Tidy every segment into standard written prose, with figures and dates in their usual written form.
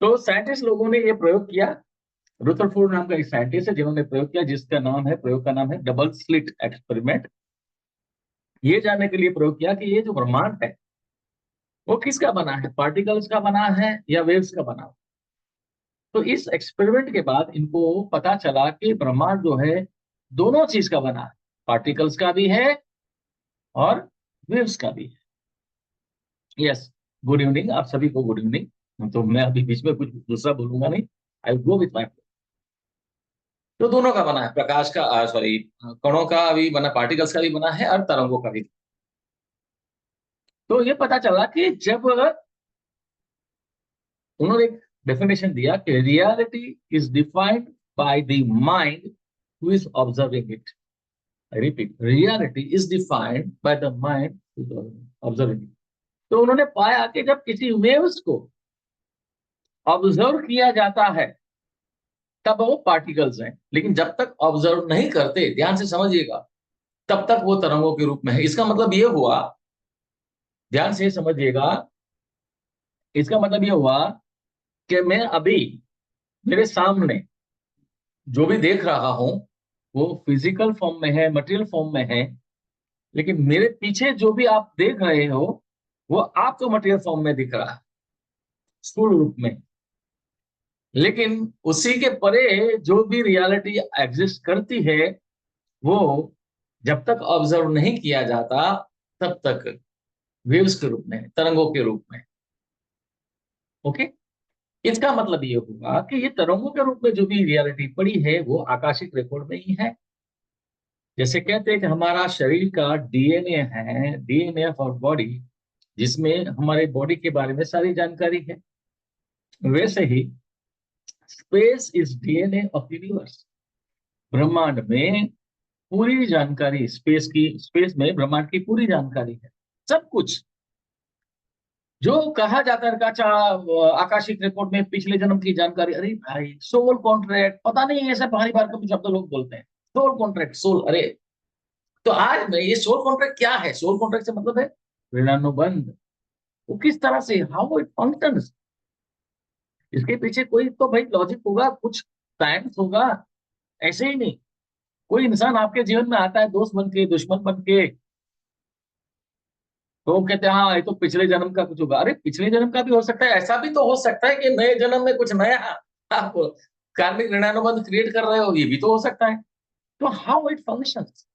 तो साइंटिस्ट लोगों ने ये प्रयोग किया। रुदरफोर्ड नाम का एक साइंटिस्ट है जिन्होंने प्रयोग किया, जिसका नाम है, प्रयोग का नाम है डबल स्लिट एक्सपेरिमेंट। ये जानने के लिए प्रयोग किया कि ये जो ब्रह्मांड है वो किसका बना है, पार्टिकल्स का बना है या वेव्स का बना है। तो इस एक्सपेरिमेंट के बाद इनको पता चला कि ब्रह्मांड जो है दोनों चीज का बना है, पार्टिकल्स का भी है और वेव्स का भी है। यस, गुड इवनिंग आप सभी को, गुड इवनिंग। तो मैं अभी बीच में कुछ दूसरा बोलूंगा नहीं, आई गो विथ माई। तो दोनों का बना है, प्रकाश का, सॉरी, कणों का भी बना, पार्टिकल्स का भी बना है और तरंगों का भी। तो ये पता चला कि जब उन्होंने एक डेफिनेशन दिया कि reality is defined by the mind who is observing it. I repeat, reality is defined by the mind who is observing it. तो उन्होंने पाया कि जब किसी वेव्स को ऑब्जर्व किया जाता है तब वो पार्टिकल्स हैं, लेकिन जब तक ऑब्जर्व नहीं करते, ध्यान से समझिएगा, तब तक वो तरंगों के रूप में है। इसका मतलब ये हुआ, ध्यान से समझिएगा, इसका मतलब ये हुआ कि मैं अभी, मेरे सामने जो भी देख रहा हूं वो फिजिकल फॉर्म में है, मटेरियल फॉर्म में है, लेकिन मेरे पीछे जो भी आप देख रहे हो वो आपको मटेरियल फॉर्म में दिख रहा है, स्थूल रूप में। लेकिन उसी के परे जो भी रियलिटी एग्जिस्ट करती है वो जब तक ऑब्जर्व नहीं किया जाता तब तक वेव्स के रूप में, तरंगों के रूप में। ओके, इसका मतलब ये हुआ कि ये तरंगों के रूप में जो भी रियलिटी पड़ी है वो आकाशिक रिकॉर्ड में ही है। जैसे कहते हैं कि हमारा शरीर का डीएनए है, डीएनए ऑफ आवर बॉडी, जिसमें हमारे बॉडी के बारे में सारी जानकारी है, वैसे ही space is DNA of universe. ब्रह्मांड में पूरी जानकारी, स्पेस की, स्पेस में ब्रह्मांड की पूरी जानकारी है, सब कुछ जो कहा जाता है। अच्छा, आकाशिक रिकॉर्ड में पिछले जन्म की जानकारी, अरे भाई सोल कॉन्ट्रैक्ट, पता नहीं ऐसा बार बार कभी शब्द लोग बोलते हैं, सोल कॉन्ट्रैक्ट, सोल, अरे। तो आज में ये सोल कॉन्ट्रैक्ट क्या है? सोल कॉन्ट्रैक्ट से मतलब है ऋणानुबंध। वो किस तरह से, हाउ इट फंक्शंस, इसके पीछे कोई तो भाई लॉजिक होगा, कुछ साइंस होगा। ऐसे ही नहीं, कोई इंसान आपके जीवन में आता है दोस्त बन के, दुश्मन बन के, तो वो कहते हैं हाँ ये तो पिछले जन्म का कुछ होगा। अरे पिछले जन्म का भी हो सकता है, ऐसा भी तो हो सकता है कि नए जन्म में कुछ नया आप कार्मिक ऋणानुबंध क्रिएट कर रहे हो, ये भी तो हो सकता है। तो हाउ इट फंक्शंस,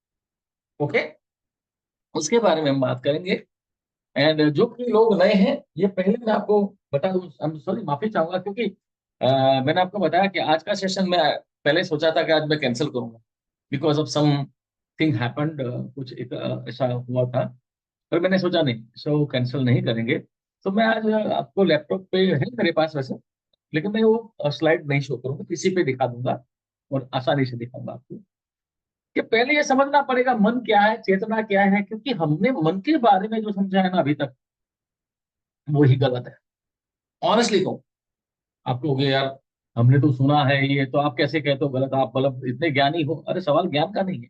ओके, उसके बारे में हम बात करेंगे। एंड जो कि लोग नए हैं, ये पहले मैं आपको बता दूं, आई एम सॉरी, माफी चाहूंगा, क्योंकि मैंने आपको बताया कि आज का सेशन मैं पहले सोचा था कि आज मैं कैंसिल करूंगा, because of something happened, कुछ एक ऐसा हुआ था, पर मैंने सोचा नहीं, सो कैंसिल नहीं करेंगे। तो मैं आज आपको, लैपटॉप पे है मेरे पास वैसे, लेकिन मैं वो स्लाइड नहीं शो करूंगा, किसी पे दिखा दूंगा और आसानी से दिखाऊंगा आपको। कि पहले ये समझना पड़ेगा मन क्या है, चेतना क्या है, क्योंकि हमने मन के बारे में जो समझा है ना अभी तक, वो ही गलत है। ऑनेस्टली कहूँ आपको कि यार हमने तो सुना है ये, तो आप कैसे कहते हो गलत, आप मतलब इतने ज्ञानी हो? अरे सवाल ज्ञान का नहीं है,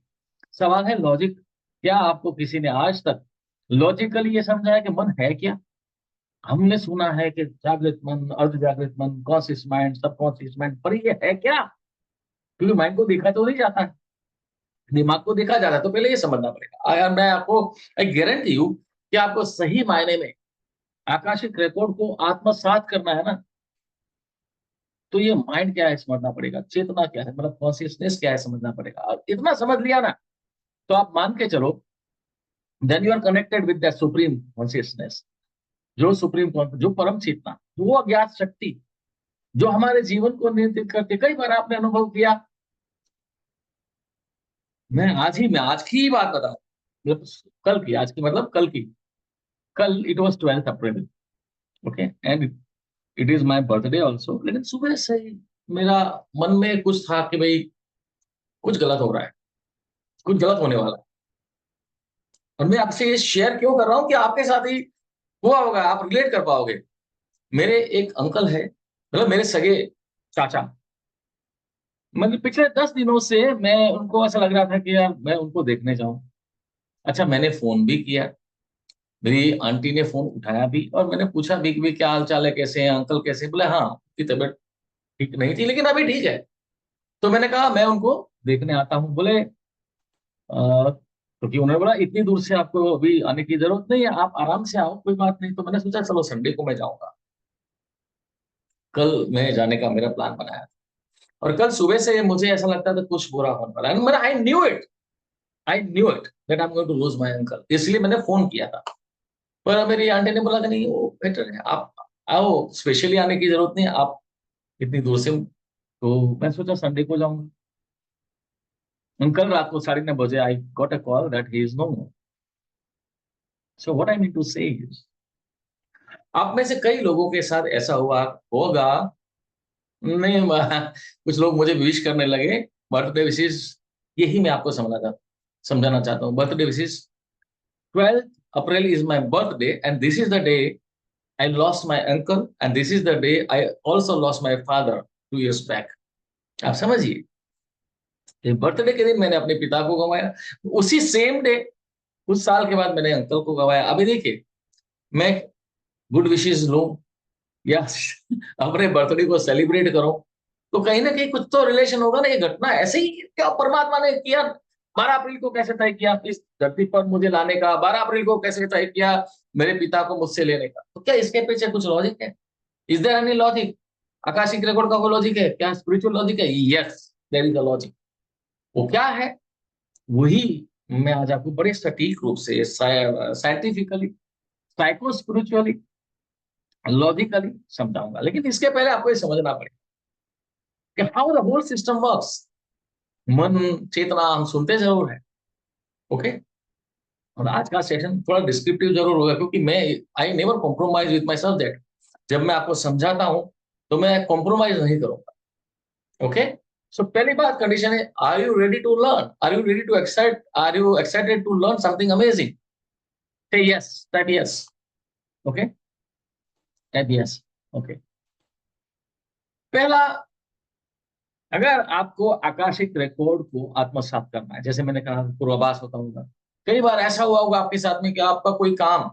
सवाल है लॉजिक। क्या आपको किसी ने आज तक लॉजिकली ये समझा है कि मन है क्या? हमने सुना है कि जागृत मन, अर्ध जागृत मन, conscious mind, subconscious mind, पर ये है क्या? क्योंकि माइंड को देखा तो नहीं जाता है, दिमाग को देखा जाता है, तो पहले ये समझना पड़ेगा। अगर मैं आपको, आई गारंटी यू कि आपको सही मायने में आकाशिक रिकॉर्ड को आत्मसात करना है ना, तो ये माइंड क्या है समझना पड़ेगा, चेतना क्या है, मतलब कॉन्शियसनेस क्या है समझना पड़ेगा। और इतना समझ लिया ना, तो आप मान के चलो, then you are connected with that supreme consciousness, जो सुप्रीम, जो परम चेतना, वो अज्ञात शक्ति जो हमारे जीवन को नियंत्रित करती है। कई बार आपने अनुभव किया, मैं आज की ही बात बता रहा हूं, मतलब कल की, आज की मतलब कल की, call it was 12 April, okay, and it is my birthday also. लेकिन सुबह से ही मेरा मन में कुछ था कि भाई कुछ गलत हो रहा है, कुछ गलत होने वाला है। और मैं आपसे ये शेयर क्यों कर रहा हूं कि आपके साथ ही हुआ होगा, आप रिलेट कर पाओगे। मेरे एक अंकल है, मतलब मेरे सगे चाचा, मतलब पिछले 10 दिनों से मैं, उनको ऐसा लग रहा था कि यार मैं उनको देखने जाऊं। अच्छा, मैंने फोन भी किया, मेरी आंटी ने फोन उठाया भी, और मैंने पूछा भी कि क्या हाल चाल है, कैसे हैं अंकल, कैसे? बोले हाँ की तबीयत ठीक नहीं थी, लेकिन अभी ठीक है। तो मैंने कहा मैं उनको देखने आता हूँ। बोले क्योंकि उन्होंने बोला इतनी दूर से आपको अभी आने की जरूरत नहीं है, आप आराम से आओ, कोई बात नहीं। तो मैंने सोचा चलो संडे को मैं जाऊंगा। कल मैं जाने का मेरा प्लान बनाया था, और कल सुबह से मुझे ऐसा लगता था कुछ बुरा होने वाला है। मैंने I knew it that I am going to lose my uncle, इसलिए मैंने फोन किया था। पर मेरी आंटी ने बोला कि नहीं वो बेटर है, आप आओ, स्पेशली आने की जरूरत नहीं है, आप इतनी दूर से। तो मैं सोचा संडे को जाऊंगा। कल रात को 9:30 बजे I got a call that he is no more. So what I mean to say is, आप में से कई लोगों के साथ ऐसा हुआ होगा। नहीं कुछ लोग मुझे विश करने लगे बर्थडे विशेष, यही मैं आपको समझाना चाहता हूँ। बर्थडे विशेष, 12 April is my birthday and this is the day I lost my uncle and this is the day I also lost my father 2 years back. आप समझिए, बर्थडे के दिन मैंने अपने पिता को गंवाया, उसी सेम डे कुछ साल के बाद मैंने अंकल को गंवाया। अभी देखिए, मैं गुड विशेस लूं या अपने बर्थडे को सेलिब्रेट करूं, तो कहीं ना कहीं कुछ तो रिलेशन होगा ना। ये घटना ऐसे ही क्या परमात्मा ने किया? 12 अप्रैल को कैसे तय किया इस धरती पर मुझे लाने का? 12 अप्रैल को कैसे तय किया मेरे पिता को मुझसे लेने का? तो क्या इसके पीछे कुछ लॉजिक है? Is there any logic? Akashic record का कोई लॉजिक है क्या? स्पिरिचुअल लॉजिक है? Yes, there is a logic. वो क्या है? वही मैं आज आपको बड़े सटीक रूप से साइंटिफिकली, साइको स्पिरिचुअली, लॉजिकली समझाऊंगा। लेकिन इसके पहले आपको ये समझना पड़ेगा कि how the whole system works. मन, चेतना हम सुनते जरूर है, ओके। और आज का सेशन थोड़ा डिस्क्रिप्टिव जरूर होगा, क्योंकि मैं I never compromise with my subject. जब मैं आपको समझाता हूं तो मैं कॉम्प्रोमाइज नहीं करूंगा, ओके। सो पहली बात कंडीशन है, are you ready to learn? Are you ready to excite? Are you excited to learn something amazing? Say yes, type yes, okay, type yes, okay. पहला, अगर आपको आकाशिक रिकॉर्ड को आत्मसात करना है, जैसे मैंने कहा पूर्वाभास होता होगा, कई बार ऐसा हुआ होगा आपके साथ में कि आपका कोई काम,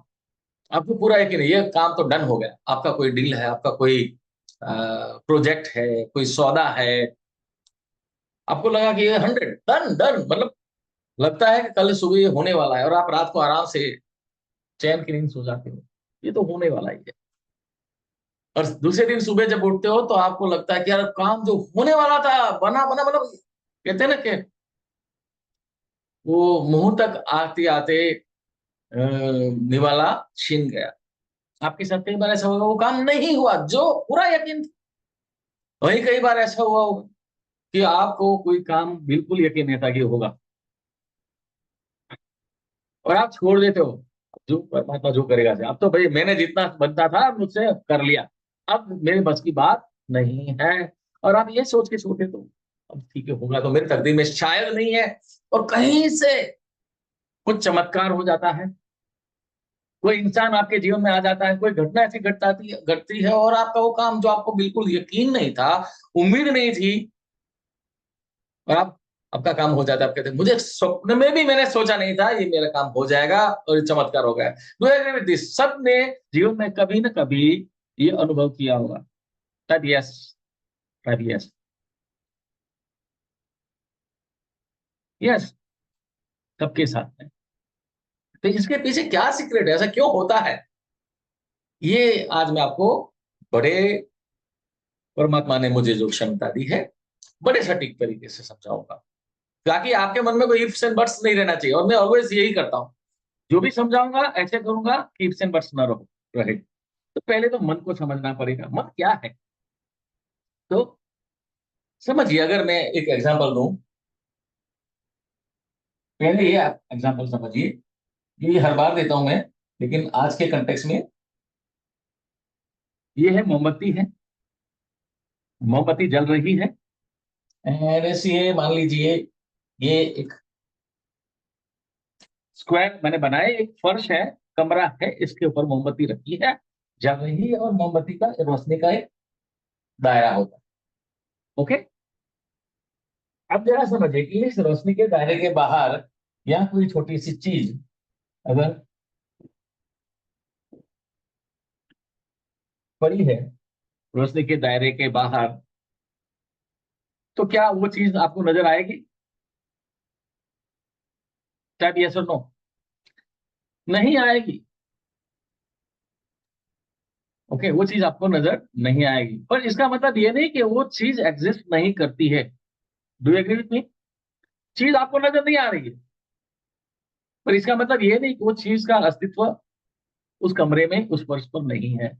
आपको पूरा है कि नहीं ये काम तो डन हो गया, आपका कोई डील है, आपका कोई प्रोजेक्ट है, कोई सौदा है, आपको लगा कि ये 100 डन डन, मतलब लगता है कि कल सुबह ये होने वाला है, और आप रात को आराम से चैन की नींद सो जाते हो, ये तो होने वाला ही है। और दूसरे दिन सुबह जब उठते हो तो आपको लगता है कि यार काम जो होने वाला था बना बना, मतलब कहते हैं ना कि वो मुंह तक आते आते निवाला छीन गया। आपके साथ कई बार ऐसा होगा वो काम नहीं हुआ जो पूरा यकीन था। वही कई बार ऐसा हुआ होगा कि आपको कोई काम बिल्कुल यकीन नहीं था कि होगा, और आप छोड़ देते हो, जो परमात्मा जो करेगा से। अब तो भाई मैंने जितना बनता था मुझसे कर लिया, अब मेरे बस की बात नहीं है। और आप ये सोच के छोटे तो अब ठीक है, होगा तो मेरी तकदीर में शायद नहीं है, और कहीं से कुछ चमत्कार हो जाता है, कोई इंसान आपके जीवन में आ जाता है, कोई घटना ऐसी घटती है, और आपका वो काम जो आपको बिल्कुल यकीन नहीं था, उम्मीद नहीं थी, और आप, आपका काम हो जाता है। आप कहते हैं मुझे स्वप्न में भी मैंने सोचा नहीं था ये मेरा काम हो जाएगा, और ये चमत्कार हो गया। Do agree with this? सबने जीवन में कभी ना कभी ये अनुभव किया होगा। शायद यस, शायद यस, यस, सबके साथ में। तो इसके पीछे क्या सीक्रेट है, ऐसा क्यों होता है? ये आज मैं आपको बड़े, परमात्मा ने मुझे जो क्षमता दी है, बड़े सटीक तरीके से समझाऊंगा, ताकि आपके मन में कोई इफ्स एंड बट्स नहीं रहना चाहिए। और मैं ऑलवेज यही करता हूँ, जो भी समझाऊंगा ऐसे करूंगा कि इफ्स एंड बट्स ना रहे। तो पहले तो मन को समझना पड़ेगा, मन क्या है। तो समझिए, अगर मैं एक एग्जांपल दूं, पहले ये एग्जांपल समझिए, ये हर बार देता हूं मैं, लेकिन आज के कंटेक्स्ट में ये है, मोमबत्ती है, मोमबत्ती जल रही है, एंड ऐसे मान लीजिए ये एक स्क्वायर मैंने बनाया, एक फर्श है, कमरा है, इसके ऊपर मोमबत्ती रखी है, जल रही है, और मोमबत्ती का रोशनी का एक दायरा होता है, ओके। अब जरा समझिए कि इस रोशनी के दायरे के बाहर या कोई छोटी सी चीज अगर पड़ी है, रोशनी के दायरे के बाहर, तो क्या वो चीज आपको नजर आएगी? टाइप यस और नो। नहीं आएगी। ओके, वो चीज आपको नजर नहीं आएगी, पर इसका मतलब ये नहीं कि वो चीज एग्जिस्ट नहीं करती है। Do you agree with me? चीज आपको नजर नहीं आ रही है, पर इसका मतलब ये नहीं कि वो चीज का अस्तित्व उस कमरे में, उस फर्श पर नहीं है।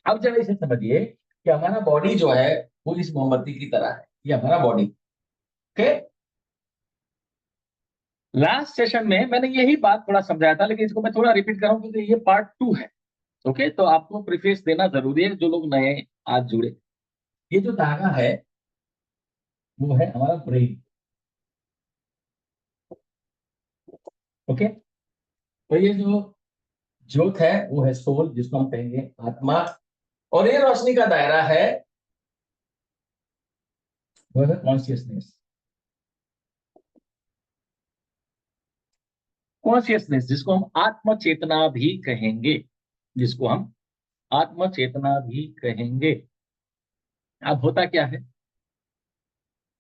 अब जरा इसे समझिए कि हमारा बॉडी जो है वो इस मोमबत्ती की तरह है, ये हमारा बॉडी। ओके, लास्ट सेशन में मैंने यही बात थोड़ा समझाया था, लेकिन इसको मैं थोड़ा रिपीट कर रहा हूं क्योंकि ये पार्ट 2 है। ओके, तो आपको प्रीफेस देना जरूरी है, जो लोग नए आज जुड़े। ये जो धागा है वो है हमारा ब्रेन। ओके, तो ये जो ज्योत है वो है सोल, जिसको हम कहेंगे आत्मा। और ये रोशनी का दायरा है, वो है कॉन्शियसनेस। कॉन्शियसनेस जिसको हम आत्म चेतना भी कहेंगे, जिसको हम आत्म चेतना भी कहेंगे। अब होता क्या है,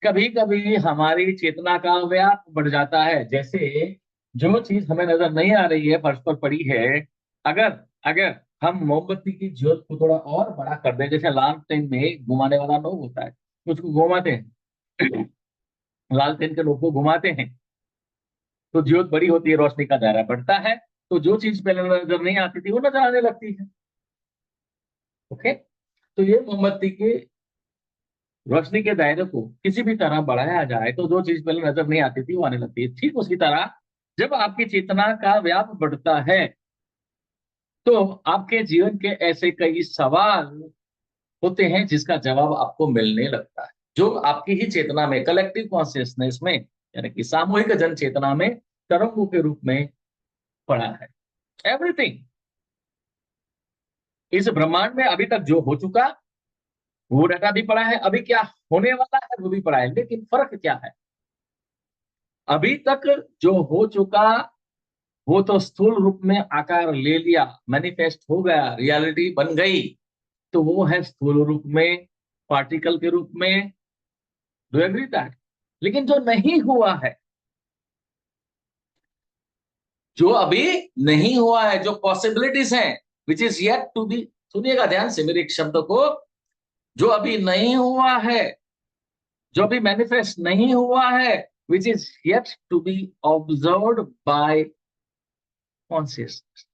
कभी कभी हमारी चेतना का व्याप बढ़ जाता है। जैसे जो चीज हमें नजर नहीं आ रही है, फर्श पर पड़ी है, अगर अगर हम मोमबत्ती की ज्योत को थोड़ा और बड़ा कर दें, जैसे लालटेन में घुमाने वाला नोब होता है, उसको घुमाते हैं लालटेन के नोब को घुमाते हैं तो ज्योत बड़ी होती है, रोशनी का दायरा बढ़ता है, तो जो चीज पहले नजर नहीं आती थी वो नजर आने लगती है। ओके, तो ये मोमबत्ती के रोशनी के दायरे को किसी भी तरह बढ़ाया जाए तो जो चीज पहले नजर नहीं आती थी वो आने लगती है। ठीक उसी तरह जब आपकी चेतना का व्याप बढ़ता है तो आपके जीवन के ऐसे कई सवाल होते हैं जिसका जवाब आपको मिलने लगता है, जो आपकी ही चेतना में, कलेक्टिव कॉन्शियसनेस में, यानी कि सामूहिक जन चेतना में तरंगों के रूप में पड़ा है। एवरीथिंग इस ब्रह्मांड में अभी तक जो हो चुका वो डाटा भी पड़ा है, अभी क्या होने वाला है वो भी पड़ा है, लेकिन फर्क क्या है? अभी तक जो हो चुका वो तो स्थूल रूप में आकार ले लिया, मैनिफेस्ट हो गया, रियलिटी बन गई, तो वो है स्थूल रूप में, पार्टिकल के रूप में। Do agree that? लेकिन जो नहीं हुआ है, जो अभी नहीं हुआ है, जो पॉसिबिलिटीज हैं, which is yet to be, सुनिएगा ध्यान से मेरे एक शब्द को, जो अभी नहीं हुआ है, जो अभी मैनिफेस्ट नहीं हुआ है, which is yet to be observed by consciousness,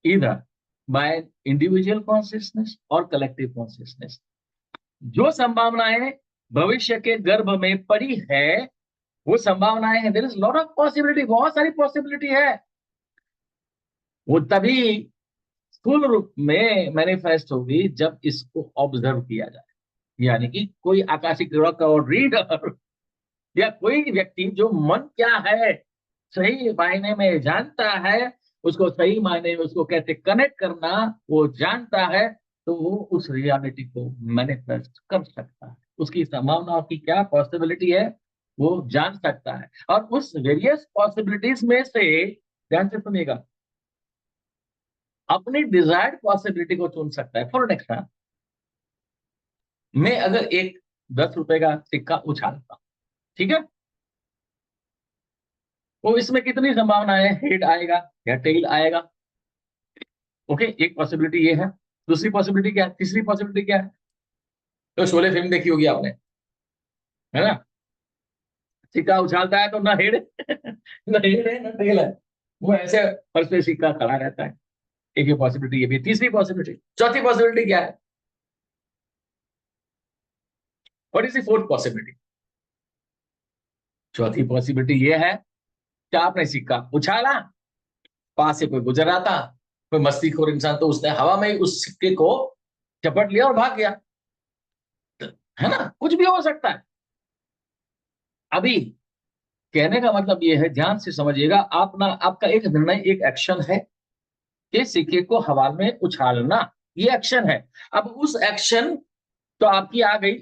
इधर बाय इंडिविजुअल कॉन्शियसनेस और कलेक्टिव कॉन्शियसनेस। जो संभावनाएं भविष्य के गर्भ में पड़ी है वो संभावनाएं हैं, there is lot of possibility, बहुत सारी पॉसिबिलिटी है, वो तभी स्थूल रूप में मैनिफेस्ट होगी जब इसको ऑब्जर्व किया जाए। यानी कि कोई आकाशिक रिकॉर्ड रीडर या कोई व्यक्ति जो मन क्या है सही मायने में जानता है, उसको सही मायने में उसको कैसे कनेक्ट करना वो जानता है, तो वो उस रियलिटी को मैनिफेस्ट कर सकता है। उसकी संभावनाओं की क्या पॉसिबिलिटी है वो जान सकता है, और उस वेरियस पॉसिबिलिटीज में से, ध्यान से सुनिएगा, अपनी डिजायर्ड पॉसिबिलिटी को चुन सकता है। फॉर एग्जाम्पल, मैं अगर एक 10 रुपए का सिक्का उछालता हूं, ठीक है, तो इसमें कितनी संभावना है, हेड आएगा या टेल आएगा? ओके, एक पॉसिबिलिटी ये है। दूसरी पॉसिबिलिटी क्या है, तीसरी पॉसिबिलिटी क्या है? तो शोले फिल्म देखी होगी आपने, है ना? सिक्का उछालता है तो ना हेड ना हेड है ना टेल है, वो ऐसे फर्श पे सिक्का खड़ा रहता है। एक ये पॉसिबिलिटी, ये भी तीसरी पॉसिबिलिटी। चौथी पॉसिबिलिटी क्या है? What is the fourth possibility? चौथी पॉसिबिलिटी ये है कि आपने सिक्का उछाला, पास से कोई गुजर रहा था, कोई मस्तीखोर इंसान, तो उसने हवा में उस सिक्के को झपट लिया और भाग गया, है ना? कुछ भी हो सकता है। अभी कहने का मतलब ये है, ध्यान से समझिएगा, आप ना, आपका एक निर्णय, एक एक्शन है कि सिक्के को हवा में उछालना, ये एक्शन है। अब उस एक्शन तो आपकी आ गई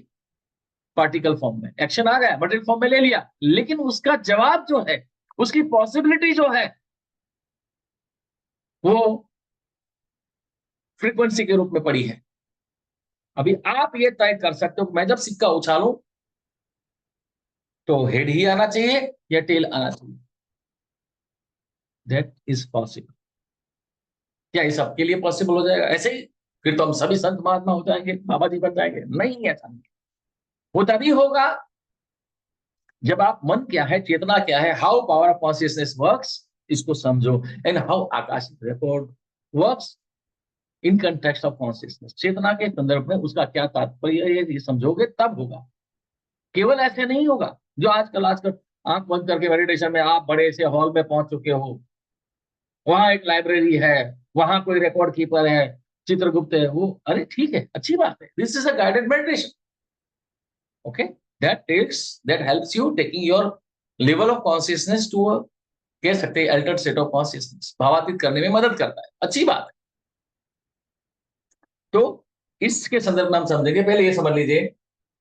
पार्टिकल फॉर्म में, एक्शन आ गया, मटेरियल फॉर्म में ले लिया, लेकिन उसका जवाब जो है, उसकी पॉसिबिलिटी जो है, वो फ्रीक्वेंसी के रूप में पड़ी है। अभी आप ये तय कर सकते हो मैं जब सिक्का उछालूं तो हेड ही आना चाहिए या टेल आना चाहिए। That is possible. क्या ये सबके लिए पॉसिबल हो जाएगा ऐसे ही? फिर तो हम सभी संत महात्मा हो जाएंगे, बाबा जी बन जाएंगे? नहीं, ऐसा नहीं। वो तभी होगा जब आप मन क्या है, चेतना क्या है, how power of consciousness works, इसको समझो, and how akashic record works in context of consciousness. चेतना के संदर्भ में उसका क्या तात्पर्य है, ये समझोगे तब होगा। केवल ऐसे नहीं होगा जो आजकल आजकल आंख बंद करके मेडिटेशन में आप बड़े से हॉल में पहुंच चुके हो, वहां एक लाइब्रेरी है, वहां कोई रिकॉर्ड कीपर है, चित्रगुप्त है, वो अरे ठीक है, अच्छी बात है, this is a guided meditation, okay, that helps you taking your level of consciousness to कह सकते हैं अल्टर्ड स्टेट ऑफ कॉन्शियसनेस, भावातीत करने में मदद करता है, अच्छी बात है। तो इसके संदर्भ में हम समझेंगे, पहले ये समझ लीजिए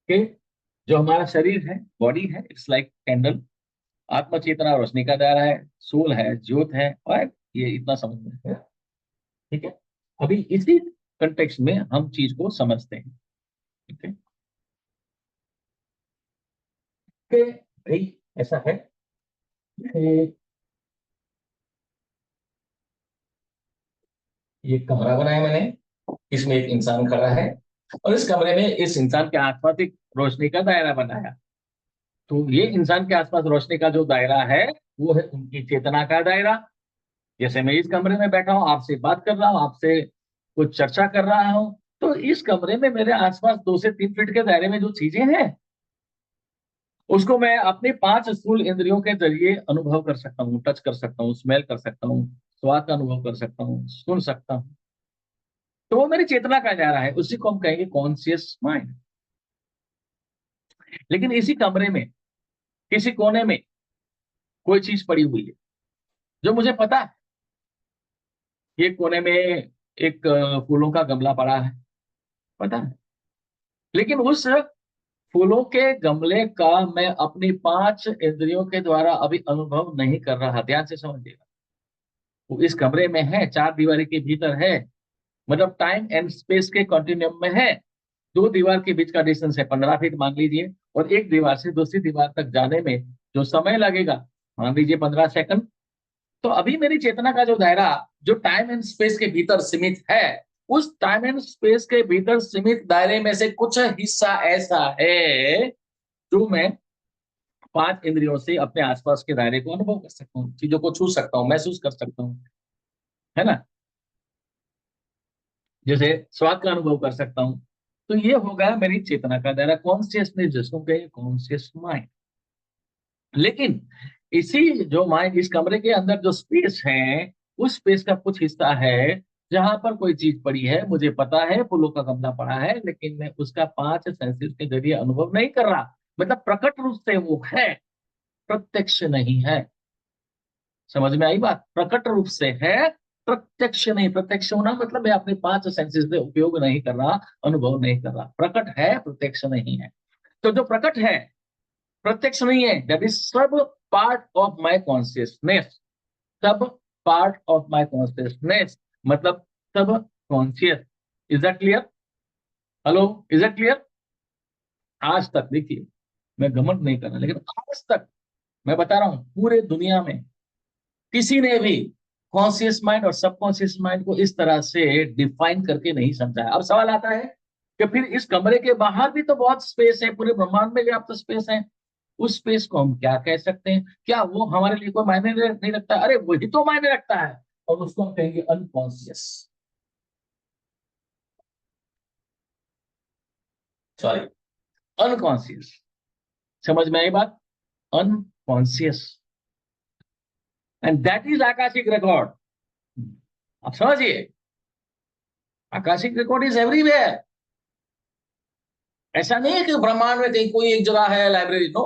कि जो हमारा शरीर है, बॉडी है, इट्स लाइक कैंडल, आत्म चेतना रोशनी का दायरा है, सोल है, ज्योत है, और ये इतना समझ में है, ठीक है। अभी इसी कंटेक्स्ट में हम चीज को समझते हैं, ठीक है। भाई ऐसा है कि ये कमरा बनाया मैंने, इसमें एक इंसान खड़ा है, और इस कमरे में इस इंसान के आसपास एक रोशनी का दायरा बनाया। तो ये इंसान के आसपास रोशनी का जो दायरा है वो है उनकी चेतना का दायरा। जैसे मैं इस कमरे में बैठा हूं, आपसे बात कर रहा हूं, आपसे कुछ चर्चा कर रहा हूं, तो इस कमरे में मेरे आसपास 2 से 3 फीट के दायरे में जो चीजें हैं उसको मैं अपने 5 स्थूल इंद्रियों के जरिए अनुभव कर सकता हूँ, टच कर सकता हूँ, स्मेल कर सकता हूँ, स्वाद का अनुभव कर सकता हूँ, सुन सकता हूँ। तो वो मेरी चेतना का दायरा है, उसी को हम कहेंगे कॉन्शियस माइंड। लेकिन इसी कमरे में किसी कोने में कोई चीज पड़ी हुई है जो मुझे पता है, ये कोने में एक फूलों का गमला पड़ा है, पता है, लेकिन उस फूलों के गमले का मैं अपनी 5 इंद्रियों के द्वारा अभी अनुभव नहीं कर रहा। ध्यान से समझिएगा, वो इस कमरे में है, 4 दीवारी के भीतर है, मतलब टाइम एंड स्पेस के कंटिन्यूम में है। 2 दीवार के बीच का डिस्टेंस है 15 फीट मान लीजिए, और एक दीवार से दूसरी दीवार तक जाने में जो समय लगेगा मान लीजिए 15 सेकंड। तो अभी मेरी चेतना का जो दायरा जो टाइम एंड स्पेस के भीतर सीमित है, उस टाइम एंड स्पेस के भीतर सीमित दायरे में से कुछ हिस्सा ऐसा है जो मैं 5 इंद्रियों से अपने आसपास के दायरे को अनुभव कर सकता हूँ, चीजों को छू सकता हूँ, महसूस कर सकता हूँ, है ना। जैसे स्वाद का अनुभव कर सकता हूँ। तो ये हो गया मेरी चेतना का दायरा, कॉन्शियसनेस जिसको कहे कॉन्शियस माइंड। लेकिन इसी जो माइंड, इस कमरे के अंदर जो स्पेस है, उस स्पेस का कुछ हिस्सा है जहां पर कोई चीज पड़ी है, मुझे पता है फूलों का गमला पड़ा है, लेकिन मैं उसका 5 सेंसेस के जरिए अनुभव नहीं कर रहा। मतलब प्रकट रूप से वो है, प्रत्यक्ष नहीं है। समझ में आई बात? प्रकट रूप से है, प्रत्यक्ष नहीं। प्रत्यक्ष होना मतलब मैं अपने 5 सेंसेस से उपयोग नहीं कर रहा, अनुभव नहीं कर रहा। प्रकट है, प्रत्यक्ष नहीं है। तो जो प्रकट है, प्रत्यक्ष नहीं है, दैट इज सब पार्ट ऑफ माई कॉन्शियसनेस। सब पार्ट ऑफ माई कॉन्शियसनेस मतलब सब conscious. Is that clear? Hello, is that clear? आज तक देखिए, मैं घमंड नहीं कर रहा, लेकिन आज तक मैं बता रहा हूं पूरे दुनिया में किसी ने भी कॉन्शियस माइंड और सबकॉन्शियस माइंड को इस तरह से डिफाइन करके नहीं समझा है। अब सवाल आता है कि फिर इस कमरे के बाहर भी तो बहुत स्पेस है, पूरे ब्रह्मांड में व्याप्त स्पेस है, उस स्पेस को हम क्या कह सकते हैं? क्या वो हमारे लिए कोई मायने नहीं रखता? अरे वही तो मायने रखता है, और उसको हम कहेंगे अनकॉन्शियस, सॉरी, अनकॉन्शियस। समझ में आई बात? Unconscious, and that is Akashic record. आप समझिए, आकाशिक रिकॉर्ड इज एवरीवेयर। ऐसा नहीं है कि ब्रह्मांड में कहीं कोई एक जगह है लाइब्रेरी, नो।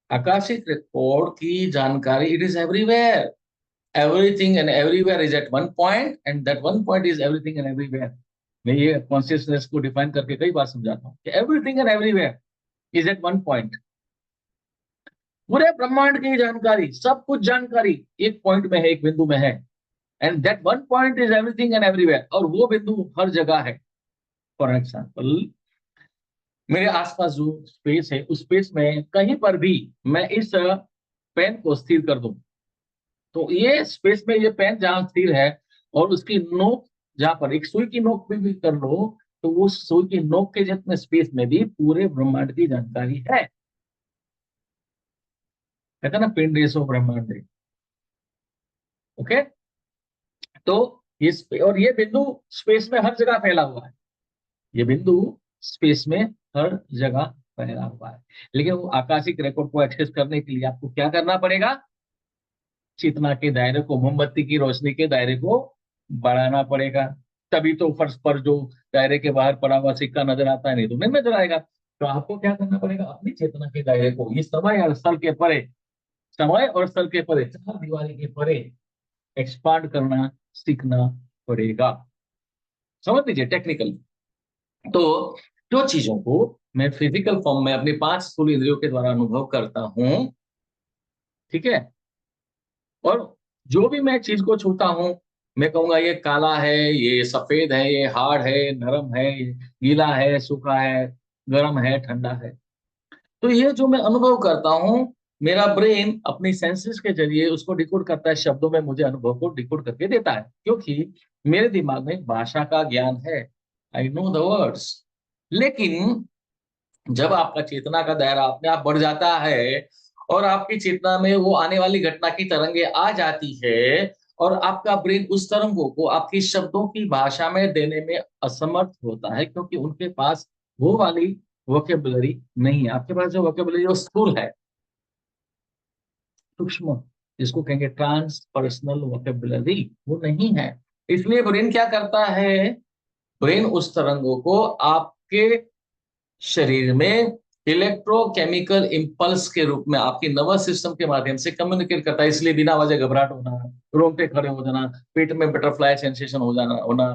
आकाशिक रिकॉर्ड की जानकारी, it is everywhere. Everything and everywhere is at one point, and that one point is everything and everywhere. मैं ये कॉन्शियसनेस को डिफाइन करके कई बार समझाता हूँ कि everything and everywhere is at one point. पूरे ब्रह्मांड की जानकारी, सब कुछ जानकारी एक पॉइंट में है, एक बिंदु में है, and that one point is everything and everywhere. और वो बिंदु हर जगह है, फॉर एग्जाम्पल मेरे आसपास जो स्पेस है उस स्पेस में कहीं पर भी मैं इस पेन को स्थिर कर दूं, तो ये स्पेस में ये पेन जहां स्थिर है और उसकी नोक जहां पर एक सुई की नोक पे भी कर लो, तो वो सुई की नोक के जितने स्पेस में भी पूरे ब्रह्मांड की जानकारी है। कहते हैं ना पिंड रेसो ब्रह्मांड। ओके, तो और ये बिंदु स्पेस में हर जगह फैला हुआ है। ये बिंदु स्पेस में हर जगह फैला हुआ है, लेकिन वो आकाशिक रिकॉर्ड को एक्सेस करने के लिए आपको क्या करना पड़ेगा? चेतना के दायरे को, मोमबत्ती की रोशनी के दायरे को बढ़ाना पड़ेगा। तभी तो फर्श पर जो दायरे के बाहर पड़ा हुआ सिक्का नजर आता है, नहीं तो नहीं नजर आएगा। तो आपको क्या करना पड़ेगा? अपनी चेतना के दायरे को इस समय और स्थल के परे, समय और स्थल के परे, चार दीवारी के परे एक्सपांड करना सीखना पड़ेगा। समझ लीजिए टेक्निकल। तो जो चीजों को मैं फिजिकल फॉर्म में अपनी 5 स्थूल इंद्रियों के द्वारा अनुभव करता हूं, ठीक है, और जो भी मैं चीज को छूता हूं, मैं कहूंगा ये काला है, ये सफेद है, ये हार्ड है, नरम है, गीला है, सूखा है, गर्म है, ठंडा है। तो ये जो मैं अनुभव करता हूँ, मेरा ब्रेन अपनी सेंसेस के जरिए उसको डिकोड करता है, शब्दों में मुझे अनुभव को डिकोड करके देता है, क्योंकि मेरे दिमाग में भाषा का ज्ञान है। I know the words. लेकिन जब आपका चेतना का दायरा अपने आप बढ़ जाता है और आपकी चेतना में वो आने वाली घटना की तरंगे आ जाती है और आपका ब्रेन उस तरंगों को आपकी शब्दों की भाषा में देने में असमर्थ होता है, क्योंकि उनके पास वो वाली वोकेबुलरी नहीं है। आपके पास जो वोकेबुलरी वो स्थूल है, सूक्ष्म, जिसको कहेंगे ट्रांस पर्सनल वोकेबुलरी, वो नहीं है। इसलिए ब्रेन क्या करता है? ब्रेन उस तरंगों को आपके शरीर में इलेक्ट्रोकेमिकल इंपल्स के रूप में आपके नर्वस सिस्टम के माध्यम से कम्युनिकेट करता है। इसलिए बिना वजह घबराहट होना, रोंगटे खड़े हो जाना, पेट में बटरफ्लाई सेंसेशन हो जाना होना,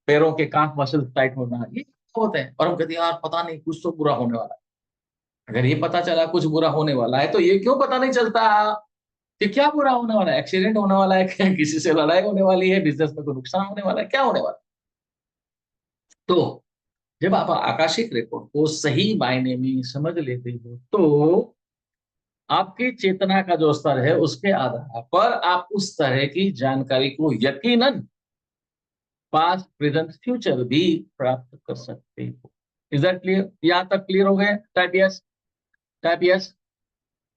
पैरों के काफ मसल्स टाइट होना, ये होते हैं। और हम कहते हैं यार पता नहीं कुछ तो बुरा होने वाला है। अगर ये पता चला कुछ बुरा होने वाला है, तो ये क्यों पता नहीं चलता कि क्या बुरा होने वाला है? एक्सीडेंट होने वाला है, किसी से लड़ाई होने वाली है, बिजनेस में कोई नुकसान होने वाला है, क्या होने वाला है? तो जब आप आकाशिक रिकॉर्ड को सही मायने में समझ लेते हो, तो आपकी चेतना का जो स्तर है उसके आधार पर आप उस तरह की जानकारी को यकीनन पास्ट प्रेजेंट फ्यूचर भी प्राप्त कर सकते हो। Is that clear? यहां तक क्लियर हो गए? टाइप यस, टाइप यस,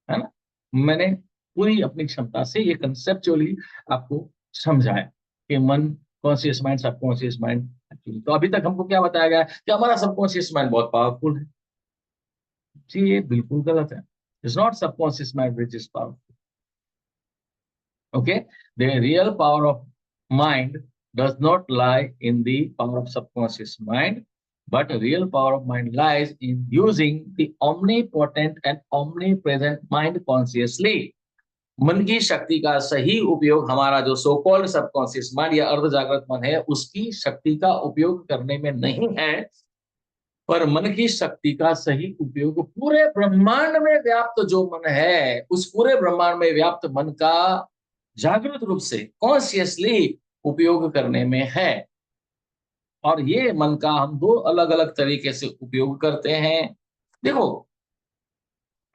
है ना? मैंने पूरी अपनी क्षमता से ये कंसेप्चुअली आपको समझाया कि मन, कॉन्शियस माइंड, सबकॉन्शियस माइंड। तो अभी तक हमको क्या बताया गया कि हमारा सबकॉन्शियस माइंड बहुत पावरफुल है। जी ये बिल्कुल गलत है। It's not subconscious mind which is powerful. Okay, the real power of mind does not lie in the power of subconscious mind, but the real power of mind lies in using the omnipotent and omnipresent mind consciously. मन की शक्ति का सही उपयोग हमारा जो so called subconscious mind या अर्ध जागृत मन है उसकी शक्ति का उपयोग करने में नहीं है, पर मन की शक्ति का सही उपयोग पूरे ब्रह्मांड में व्याप्त जो मन है उस पूरे ब्रह्मांड में व्याप्त मन का जागृत रूप से कॉन्शियसली उपयोग करने में है। और ये मन का हम दो अलग अलग तरीके से उपयोग करते हैं। देखो,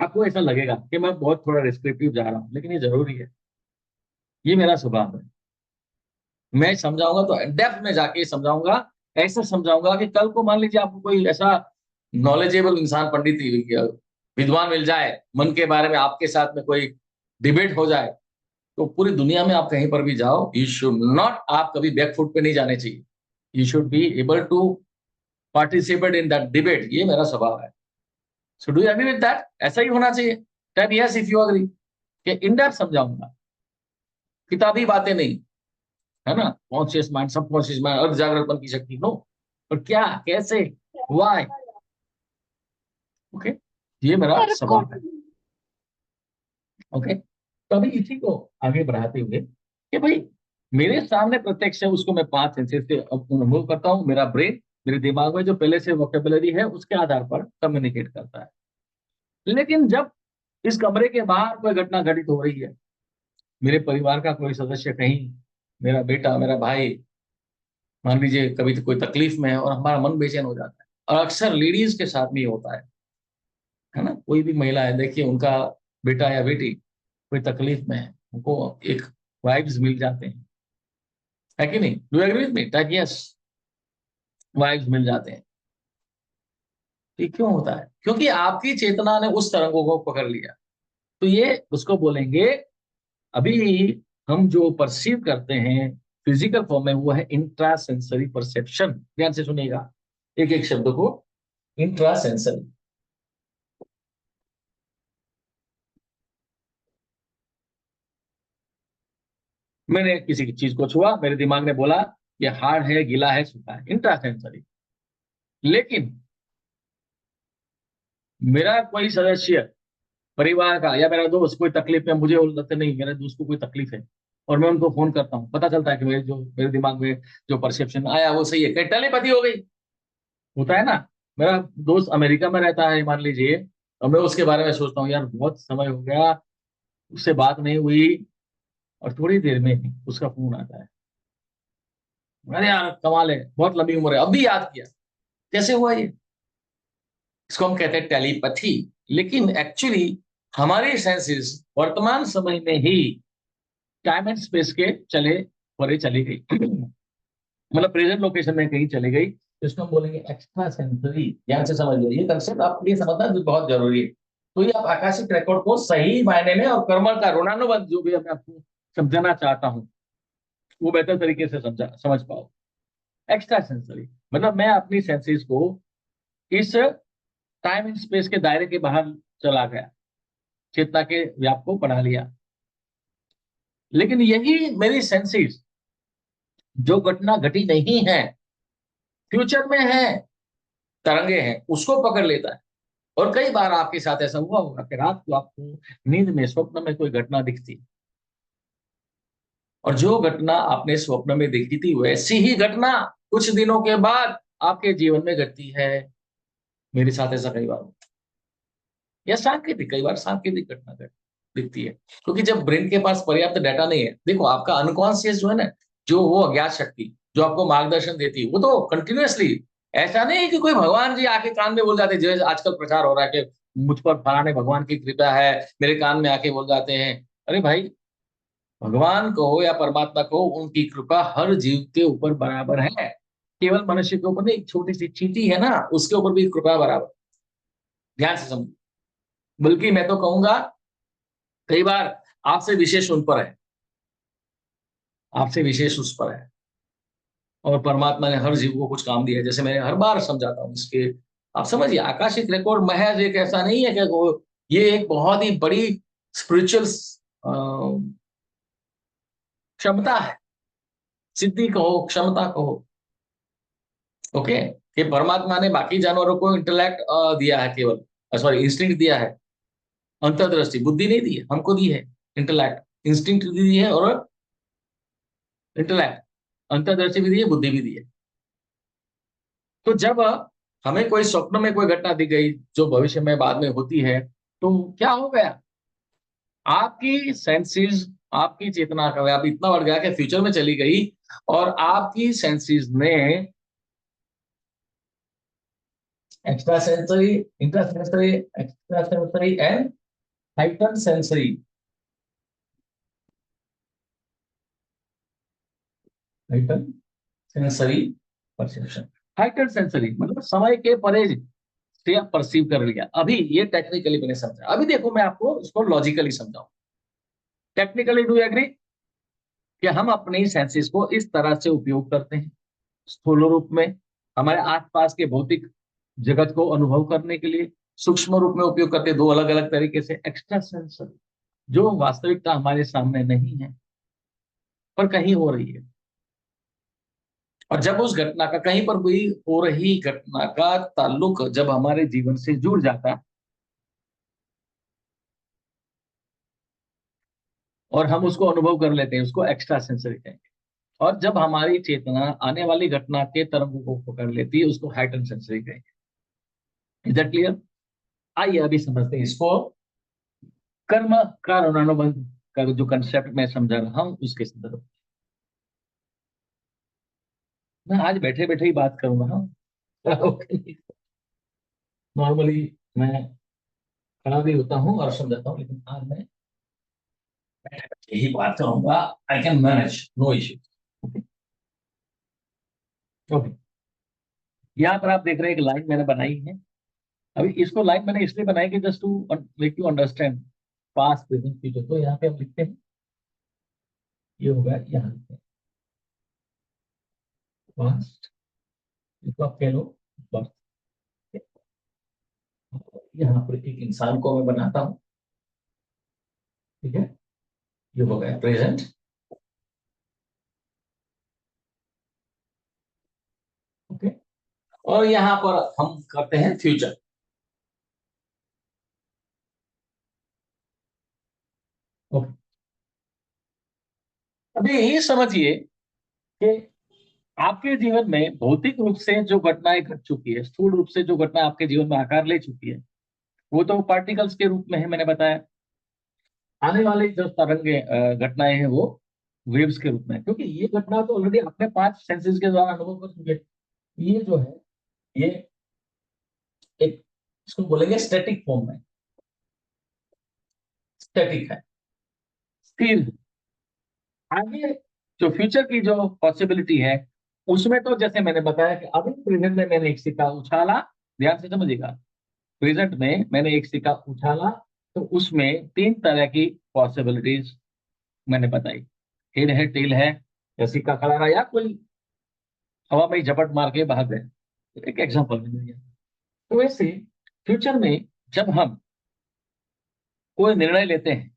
आपको ऐसा लगेगा कि मैं बहुत थोड़ा डिस्क्रिप्टिव जा रहा हूं, लेकिन ये जरूरी है। ये मेरा स्वभाव है। मैं समझाऊंगा तो डेप्थ में जाके समझाऊंगा, ऐसा समझाऊंगा कि कल को मान लीजिए आपको कोई ऐसा नॉलेजेबल इंसान, पंडित विद्वान मिल जाए, मन के बारे में आपके साथ में कोई डिबेट हो जाए, तो पूरी दुनिया में आप कहीं पर भी जाओ, यू शुड नॉट, आप कभी बैकफुट पे नहीं जाने चाहिए। You should be able to participate in that debate. ये मेरा स्वभाव है। So do you agree with that? ऐसा ही होना चाहिए। Type yes if you agree. कि इन डेप्थ समझाऊंगा, किताबी बातें नहीं, है ना? Conscious mind, subconscious mind, अर्ध जागृत मन की शक्ति, नो, पर क्या, कैसे, व्हाई। ओके, ये मेरा स्वभाव है। ओके, तो अभी इसी को आगे बढ़ाते हुए कि भाई मेरे सामने प्रत्यक्ष है, उसको मैं 5 सेंसेस से अनुभव करता हूँ। मेरा ब्रेन मेरे दिमाग में जो पहले से वोकेबुलरी है उसके आधार पर कम्युनिकेट करता है। लेकिन जब इस कमरे के बाहर कोई घटना घटित हो रही है, मेरे परिवार का कोई सदस्य कहीं, मेरा बेटा, मेरा भाई, मान लीजिए कभी तो कोई तकलीफ में है और हमारा मन बेचैन हो जाता है, और अक्सर लेडीज के साथ में ये होता है ना। कोई भी महिला है, देखिए उनका बेटा या बेटी कोई तकलीफ में है, उनको एक वाइब्स मिल जाते हैं, है कि नहीं? Do agree with me? Yes, vibes मिल जाते हैं। ये क्यों होता है? क्योंकि आपकी चेतना ने उस तरंगों को पकड़ लिया। तो ये उसको बोलेंगे, अभी हम जो परसीव करते हैं फिजिकल फॉर्म में, वो है इंट्रा सेंसरी परसेप्शन। ध्यान से सुनिएगा एक एक शब्द को। इंट्रा सेंसरी, मैंने किसी की चीज को छुआ, मेरे दिमाग ने बोला ये हार्ड है, गीला है, सूखा है, इंट्रा सेंसरी। लेकिन मेरा कोई सदस्य परिवार का या मेरा दोस्त कोई तकलीफ में, मुझे लगता नहीं मेरे दोस्त को कोई तकलीफ है, और मैं उनको फोन करता हूँ, पता चलता है कि मेरे दिमाग में जो परसेप्शन आया वो सही है, कहीं टेलीपैथी हो गई। होता है ना। मेरा दोस्त अमेरिका में रहता है मान लीजिए, और मैं उसके बारे में सोचता हूँ, यार बहुत समय हो गया उससे बात नहीं हुई, और थोड़ी देर में ही उसका फोन आता है, अरे यार कमाल है, बहुत लंबी उम्र है, अभी याद किया। कैसे हुआ ये? इसको हम कहते हैं टेलीपैथी। लेकिन एक्चुअली हमारी सेंसेस वर्तमान समय में ही टाइम एंड स्पेस के चले परे चली गई, मतलब प्रेजेंट लोकेशन में कहीं चली गई, तो इसको हम बोलेंगे एक्स्ट्रा सेंसरी। ध्यान से समझिए, ये कंसेप्ट आपके लिए समझना जो बहुत जरूरी है। तो ये आप आकाशिक रिकॉर्ड को सही मायने में और कर्मल का ऋणानुबंध जो भी मैं आपको समझाना चाहता हूँ, वो बेहतर तरीके से समझ पाओ। एक्स्ट्रा सेंसरी मतलब मैं अपनी सेंसेस को इस टाइम एंड स्पेस के दायरे के बाहर चला गया, चेतना के व्याप को बढ़ा लिया। लेकिन यही मेरी सेंसेस जो घटना घटी नहीं है, फ्यूचर में है, तरंगे हैं, उसको पकड़ लेता है। और कई बार आपके साथ ऐसा हुआ होगा कि रात को आपको नींद में, स्वप्न में कोई घटना दिखती है, और जो घटना आपने स्वप्न में देखी थी वैसी ही घटना कुछ दिनों के बाद आपके जीवन में घटती है। मेरे साथ ऐसा कई बार हुआ। या सांकेतिक, कई बार सांकेतिक घटना दिखती है, क्योंकि जब ब्रेन के पास पर्याप्त डाटा नहीं है, देखो आपका अनकॉन्शियस जो है ना, जो वो अज्ञात शक्ति जो आपको मार्गदर्शन देती है, वो तो कंटिन्यूअसली, ऐसा नहीं है कि कोई भगवान जी आके कान में बोल जाते हैं, जैसे आजकल प्रचार हो रहा है कि मुझ पर फलाने भगवान की कृपा है, मेरे कान में आके बोल जाते हैं। अरे भाई, भगवान को या परमात्मा को उनकी कृपा हर जीव के ऊपर बराबर है। केवल मनुष्य के ऊपर नहीं, एक छोटी सी चींटी है ना, उसके ऊपर भी कृपा बराबर। ध्यान से समझो। बल्कि मैं तो कहूंगा कई बार आपसे विशेष उन पर है, आपसे विशेष उस पर है। और परमात्मा ने हर जीव को कुछ काम दिया है, जैसे मैं हर बार समझाता हूँ इसके। आप समझिए, आकाशिक रिकॉर्ड महज एक ऐसा नहीं है कि ये एक बहुत ही बड़ी स्पिरिचुअल क्षमता है, सिद्धि कहो, क्षमता कहो। ओके, कि परमात्मा ने बाकी जानवरों को इंटेलेक्ट दिया है, केवल सॉरी इंस्टिंक्ट दिया है, अंतर्दृष्टि बुद्धि नहीं दी है, हमको दी है इंटेलेक्ट, इंस्टिंक्ट दी है, और इंटेलेक्ट, अंतर्दृष्टि भी दी है, बुद्धि भी दी है। तो जब हमें कोई स्वप्न में कोई घटना दिख गई जो भविष्य में बाद में होती है, तो क्या हो गया? आपकी सेंसेस, आपकी चेतना का व्याप इतना बढ़ गया कि फ्यूचर में चली गई, और आपकी सेंसेस ने extra sensory, intra sensory, extra sensory and hyper sensory, hyper sensory perception. Hyper sensory मतलब समय के परे से आप परसीव कर लिया। अभी ये टेक्निकली मैंने समझा, अभी देखो मैं आपको इसको लॉजिकली समझाऊं। टेक्निकली डू एग्री कि हम अपनी सेंसेस को इस तरह से उपयोग करते हैं, स्थूल रूप में हमारे आसपास के भौतिक जगत को अनुभव करने के लिए, सूक्ष्म रूप में उपयोग करते हैं दो अलग अलग तरीके से, एक्स्ट्रा सेंसरी जो वास्तविकता हमारे सामने नहीं है पर कहीं हो रही है। और जब उस घटना का, कहीं पर भी हो रही घटना का ताल्लुक जब हमारे जीवन से जुड़ जाता है, और हम उसको अनुभव कर लेते हैं, उसको एक्स्ट्रा सेंसरी कहेंगे। और जब हमारी चेतना आने वाली घटना के तरंगों को पकड़ लेती है, उसको हाइटन सेंसरी कहेंगे। Is that clear? आइए अभी समझते हैं इसको। कर्म का ऋणानुबंध का जो कंसेप्ट मैं समझा रहा हूं उसके संदर्भ में। मैं आज बैठे बैठे ही बात करूंगा। हाँ नॉर्मली मैं खड़ा भी होता हूँ और सुन जाता हूँ, लेकिन आज मैं बैठे बैठे ही बात करूंगा। I can manage, no issue. Okay okay. यहाँ पर आप देख रहे हैं एक लाइन मैंने बनाई है। अभी इसको लाइन मैंने इसलिए बनाई कि just to make you understand past present future. तो यहाँ पे हम लिखते हैं, ये होगा यहाँ लिखते हैं पास्ट, इसको आप कह लो पास्ट। यहाँ पर एक इंसान को मैं बनाता हूँ, ठीक है, ये हो गया प्रेजेंट। ओके, और यहाँ पर हम करते हैं फ्यूचर। ओके, अभी ये समझिए कि आपके जीवन में भौतिक रूप से जो घटनाएं घट चुकी है, स्थूल रूप से जो घटना आपके जीवन में आकार ले चुकी है, वो तो पार्टिकल्स के रूप में है, मैंने बताया। आने वाली जो तरंगे घटनाएं हैं वो वेव्स के रूप में है, क्योंकि ये घटना तो ऑलरेडी अपने पांच सेंसेस के द्वारा अनुभव कर चुके हैं। ये जो है, ये एक, इसको बोलेंगे स्टैटिक फॉर्म में, स्टैटिक है, स्थिर है। आगे जो फ्यूचर की जो पॉसिबिलिटी है, उसमें तो जैसे मैंने बताया कि अभी प्रेजेंट में मैंने एक सिक्का उछाला, ध्यान से समझिएगा, प्रेजेंट में मैंने एक सिक्का उछाला, तो उसमें तीन तरह की पॉसिबिलिटीज मैंने बताई। हेड है, टेल है, या सिक्का खड़ा रहा, या कोई हवा में झपट मार के भाग गए। एक एग्जांपल मैंने दिया। तो वैसे फ्यूचर में जब हम कोई निर्णय लेते हैं,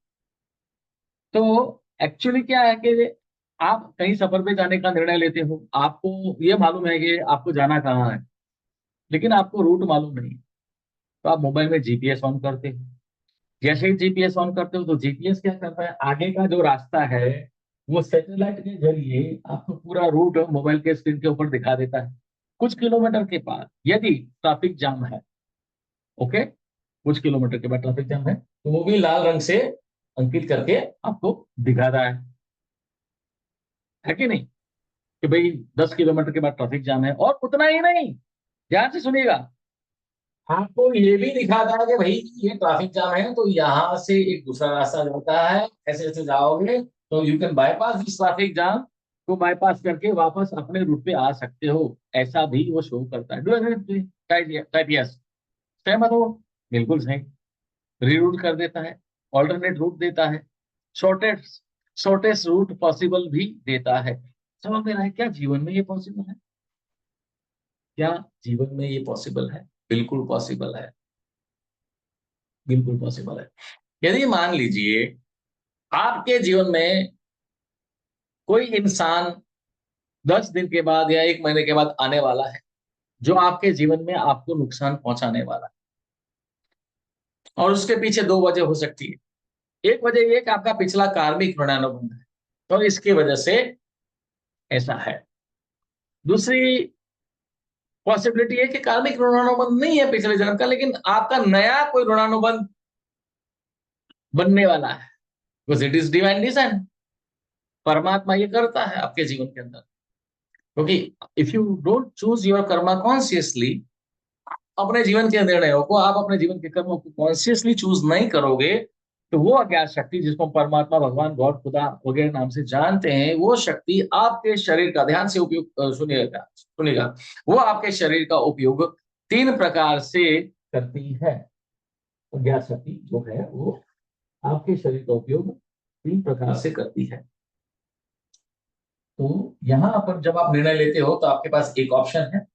तो एक्चुअली क्या है कि आप कहीं सफर पे जाने का निर्णय लेते हो, आपको ये मालूम है कि आपको जाना कहाँ है, लेकिन आपको रूट मालूम नहीं। तो आप मोबाइल में जीपीएस ऑन करते हो। जैसे ही जीपीएस ऑन करते हो तो जीपीएस क्या करता है, आगे का जो रास्ता है वो सैटेलाइट के जरिए आपको पूरा रूट मोबाइल के स्क्रीन के ऊपर दिखा देता है। कुछ किलोमीटर के बाद यदि ट्रैफिक जाम है, ओके, कुछ किलोमीटर के बाद ट्रैफिक जाम है, तो वो भी लाल रंग से अंकित करके आपको दिखा रहा है कि नहीं, कि भाई 10 किलोमीटर के बाद ट्रैफिक जाम है। और उतना ही नहीं, ध्यान से सुनिएगा, आपको ये भी दिखाता है कि भाई ये ट्रैफिक जाम है, तो यहाँ से एक दूसरा रास्ता जाता है, ऐसे ऐसे जाओगे तो you can bypass this traffic jam, को बाईपास करके वापस अपने रूट पे आ सकते हो। ऐसा भी वो शो करता है। Do agree? टाइप यस, सहमत हो? बिल्कुल सही। रीरूट कर देता है, ऑल्टरनेट रूट देता है, शॉर्टेस्ट शॉर्टेस्ट रूट पॉसिबल भी देता है। समझ में रहा है? क्या जीवन में ये पॉसिबल है? क्या जीवन में ये पॉसिबल है? बिल्कुल पॉसिबल है, बिल्कुल पॉसिबल है। यदि मान लीजिए आपके जीवन में कोई इंसान 10 दिन के बाद या 1 महीने के बाद आने वाला है, जो आपके जीवन में आपको नुकसान पहुंचाने वाला है, और उसके पीछे दो वजह हो सकती है। एक वजह ये कि आपका पिछला कार्मिक ऋणानुबंध है, तो इसकी वजह से ऐसा है। दूसरी पॉसिबिलिटी है कि कार्मिक ऋणानुबंध नहीं है पिछले जन्म का, लेकिन आपका नया कोई ऋणानुबंध बनने वाला है, because it is divine design. परमात्मा ये करता है आपके जीवन के अंदर, क्योंकि if you don't choose your karma consciously, अपने जीवन के निर्णयों को, आप अपने जीवन के कर्मों को कॉन्शियसली चूज नहीं करोगे, तो वो अज्ञात शक्ति जिसको परमात्मा, भगवान, गॉड, खुदा वगैरह नाम से जानते हैं, वो शक्ति आपके शरीर का, ध्यान से उपयोग सुनिएगा सुनिएगा, वो आपके शरीर का उपयोग तीन प्रकार से करती है। अज्ञात शक्ति जो है वो आपके शरीर का उपयोग तीन प्रकार से करती है। तो यहां पर जब आप निर्णय लेते हो तो आपके पास एक ऑप्शन है,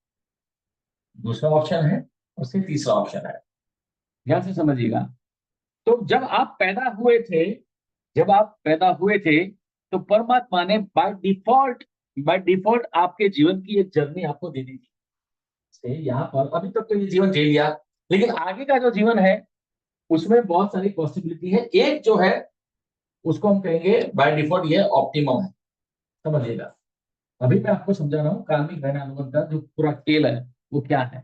दूसरा ऑप्शन है, और फिर तीसरा ऑप्शन है। ध्यान से समझिएगा। तो जब आप पैदा हुए थे, तो परमात्मा ने बाय डिफॉल्ट आपके जीवन की एक जर्नी आपको दे दी थी। से यहाँ पर अभी तक तो ये जीवन जी लिया, लेकिन आगे का जो जीवन है उसमें बहुत सारी पॉसिबिलिटी है। एक जो है उसको हम कहेंगे बाय डिफॉल्ट ये ऑप्टिमम है, समझिएगा। अभी मैं आपको समझा रहा हूँ कार्मिक ऋणानुबंध का जो पूरा खेल है वो क्या है,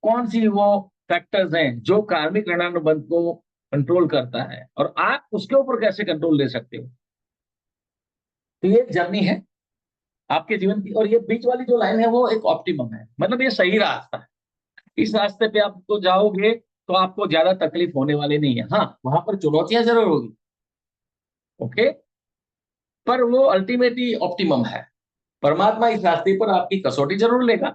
कौन सी वो फैक्टर्स हैं जो कार्मिक ऋणानुबंध को कंट्रोल करता है, और आप उसके ऊपर कैसे कंट्रोल ले सकते हो। तो ये जर्नी है, आपके जीवन की, और ये बीच वाली जो लाइन है वो एक ऑप्टिमम है, मतलब ये सही रास्ता है। इस रास्ते पे आप तो जाओगे तो आपको ज्यादा तकलीफ होने वाली नहीं है। हाँ, वहां पर चुनौतियां जरूर होगी, ओके, पर वो अल्टीमेटली ऑप्टिमम है। परमात्मा इस रास्ते पर आपकी कसौटी जरूर लेगा,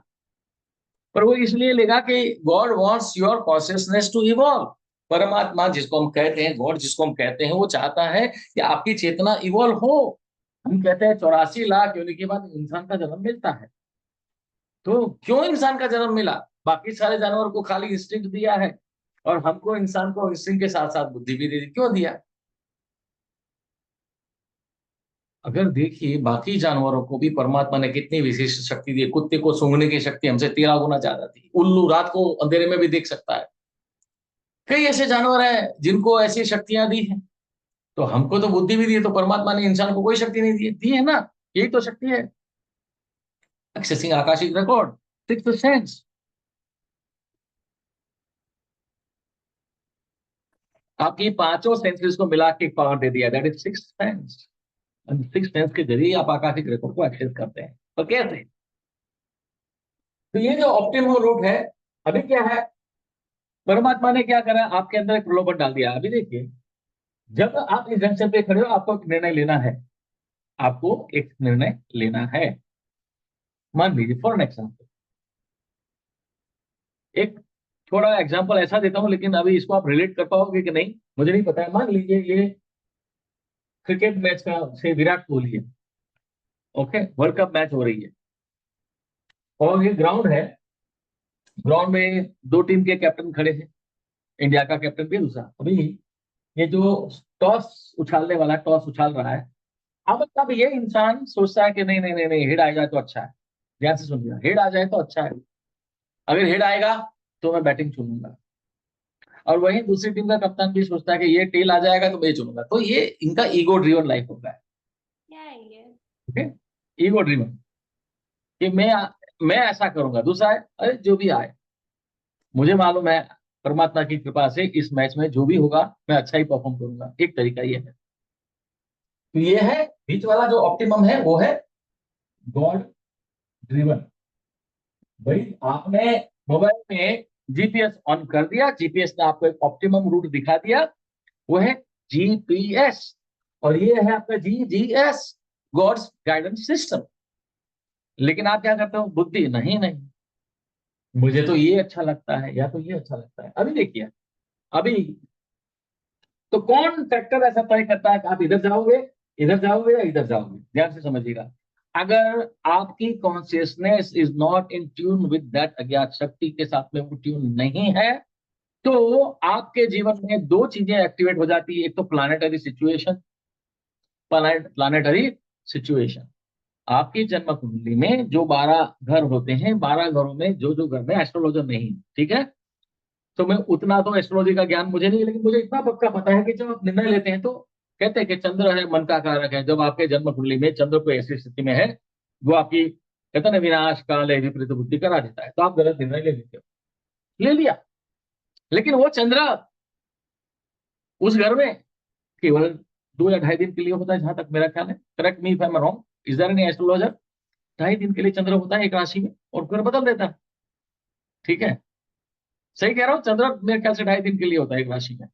पर वो इसलिए लेगा कि God wants your consciousness to evolve. परमात्मा जिसको हम कहते हैं, गॉड जिसको हम कहते हैं, वो चाहता है कि आपकी चेतना इवॉल्व हो। हम कहते हैं 84 लाख योनि के बाद इंसान का जन्म मिलता है। तो क्यों इंसान का जन्म मिला? बाकी सारे जानवर को खाली इंस्टिंक्ट दिया है, और हमको, इंसान को, इंस्टिंक्ट के साथ साथ बुद्धि भी दे दी। क्यों दिया? अगर देखिए, बाकी जानवरों को भी परमात्मा ने कितनी विशेष शक्ति दी है। कुत्ते को सूंघने की शक्ति हमसे 13 गुना ज्यादा थी। उल्लू रात को अंधेरे में भी देख सकता है। कई ऐसे जानवर हैं जिनको ऐसी शक्तियां दी हैं। तो हमको तो बुद्धि भी दी है, तो परमात्मा ने इंसान को कोई शक्ति नहीं दी है ना। यही तो शक्ति है, accessing Akashic record, sixth sense. आपकी पांचों सेंसेस को मिला के पावर दे दिया, that is sixth sense. Sixth sense के जरिए आप आकाशिक रिकॉर्ड को एक्सेस करते हैं। तो कैसे? तो ये जो ऑप्टिमम रूट है, अभी क्या है, परमात्मा ने क्या करा, आपके अंदर एक प्रलोभन डाल दिया। अभी देखिए, जब आप इस जंक्शन पे खड़े हो, आपको एक निर्णय लेना है। आपको एक निर्णय लेना है। मान लीजिए, फॉर एन एग्जाम्पल, एक थोड़ा एग्जाम्पल ऐसा देता हूं, लेकिन अभी इसको आप रिलेट कर पाओगे कि नहीं मुझे नहीं पता है। मान लीजिए ये क्रिकेट मैच का से विराट कोहली है, ओके, वर्ल्ड कप मैच हो रही है, और ये ग्राउंड है। ग्राउंड में दो टीम के कैप्टन खड़े हैं, इंडिया का कैप्टन भी दूसरा। अभी ये जो टॉस उछालने वाला टॉस उछाल रहा है, अब तब ये इंसान सोचता है कि नहीं नहीं नहीं नहीं, हेड आ जाए तो अच्छा है। ध्यान से सुनिएगा, हेड आ जाए तो अच्छा है। अगर हेड आएगा तो मैं बैटिंग चुनूंगा। और वहीं दूसरी टीम का कप्तान भी सोचता है कि ये टेल आ जाएगा तो मैं चुनूंगा। तो ये इनका ईगो ड्रिवन लाइफ होता है। क्या है ये? ओके, ईगो ड्रिवन, कि मैं ऐसा करूंगा, दूसरा है अरे जो भी आए, मुझे मालूम है परमात्मा की कृपा से इस मैच में जो भी होगा मैं अच्छा ही परफॉर्म करूंगा। एक तरीका ये है। तो ये है बीच वाला जो ऑप्टिमम है, वो है गॉड ड्रिवन। भाई आपने मोबाइल में जीपीएस ऑन कर दिया, जीपीएस ने आपको एक ऑप्टिमम रूट दिखा दिया, वो है जीपीएस। और ये है आपका जीजीएस, गॉड्स गाइडेंस सिस्टम। लेकिन आप क्या करते हो? बुद्धि, नहीं नहीं, मुझे तो ये अच्छा लगता है या तो ये अच्छा लगता है। अभी देखिए, अभी तो कौन फैक्टर ऐसा तय करता है कि आप इधर जाओगे या इधर जाओगे? ध्यान से समझिएगा। अगर आपकी consciousness is not in tune with that अज्ञात शक्ति के साथ में वो ट्यून नहीं है, तो आपके जीवन में दो चीजें एक्टिवेट हो जाती है। एक तो प्लानेटरी सिचुएशन, प्लानेटरी सिचुएशन। आपकी जन्म कुंडली में जो 12 घर होते हैं, 12 घरों में जो जो घर में एस्ट्रोलॉजर नहीं, ठीक है, तो मैं उतना तो एस्ट्रोलॉजी का ज्ञान मुझे नहीं है, लेकिन मुझे इतना पक्का पता है कि जब आप निर्णय लेते हैं तो कहते हैं कि चंद्र है मन का कारक है। जब आपके जन्म कुंडली में चंद्र को ऐसी स्थिति में है, वो आपकी, कहते हैं ना, विनाश काल है विपरीत बुद्धि करा देता है, तो आप गलत निर्णय ले लेते हो। ले लिया, लेकिन वो चंद्र उस घर में केवल 2 या ढाई दिन के लिए होता है, जहां तक मेरा ख्याल है। Correct me if I am wrong, is there any astrologer? 2.5 दिन के लिए चंद्र होता है एक राशि में, और फिर बदल देता है। ठीक है, सही कह रहा हूँ, चंद्र मेरे ख्याल से 2.5 दिन के लिए होता है एक राशि में,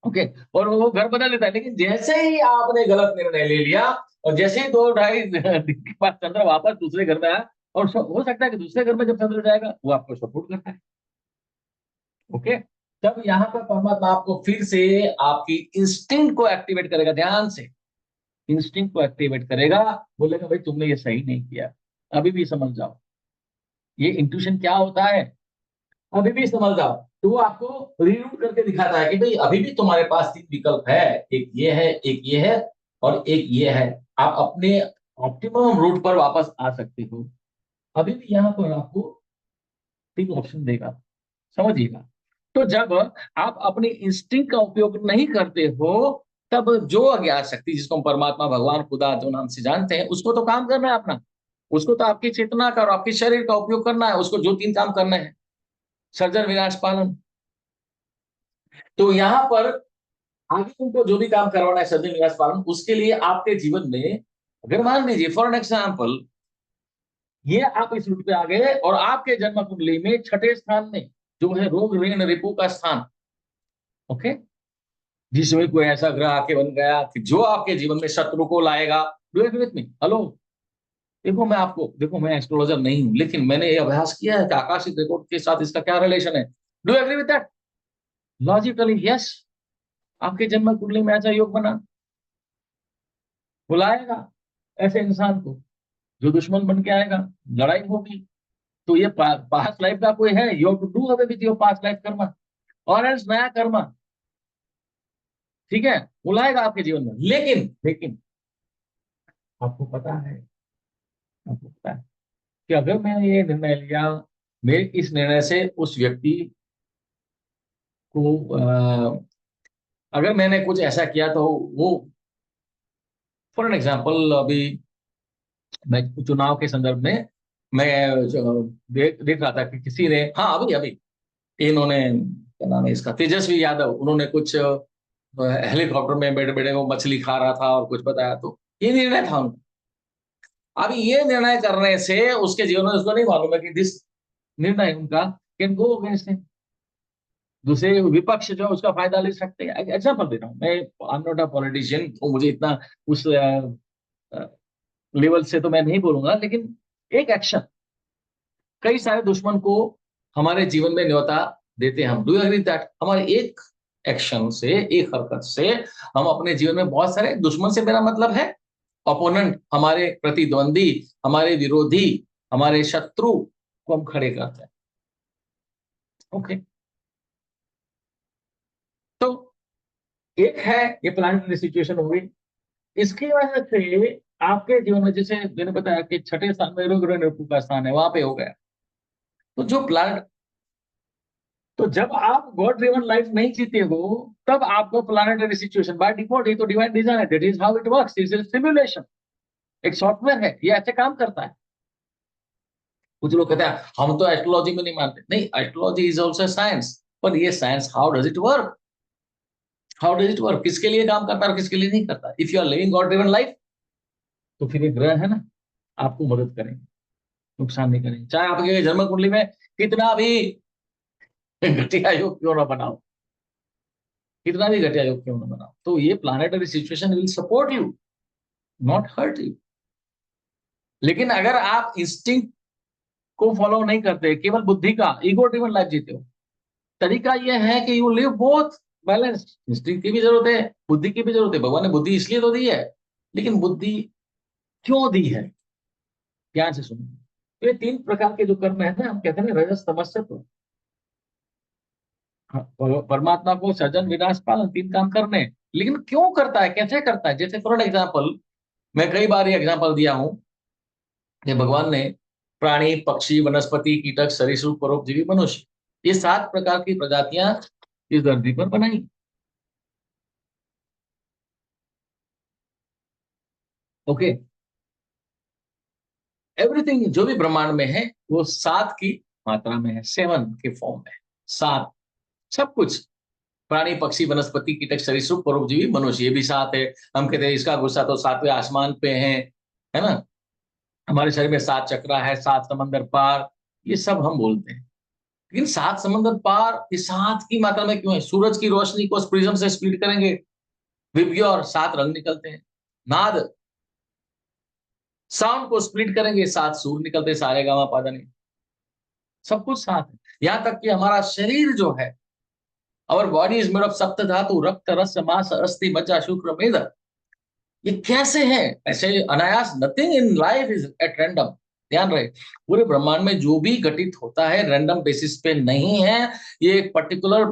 ओके। और वो घर बदल देता है। लेकिन जैसे ही आपने गलत निर्णय ले लिया, और जैसे ही 2 ढाई दिन के बाद चंद्र वापस दूसरे घर में आया, और हो सकता है कि दूसरे घर में जब चंद्र जाएगा वो आपको सपोर्ट करता है, ओके, तब यहाँ पर परमात्मा आपको फिर से आपकी इंस्टिंक्ट को एक्टिवेट करेगा। ध्यान से, इंस्टिंक्ट को एक्टिवेट करेगा, बोलेगा भाई तुमने ये सही नहीं किया, अभी भी समझ जाओ। ये इंट्यूशन क्या होता है, अभी भी समझ जाओ। तो वो आपको रीरूट करके दिखाता है कि भाई अभी भी तुम्हारे पास 3 विकल्प है, एक ये है, एक ये है, और एक ये है। आप अपने ऑप्टिमम रूट पर वापस आ सकते हो। अभी भी यहाँ पर आपको 3 ऑप्शन देगा, समझिएगा। तो जब आप अपने इंस्टिंक्ट का उपयोग नहीं करते हो, तब जो अज्ञात शक्ति, जिसको हम परमात्मा, भगवान, खुदा जो नाम से जानते हैं, उसको तो काम करना है अपना। उसको तो आपकी चेतना का और आपके शरीर का उपयोग करना है। उसको जो 3 काम करने हैं, सर्जन, विनाश, पालन। तो यहाँ पर आगे तुमको जो भी काम करवाना है, सर्जन, विनाश, पालन, उसके लिए आपके जीवन में अगर मान लीजिए फॉर एन एग्जाम्पल ये आप इस रूट पे आ गए और आपके जन्म कुंडली में छठे स्थान में जो है रोग ऋण रिपु का स्थान, ओके, जिसमें कोई ऐसा ग्रह आके बन गया कि जो आपके जीवन में शत्रु को लाएगा। Do agree with me? Hello, देखो मैं एस्ट्रोलॉजर नहीं हूं, लेकिन मैंने ये अभ्यास किया है कि आकाशिक रिकॉर्ड के साथ इसका क्या रिलेशन है। Do agree with that? Logically yes, आपके जन्म कुंडली में ऐसा योग बना, बुलाएगा ऐसे इंसान को जो दुश्मन बन के आएगा, लड़ाई होगी। तो ये पास्ट लाइफ का कोई है, you have to do away with your past life karma, और एल्स नया कर्मा, ठीक है, बुलाएगा आपके जीवन में। लेकिन आपको पता है, आपको पता है कि अगर मैंने ये निर्णय लिया, मेरे इस निर्णय से उस व्यक्ति को अगर मैंने कुछ ऐसा किया तो वो, फॉर एन एग्जाम्पल, अभी मैं चुनाव के संदर्भ में मैं देख रहा था कि किसी ने, हाँ अभी अभी इन्होंने, क्या नाम है इसका, तेजस्वी यादव, उन्होंने कुछ हेलीकॉप्टर में बैठे बैठे वो मछली खा रहा था और कुछ बताया, तो ये निर्णय था उनका। अभी ये निर्णय करने से उसके जीवन में, उसको नहीं मालूम है कि दिस निर्णय उनका कैन गो अगेंस्ट हिम, दूसरे विपक्ष जो है उसका फायदा ले सकते हैं। एग्जाम्पल दे रहा हूँ मैं, आई एम नॉट अ पॉलिटिशियन, तो मुझे इतना उस लेवल से तो मैं नहीं बोलूंगा, लेकिन एक एक्शन कई सारे दुश्मन को हमारे जीवन में न्योता देते हैं हम। Do agree that? हमारे एक एक्शन से, एक हरकत से हम अपने जीवन में बहुत सारे दुश्मन, से मेरा मतलब है ओपोनेंट, हमारे प्रतिद्वंदी, हमारे विरोधी, हमारे शत्रु को हम खड़े करते हैं। ओके, तो एक है ये प्लानिटरी सिचुएशन हो गई। इसकी वजह से आपके जीवन में, जैसे मैंने बताया कि छठे स्थान में रोग ऋण का स्थान है, वहां पे हो गया। तो जो प्लान, तो जब आप गॉड ड्रिवन लाइफ नहीं जीते हो, तब आपको प्लानिटरी सिचुएशन बाय डिफॉल्ट, ये तो डिवाइन डिजाइन है, that is how it works, it is simulation, एक सॉफ्टवेयर है, ये ऐसे काम करता है। कुछ लोग कहते हैं हम तो एस्ट्रोलॉजी में नहीं मानते, नहीं, एस्ट्रोलॉजी इज ऑल्सो साइंस, पर ये science how does it work, how does it work, किसके लिए काम करता है और किसके लिए नहीं करता। If you are living God driven life, तो फिर ये ग्रह है ना, आपको मदद करेंगे, नुकसान नहीं करेंगे, चाहे आपके जन्म कुंडली में कितना भी घटिया योग क्यों ना बनाओ, कितना भी घटिया योग क्यों ना बनाओ, तो ये planetary situation will support you, not hurt you. लेकिन अगर आप इंस्टिंक्ट को फॉलो नहीं करते, केवल बुद्धि का ईगो ड्रिवन लाइफ जीते हो, तरीका यह है कि you live both balanced. Instinct की भी जरूरत है, बुद्धि की भी जरूरत है, भगवान ने बुद्धि इसलिए तो दी है, लेकिन बुद्धि क्यों दी है, ध्यान से सुनो। तो ये तीन प्रकार के जो कर्म है ना, हम कहते हैं ना, रजस तमस सत्व। हाँ, परमात्मा को सृजन विनाश पालन तीन काम करने हैं। लेकिन क्यों करता है, कैसे करता है? जैसे फॉर एग्जाम्पल, मैं कई बार ये एग्जाम्पल दिया हूं कि भगवान ने प्राणी, पक्षी, वनस्पति, कीटक, सरीसृप, परोपजीवी, मनुष्य, ये 7 प्रकार की प्रजातियां इस धरती पर बनाई। ओके, एवरीथिंग जो भी ब्रह्मांड में है वो 7 की मात्रा में है, 7 के फॉर्म में है, 7, सब कुछ, प्राणी, पक्षी, वनस्पति, कीटक, सरीसृप, परोपजीवी, मनुष्य, ये भी 7 है। हम कहते हैं इसका गुस्सा तो 7वें आसमान पे है ना, हमारे शरीर में 7 चक्रा है, 7 समंदर पार, ये सब हम बोलते हैं। लेकिन 7 समंदर पार ये 7 की मात्रा में क्यों है? सूरज की रोशनी को प्रिज्म से स्प्लिट करेंगे, विबग्योर 7 रंग निकलते हैं, नाद, साउंड को स्प्लिट करेंगे, 7 सुर निकलते, सारे गामा पादा, सब कुछ 7 है। यहां तक कि हमारा शरीर जो है, our body is made of सप्त धातु, रक्त, रस, मांस, अस्थि, मज्जा, शुक्र, मेद। ये कैसे है? ऐसे अनायास, nothing in life is at random, ध्यान रहे। पूरे ब्रह्मांड में जो भी घटित होता है रैंडम बेसिस पे नहीं है, ये एक पर्टिकुलर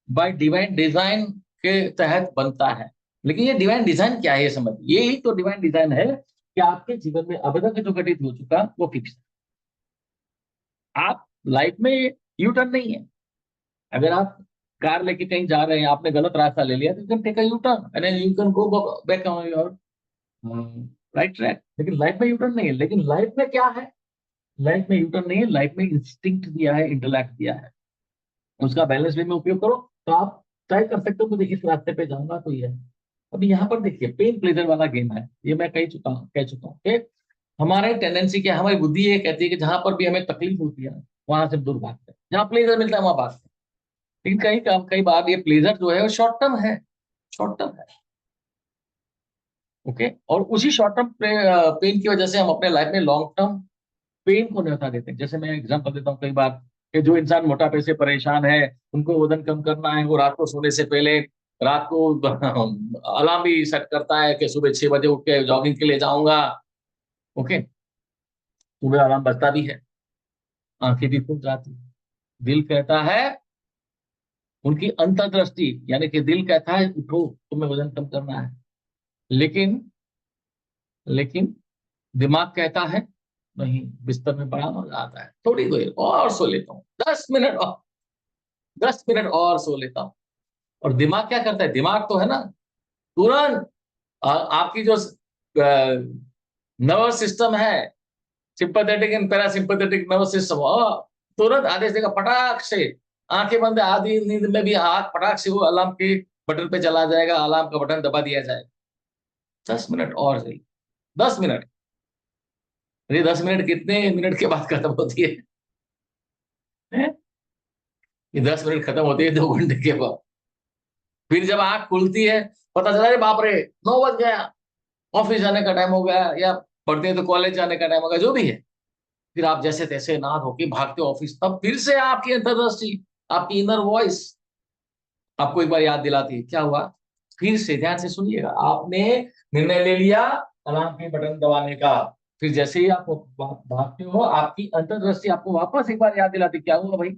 बाय डिवाइन डिजाइन के तहत बनता है। लेकिन ये डिवाइन डिजाइन क्या है, ये समझ, यही तो डिवाइन डिजाइन है कि आपके जीवन में अब तक जो घटित हो चुका वो फिक्स है। आप लाइफ में यू टर्न नहीं है। अगर आप कार लेके कहीं जा रहे हैं, आपने गलत रास्ता ले लिया, तो you can take a U turn and you can go back on your right track. लेकिन लाइफ में यू टर्न नहीं है। लेकिन लाइफ में क्या है? लाइफ में यू टर्न नहीं है, लाइफ में इंस्टिंक्ट दिया है, इंटेलेक्ट दिया है, उसका बैलेंस वे में उपयोग करो, तो आप तय कर सकते हो मुझे इस रास्ते पे जाऊंगा तो ये है। अभी यहाँ पर देखिए पेन प्लेजर वाला गेम है, ये मैं कह चुका हूँ कि हमारे टेंडेंसी क्या, हमारी बुद्धि ये कहती है कि जहां पर भी हमें तकलीफ होती है वहां से दूर भागते हैं, जहां प्लेजर मिलता है वहां भागते हैं। लेकिन कई बार ये प्लेजर जो है वो शॉर्ट टर्म है, शॉर्ट टर्म है। ओके, और उसी शॉर्ट टर्म पेन की वजह से हम अपने लाइफ में लॉन्ग टर्म पेन को न्योता देते हैं। जैसे मैं एग्जांपल देता हूँ, कई बार कि जो इंसान मोटापे से परेशान है, उनको वजन कम करना है, वो रात को सोने से पहले रात को अलार्म भी सेट करता है कि सुबह 6 बजे उठ के जॉगिंग के लिए जाऊंगा। ओके, सुबह अलार्म बजता भी है, आंखें भी खुल जाती है, दिल कहता है, उनकी अंतर्दृष्टि यानी कि दिल कहता है उठो तुम्हें वजन कम करना है, लेकिन लेकिन दिमाग कहता है नहीं, बिस्तर में बड़ा मजा आता है, थोड़ी देर और सो लेता हूँ, 10 मिनट और, 10 मिनट और सो लेता हूँ। और दिमाग क्या करता है, दिमाग तो है ना, तुरंत आपकी जो नर्वस सिस्टम है, sympathetic and parasympathetic nervous system, तुरंत आदेश देगा पटाख से, आंखें बंद है, आधी नींद में भी हाथ पटाख से वो अलार्म के बटन पे चला जाएगा, अलार्म का बटन दबा दिया जाएगा, 10 मिनट और सही, 10 मिनट। ये 10 मिनट कितने मिनट के बाद खत्म होती है, हैं? ये 10 मिनट खत्म होती है 2 घंटे के बाद। फिर जब आंख खुलती है, पता चला अरे बाप रे 9 बज गया, ऑफिस जाने का टाइम हो गया, या पढ़ते हैं तो कॉलेज जाने का टाइम हो गया, जो भी है। फिर आप जैसे तैसे नहा धो के भागते हो ऑफिस, तब फिर से आपकी अंतर्दृष्टि, आपकी इनर वॉइस आपको एक बार याद दिलाती है क्या हुआ। फिर से ध्यान से सुनिएगा, आपने निर्णय ले लिया अलार्म के बटन दबाने का, फिर जैसे ही आप भागते हो, आपकी अंतर्दृष्टि आपको वापस एक बार याद दिलाती क्या हुआ भाई,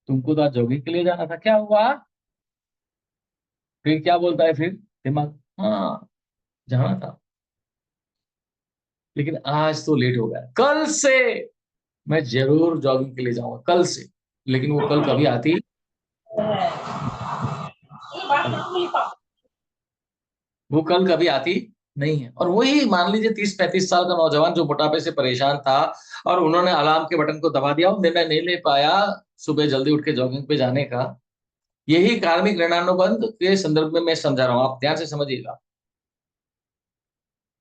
तुमको तो आज जॉगिंग के लिए जाना था, क्या हुआ। फिर क्या बोलता है फिर दिमाग, हाँ जाना था, लेकिन आज तो लेट हो गया, कल से मैं जरूर जॉगिंग के लिए जाऊंगा, कल से। लेकिन वो कल कभी आती, वो कल कभी आती नहीं है। और वही मान लीजिए 30-35 साल का नौजवान जो मोटापे से परेशान था, और उन्होंने अलार्म के बटन को दबा दिया, वो निर्णय नहीं ले पाया सुबह जल्दी उठ के जॉगिंग पे जाने का। यही कार्मिक ऋणानुबंध के संदर्भ में मैं समझा रहा हूं, आप ध्यान से समझिएगा।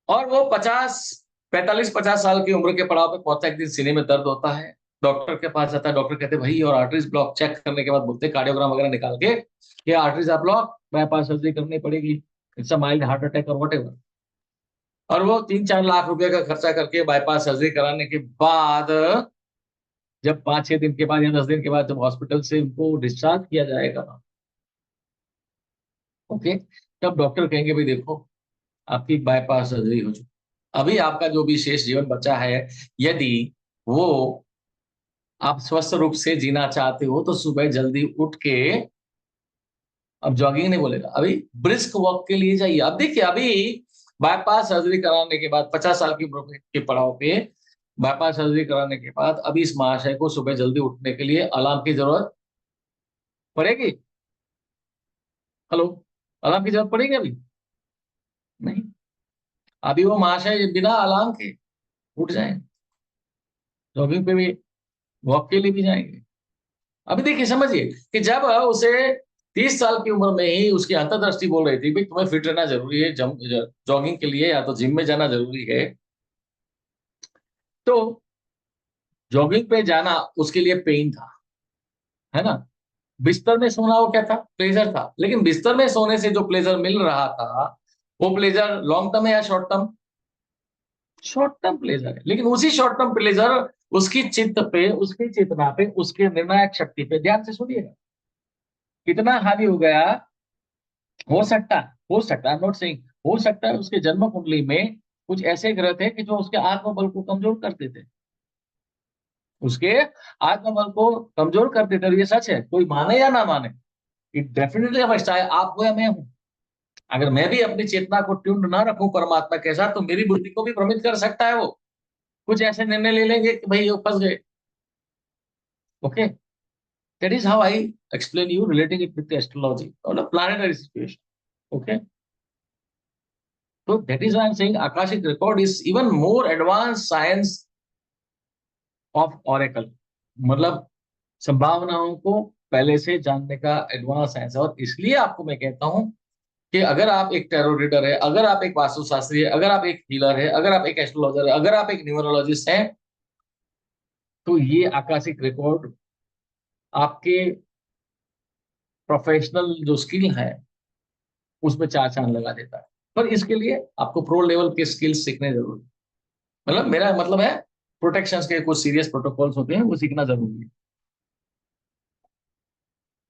और वो 45 साल की उम्र के पड़ाव पे पहुंचा, एक दिन सीने में दर्द होता है, डॉक्टर के पास जाता है, डॉक्टर कहते हैं भाई और आर्टरीज ब्लॉक, चेक करने के बाद बोलते हैं कार्डियोग्राम वगैरह निकाल के ये आर्टरीज आप ब्लॉक, बाईपास सर्जरी करनी पड़ेगी, it's a mild heart attack और वट। और वो 3-4 लाख रुपए का खर्चा करके बाईपास सर्जरी कराने के बाद, जब 5-6 दिन के बाद या 10 दिन के बाद जब हॉस्पिटल से उनको डिस्चार्ज किया जाएगा, ओके, तब डॉक्टर कहेंगे भाई देखो आपकी बाईपास सर्जरी हो चुकी, अभी आपका जो भी शेष जीवन बचा है, यदि वो आप स्वस्थ रूप से जीना चाहते हो तो सुबह जल्दी उठ के, अब जॉगिंग नहीं बोलेगा, अभी ब्रिस्क वॉक के लिए जाइए। अब देखिए अभी बाईपास सर्जरी कराने के बाद 50 साल की उम्र के पड़ाव पे, बाईपास सर्जरी कराने के बाद अभी इस महाशय को सुबह जल्दी उठने के लिए अलार्म की जरूरत पड़ेगी। हेलो, अलार्म की जरूरत पड़ेगी अभी नहीं, अभी वो महाशय बिना अलार्म के उठ जाएंगे, जॉगिंग पे भी, वॉक के लिए भी जाएंगे। अभी देखिए समझिए कि जब उसे 30 साल की उम्र में ही उसकी अंतर्दृष्टि बोल रही थी भाई तुम्हें फिट रहना जरूरी है, जॉगिंग के लिए या तो जिम में जाना जरूरी है, तो जॉगिंग पे जाना उसके लिए पेन था, है ना। बिस्तर में सोना वो क्या था, प्लेजर था, लेकिन बिस्तर में सोने से जो प्लेजर मिल रहा था, वो प्लेजर लॉन्ग टर्म है या short term, short term pleasure है। लेकिन उसी शॉर्ट टर्म प्लेजर उसकी चित्त पे, उसकी चेतना पे, उसके निर्णायक शक्ति पे, ध्यान से सुनिएगा, कितना हावी हो गया। हो सकता है, नॉट सेइंग, हो सकता है उसके जन्म कुंडली में कुछ ऐसे ग्रह थे कि जो उसके आत्मबल को कमजोर करते थे, उसके आत्मबल को कमजोर करते थे। और ये सच है, कोई माने या ना माने, इट डेफिनेटली अफेक्ट्स, चाहे आप हो या मैं हूं। अगर मैं भी अपनी चेतना को ट्यून्ड ना रखूं परमात्मा के साथ, तो मेरी बुद्धि को भी भ्रमित कर सकता है वो, कुछ ऐसे निर्णय ले लेंगे कि भाई वो फंस गए। Okay, that is how I explain you relating it with astrology और planetary situation. Okay, so that is why I'm saying Akashic record is even more advanced science of oracle, मतलब संभावनाओं को पहले से जानने का एडवांस साइंस है। और इसलिए आपको मैं कहता हूं कि अगर आप एक टैरो रीडर है, अगर आप एक वास्तुशास्त्री है, अगर आप एक हीलर है, अगर आप एक एस्ट्रोलॉजर है, अगर आप एक न्यूमरोलॉजिस्ट हैं, तो ये आकाशिक रिकॉर्ड आपके प्रोफेशनल जो स्किल है उसमें चार चांद लगा देता है। पर इसके लिए आपको प्रो लेवल के स्किल्स सीखने जरूरी है। मतलब मेरा मतलब है प्रोटेक्शन के कुछ सीरियस प्रोटोकॉल्स होते हैं, वो सीखना जरूरी है।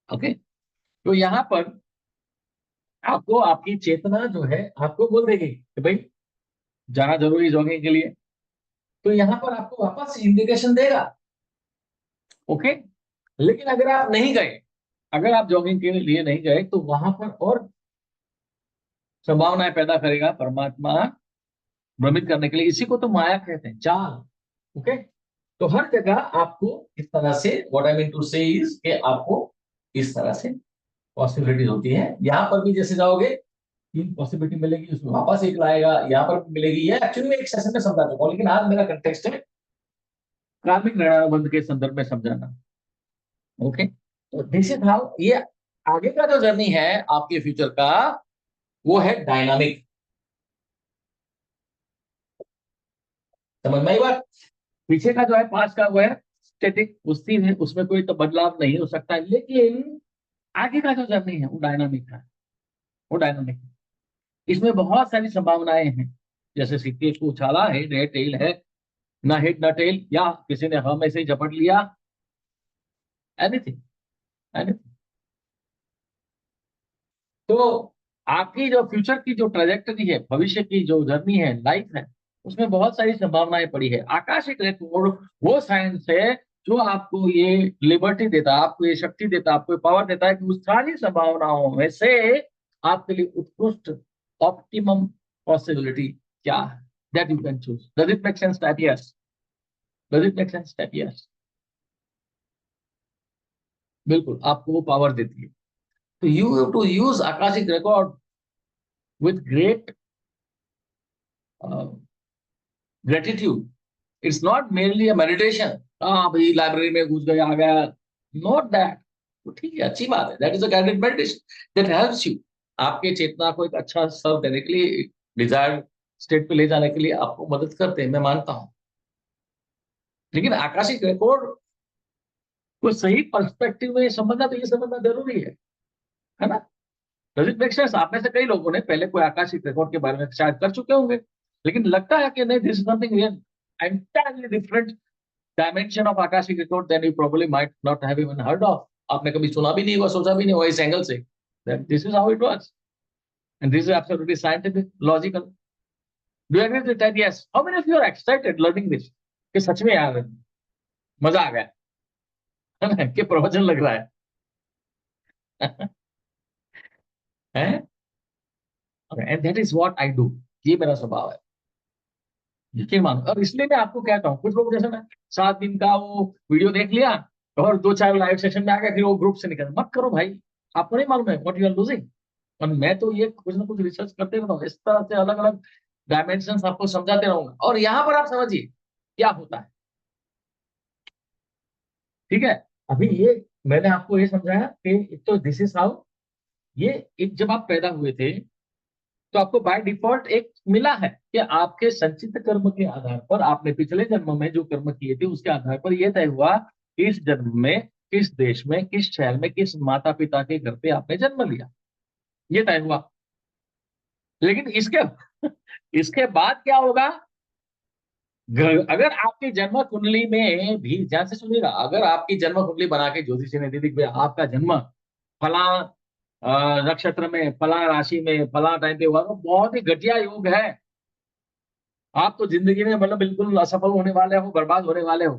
ओके, तो यहाँ पर आपको आपकी चेतना जो है आपको बोल देगी कि भाई जाना जरूरी जॉगिंग के लिए, तो यहाँ पर आपको वापस इंडिकेशन देगा। ओके, लेकिन अगर आप नहीं गए, अगर आप जॉगिंग के लिए नहीं गए, तो वहां पर और संभावनाएं पैदा करेगा परमात्मा भ्रमित करने के लिए। इसी को तो माया कहते हैं, चाल। ओके, तो हर जगह आपको इस तरह से, what I mean to say is कि आपको इस तरह से पॉसिबिलिटीज होती है। यहाँ पर भी जैसे जाओगे तीन पॉसिबिलिटी मिलेगी, उसमें वापस एक लाएगा, यहाँ पर भी मिलेगी। ये एक्चुअली में एक सेशन में समझा चुका हूँ, लेकिन आज मेरा कंटेक्स्ट है कार्मिक ऋणानुबंध के संदर्भ में समझाना। ओके, तो दिस इज हाउ ये आगे का जो जर्नी है आपके फ्यूचर का, वो है डायनामिक। समझ में आई बात? पीछे का जो है पास का वो है स्टैटिक, उसी में उसमें कोई तो बदलाव नहीं हो सकता है, लेकिन आगे का जो जर्नी है वो डायनामिक है, वो डायनामिक है। इसमें बहुत सारी संभावनाएं हैं, जैसे सिक्के को उछाला, हेड है टेल है, ना हेड ना टेल, या किसी ने हम ऐसे ही झपट लिया, एनीथिंग एनीथिंग। तो आपकी जो फ्यूचर की जो ट्रेजेक्टरी है, भविष्य की जो जर्नी है, लाइफ है, उसमें बहुत सारी संभावनाएं पड़ी है। आकाशिक रिकॉर्ड वो साइंस है जो आपको ये लिबर्टी देता है, आपको ये शक्ति देता है, आपको पावर देता है कि उस सारी संभावनाओं में से आपके लिए उत्कृष्ट ऑप्टिमम पॉसिबिलिटी क्या है, that you can choose. Does it make sense type? Yes. Does it make sense type? Yes. बिल्कुल आपको वो पावर देती है। तो you have to use Akashic record with great gratitude. It's not mainly a meditation, हाँ भाई library में घुस गया आ गया, नॉट दैट। तो ठीक है, अच्छी बात है, that is a guided meditation that helps you. आपके चेतना को एक अच्छा सर्व देने के लिए, डिजायर्ड स्टेट पे ले जाने के लिए आपको मदद करते हैं, मैं मानता हूं। लेकिन आकाशिक रिकॉर्ड को सही पर्सपेक्टिव में समझना, तो ये समझना जरूरी है ना? Does it make sense? आप में से कई लोगों ने पहले कोई आकाशिक रिकॉर्ड के बारे में शायद कर चुके होंगे, लेकिन लगता है कि नहीं, this is something entirely different dimension of Akashic record then you probably might not have even heard of. आपने कभी सुना भी नहीं होगा, सोचा भी नहीं होगा इस एंगल से, that this is how it was, and this is absolutely scientific, logical. Do you agree with that? Yes. How many of you are excited learning this? कि सच में यार मजा आ गया, है ना, कि प्रवचन लग रहा है हैं? And that is what I do, ये मेरा स्वभाव है, यकीन मानो। और इसलिए मैं आपको कहता हूँ, कुछ लोग जैसे ना 7 दिन का वो वीडियो देख लिया और 2-4 लाइव सेशन में आ गए, फिर वो ग्रुप से निकल, मत करो भाई। आपको नहीं मालूम है व्हाट यू आर लूजिंग। और मैं तो ये कुछ ना कुछ रिसर्च करते रहता हूँ, इस तरह से अलग अलग डायमेंशन आपको समझाते रहूंगा, और यहाँ पर आप समझिए क्या होता है। ठीक है, अभी ये मैंने आपको ये समझाया कि तो दिस इज हाउ, ये एक जब आप पैदा हुए थे तो आपको बाय डिफॉल्ट एक मिला है कि आपके संचित कर्म के आधार पर, आपने पिछले जन्म में जो कर्म किए थे उसके आधार पर यह तय हुआ कि इस जन्म में किस देश में, किस शहर में, किस माता पिता के घर पे आपने जन्म लिया, ये तय हुआ। लेकिन इसके इसके बाद क्या होगा? अगर आपकी जन्म कुंडली में भी, ध्यान से सुनिएगा, अगर आपकी जन्म कुंडली बना के ज्योतिषी ने दे दी कि आपका जन्म फला नक्षत्र में, फला राशि में, फला टाइम पे हुआ, तो बहुत ही घटिया योग है, आप तो जिंदगी में मतलब बिल्कुल असफल होने वाले हो, बर्बाद होने वाले हो।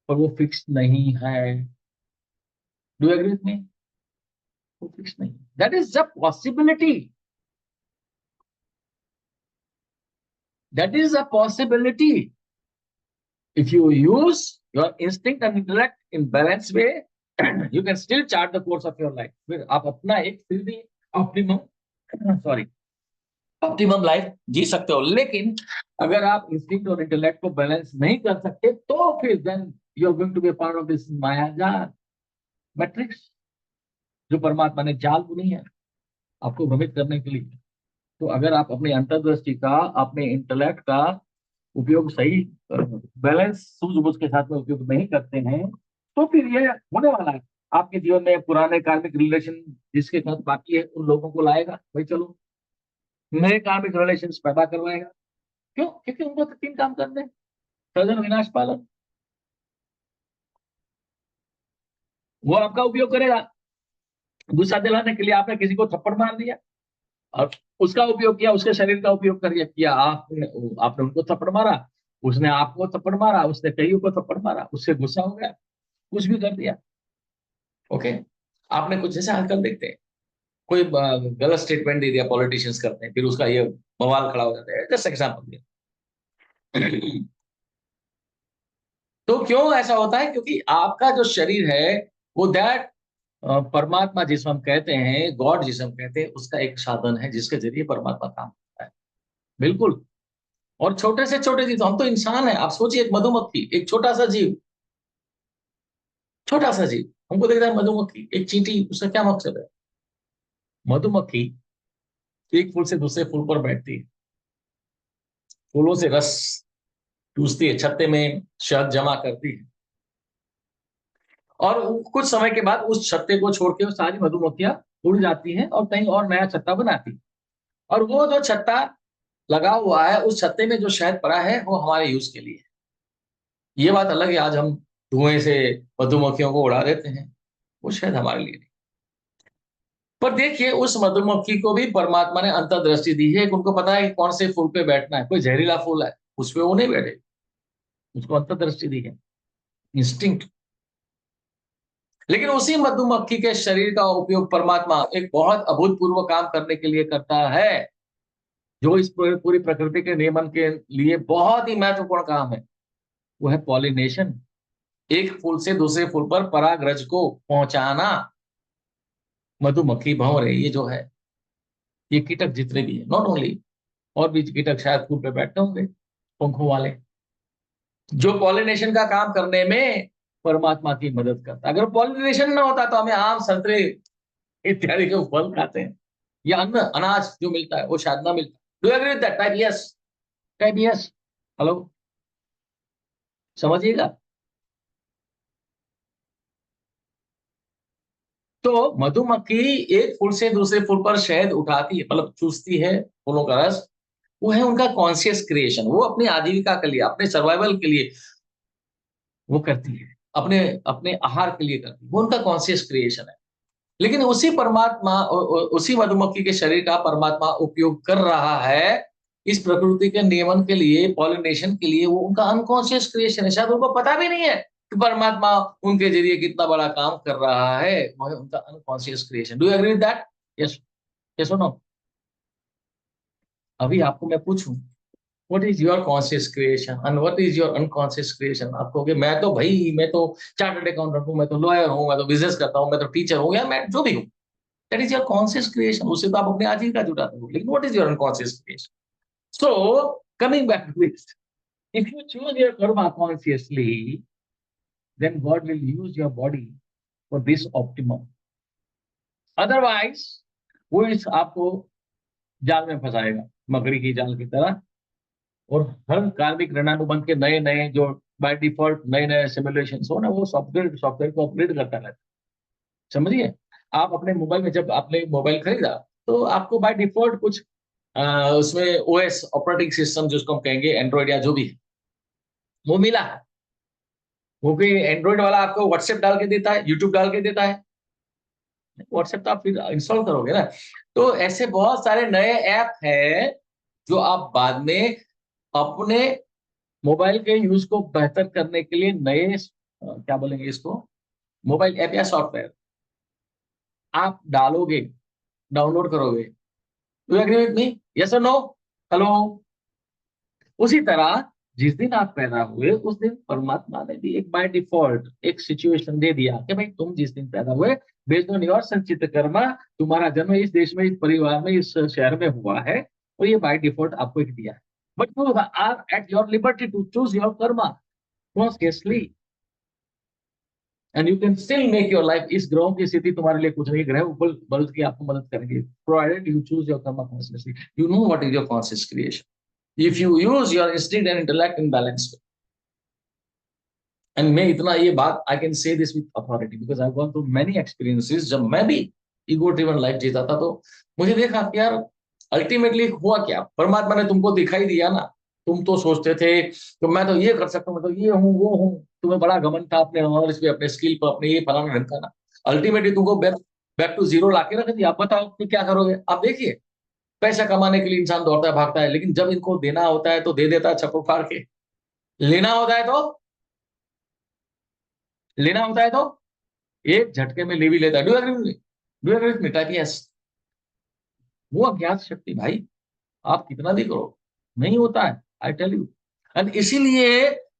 पर वो फिक्स नहीं है। Do agree with me? वो फिक्स नहीं, that is a possibility, that is a possibility. If you use your instinct and intellect in balance way, you can still chart the course of your life. फिर आप अपना एक फिर भी optimum, sorry, optimum life जी सकते हो। लेकिन अगर आप इंस्टिंक्ट और इंटेलेक्ट को बैलेंस नहीं कर सकते, तो फिर then you are going to be part of this मायाजाल मैट्रिक्स, जो परमात्मा ने जाल बुनी है। आपको भ्रमित करने के लिए। तो अगर आप अपनी अंतर्दृष्टि का, अपने इंटेलेक्ट का उपयोग सही बैलेंस सूझबूझ के साथ में उपयोग नहीं करते हैं, तो फिर ये होने वाला है आपके जीवन में। पुराने कार्मिक रिलेशन जिसके साथ बाकी है उन लोगों को लाएगा, भाई चलो नए कार्मिक रिलेशन पैदा करवाएगा। क्यों? क्योंकि उनको तो 3 काम करने हैं, सृजन, विनाश, पालन। वो आपका उपयोग करेगा। गुस्सा दिलाने के लिए आपने किसी को थप्पड़ मार दिया और उसका उपयोग किया, उसके शरीर का उपयोग कर किया, आपने आपने उनको थप्पड़ मारा, उसने आपको थप्पड़ मारा, उसने कईयों को थप्पड़ मारा, उससे गुस्सा हो गया, कुछ भी कर दिया। ओके, आपने कुछ जैसे आजकल देखते हैं, कोई गलत स्टेटमेंट दे दिया, पॉलिटिशियंस करते हैं, फिर उसका ये बवाल खड़ा हो जाता है। जस्ट एग्जाम्पल दिया। तो क्यों ऐसा होता है? क्योंकि आपका जो शरीर है वो दैट परमात्मा जिसे हम कहते हैं, गॉड जिसे हम कहते हैं, उसका एक साधन है जिसके जरिए परमात्मा काम करता है। बिल्कुल। और छोटे से छोटे जीव, हम तो इंसान है, आप सोचिए, एक मधुमक्खी, एक छोटा सा जीव, छोटा सा जीव हमको देखता है मधुमक्खी, एक चींटी, उसका क्या मकसद है? मधुमक्खी एक फूल से दूसरे फूल पर बैठती है, फूलों से रस चूसती है, छत्ते में शहद जमा करती है, और कुछ समय के बाद उस छत्ते को छोड़ के वो सारी मधुमक्खियां उड़ जाती हैं और कहीं और नया छत्ता बनाती है। और वो जो छत्ता लगा हुआ है, उस छत्ते में जो शहद पड़ा है वो हमारे यूज के लिए है। ये बात अलग है, आज हम धुएं से मधुमक्खियों को उड़ा देते हैं, वो शहद हमारे लिए नहीं। पर देखिए, उस मधुमक्खी को भी परमात्मा ने अंतर्दृष्टि दी है कि उनको पता है कि कौन से फूल पे बैठना है। कोई जहरीला फूल है उस पे वो नहीं बैठे, उसको अंतर्दृष्टि दी है, इंस्टिंक्ट। लेकिन उसी मधुमक्खी के शरीर का उपयोग परमात्मा एक बहुत अभूतपूर्व काम करने के लिए करता है, जो इस पूरी प्रकृति के नियमन के लिए बहुत ही महत्वपूर्ण काम है। वो है पॉलिनेशन, एक फूल से दूसरे फूल पर परागरज को पहुंचाना। मधुमक्खी, भंवर, ये जो है, ये कीटक जितने भी है, नॉट ओनली, और भी कीटक शायद फूल पे बैठते होंगे पंखों वाले, जो पॉलिनेशन का काम करने में परमात्मा की मदद करता है। अगर पॉलिनेशन ना होता तो हमें आम, संतरे इत्यादि के फल खाते हैं, या अन्न, अनाज जो मिलता है वो शायद ना मिलता। Do agree with that? Type yes, type yes. Hello, समझिएगा। तो मधुमक्खी एक फूल से दूसरे फूल पर शहद उठाती है, मतलब चूसती है फूलों का रस। वो है उनका कॉन्शियस क्रिएशन। वो अपनी आजीविका के लिए, अपने सर्वाइवल के लिए वो करती है, अपने अपने आहार के लिए करती है, वो उनका कॉन्शियस क्रिएशन है। लेकिन उसी परमात्मा, उसी मधुमक्खी के शरीर का परमात्मा उपयोग कर रहा है इस प्रकृति के नियमन के लिए, पॉलिनेशन के लिए। वो उनका अनकॉन्शियस क्रिएशन है, शायद उनको पता भी नहीं है कि परमात्मा उनके जरिए कितना बड़ा काम कर रहा है। वो है उनका unconscious creation. Do you agree with that? Yes, yes और नो? अभी आपको मैं पूछूं, what is your conscious creation and what is your unconscious creation? आप कहोगे मैं तो भाई, मैं तो चार्टर्ड अकाउंटेंट हूं, मैं तो लॉयर हूं, मैं तो बिजनेस करता हूं, मैं तो टीचर हूं, या मैं जो भी हूं। That is your conscious creation, उससे तो आप अपने आजीविका जुटाते हो। लेकिन what is your unconscious creation? So coming back to this, if you choose your karma consciously, then God will use your body for this optimum. Otherwise, वो इस आपको जाल में फंसाएगा, मकड़ी की जाल की तरह। और हर कार्मिक ऋणानुबंध के नए नए जो बाय डिफॉल्ट नए नए सिमुलेशन हो ना, वो सॉफ्टवेयर को अपग्रेड करता रहता है। समझिए, आप अपने मोबाइल में, जब आपने मोबाइल खरीदा, तो आपको बाय डिफॉल्ट कुछ उसमें ओएस, ऑपरेटिंग सिस्टम जिसको हम कहेंगे, एंड्रॉइड या जो भी है, वो मिला है। वो भी एंड्रॉइड वाला आपको व्हाट्सएप डाल के देता है, यूट्यूब डाल के देता है। व्हाट्सएप तो आप फिर इंस्टॉल करोगे ना। तो ऐसे बहुत सारे नए ऐप है जो आप बाद में अपने मोबाइल के यूज को बेहतर करने के लिए नए क्या बोलेंगे इसको, मोबाइल ऐप या सॉफ्टवेयर आप डालोगे, डाउनलोड करोगे। Do agree with me? Yes और नो? हेलो। उसी तरह जिस दिन आप पैदा हुए उस दिन परमात्मा ने भी एक बाय डिफॉल्ट एक सिचुएशन दे दिया कि भाई तुम जिस दिन पैदा हुए, बेस्ड ऑन योर संचित कर्मा, तुम्हारा जन्म इस देश में, इस परिवार में, इस शहर में हुआ है, और ये बाय डिफॉल्ट आपको एक दिया है। But you are at your liberty to choose your karma consciously. And you can still make your life. इस ग्रहों की स्थिति तुम्हारे लिए कुछ नहीं, ग्रह ऊपर बल्कि की आपको मदद करेंगे, provided you choose your karma consciously, you know what is your conscious creation, if you use your instinct and intellect in balance. And मैं इतना ये बात I can say this with authority because I gone through many experiences. जब मैं भी ego driven life जीता था तो मुझे देखा कि यार अल्टीमेटली हुआ क्या, परमात्मा ने तुमको दिखाई दिया ना, तुम तो सोचते थे तो मैं तो ये कर सकता हूँ, मैं तो ये हूँ वो हूँ, तुम्हें बड़ा घमंड था अपने नॉलेज पे, अपने स्किल पर, अपने ये फलाना ढंग का ना, अल्टीमेटली तुमको बैक बैक टू जीरो लाके रख दिया। आप बताओ कि क्या करोगे। आप देखिए पैसा कमाने के लिए इंसान दौड़ता है भागता है, लेकिन जब इनको देना होता है तो दे देता है छप्पर फाड़ के, लेना होता है तो लेना होता है तो एक झटके में ले भी लेता है। Do agree with me? Do agree with me? Type yes. वो अज्ञात शक्ति भाई, आप कितना भी करो नहीं होता है, आई टेल यू। एंड इसीलिए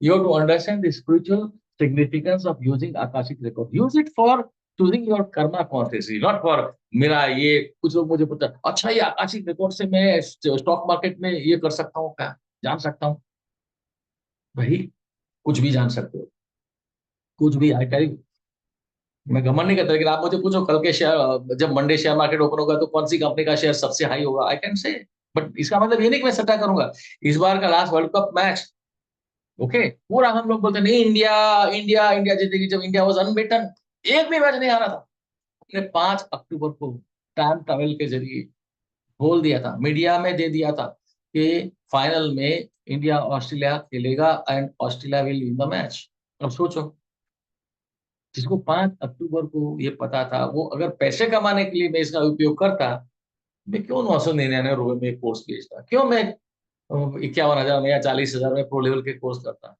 you have to understand the spiritual significance of using Akashic record. Use it for choosing your karma consciously, not for मेरा ये। कुछ लोग मुझे पूछते हैं अच्छा ये आकाशिक रिकॉर्ड से मैं स्टॉक मार्केट में ये कर सकता हूँ क्या, जान सकता हूँ? भाई कुछ भी जान सकते हो, कुछ भी, आई टेल यू। मैं घमंड नहीं करता, लेकिन आप मुझे पूछो कल के शेयर, जब मंडे शेयर मार्केट ओपन होगा तो कौन सी कंपनी का शेयर सबसे हाई होगा, आई कैन से। बट इसका मतलब ये नहीं कि मैं सट्टा करूंगा। इस बार का last world cup match, okay, पूरा हम लोग बोलते नहीं इंडिया इंडिया इंडिया जीतेगी, जब इंडिया वाज अनबीटन, एक भी मैच नहीं हारा था। हमने 5 अक्टूबर को टाइम ट्रेवल के जरिए बोल दिया था, मीडिया में दे दिया था कि फाइनल में इंडिया ऑस्ट्रेलिया खेलेगा and Australia will win the match. अब सोचो, जिसको 5 अक्टूबर को ये पता था, वो अगर पैसे कमाने के लिए मैं इसका उपयोग करता, मैं क्यों 999 रुपए में कोर्स बेचता, क्यों मैं 51,000 में या 40,000 में प्रो लेवल के कोर्स करता।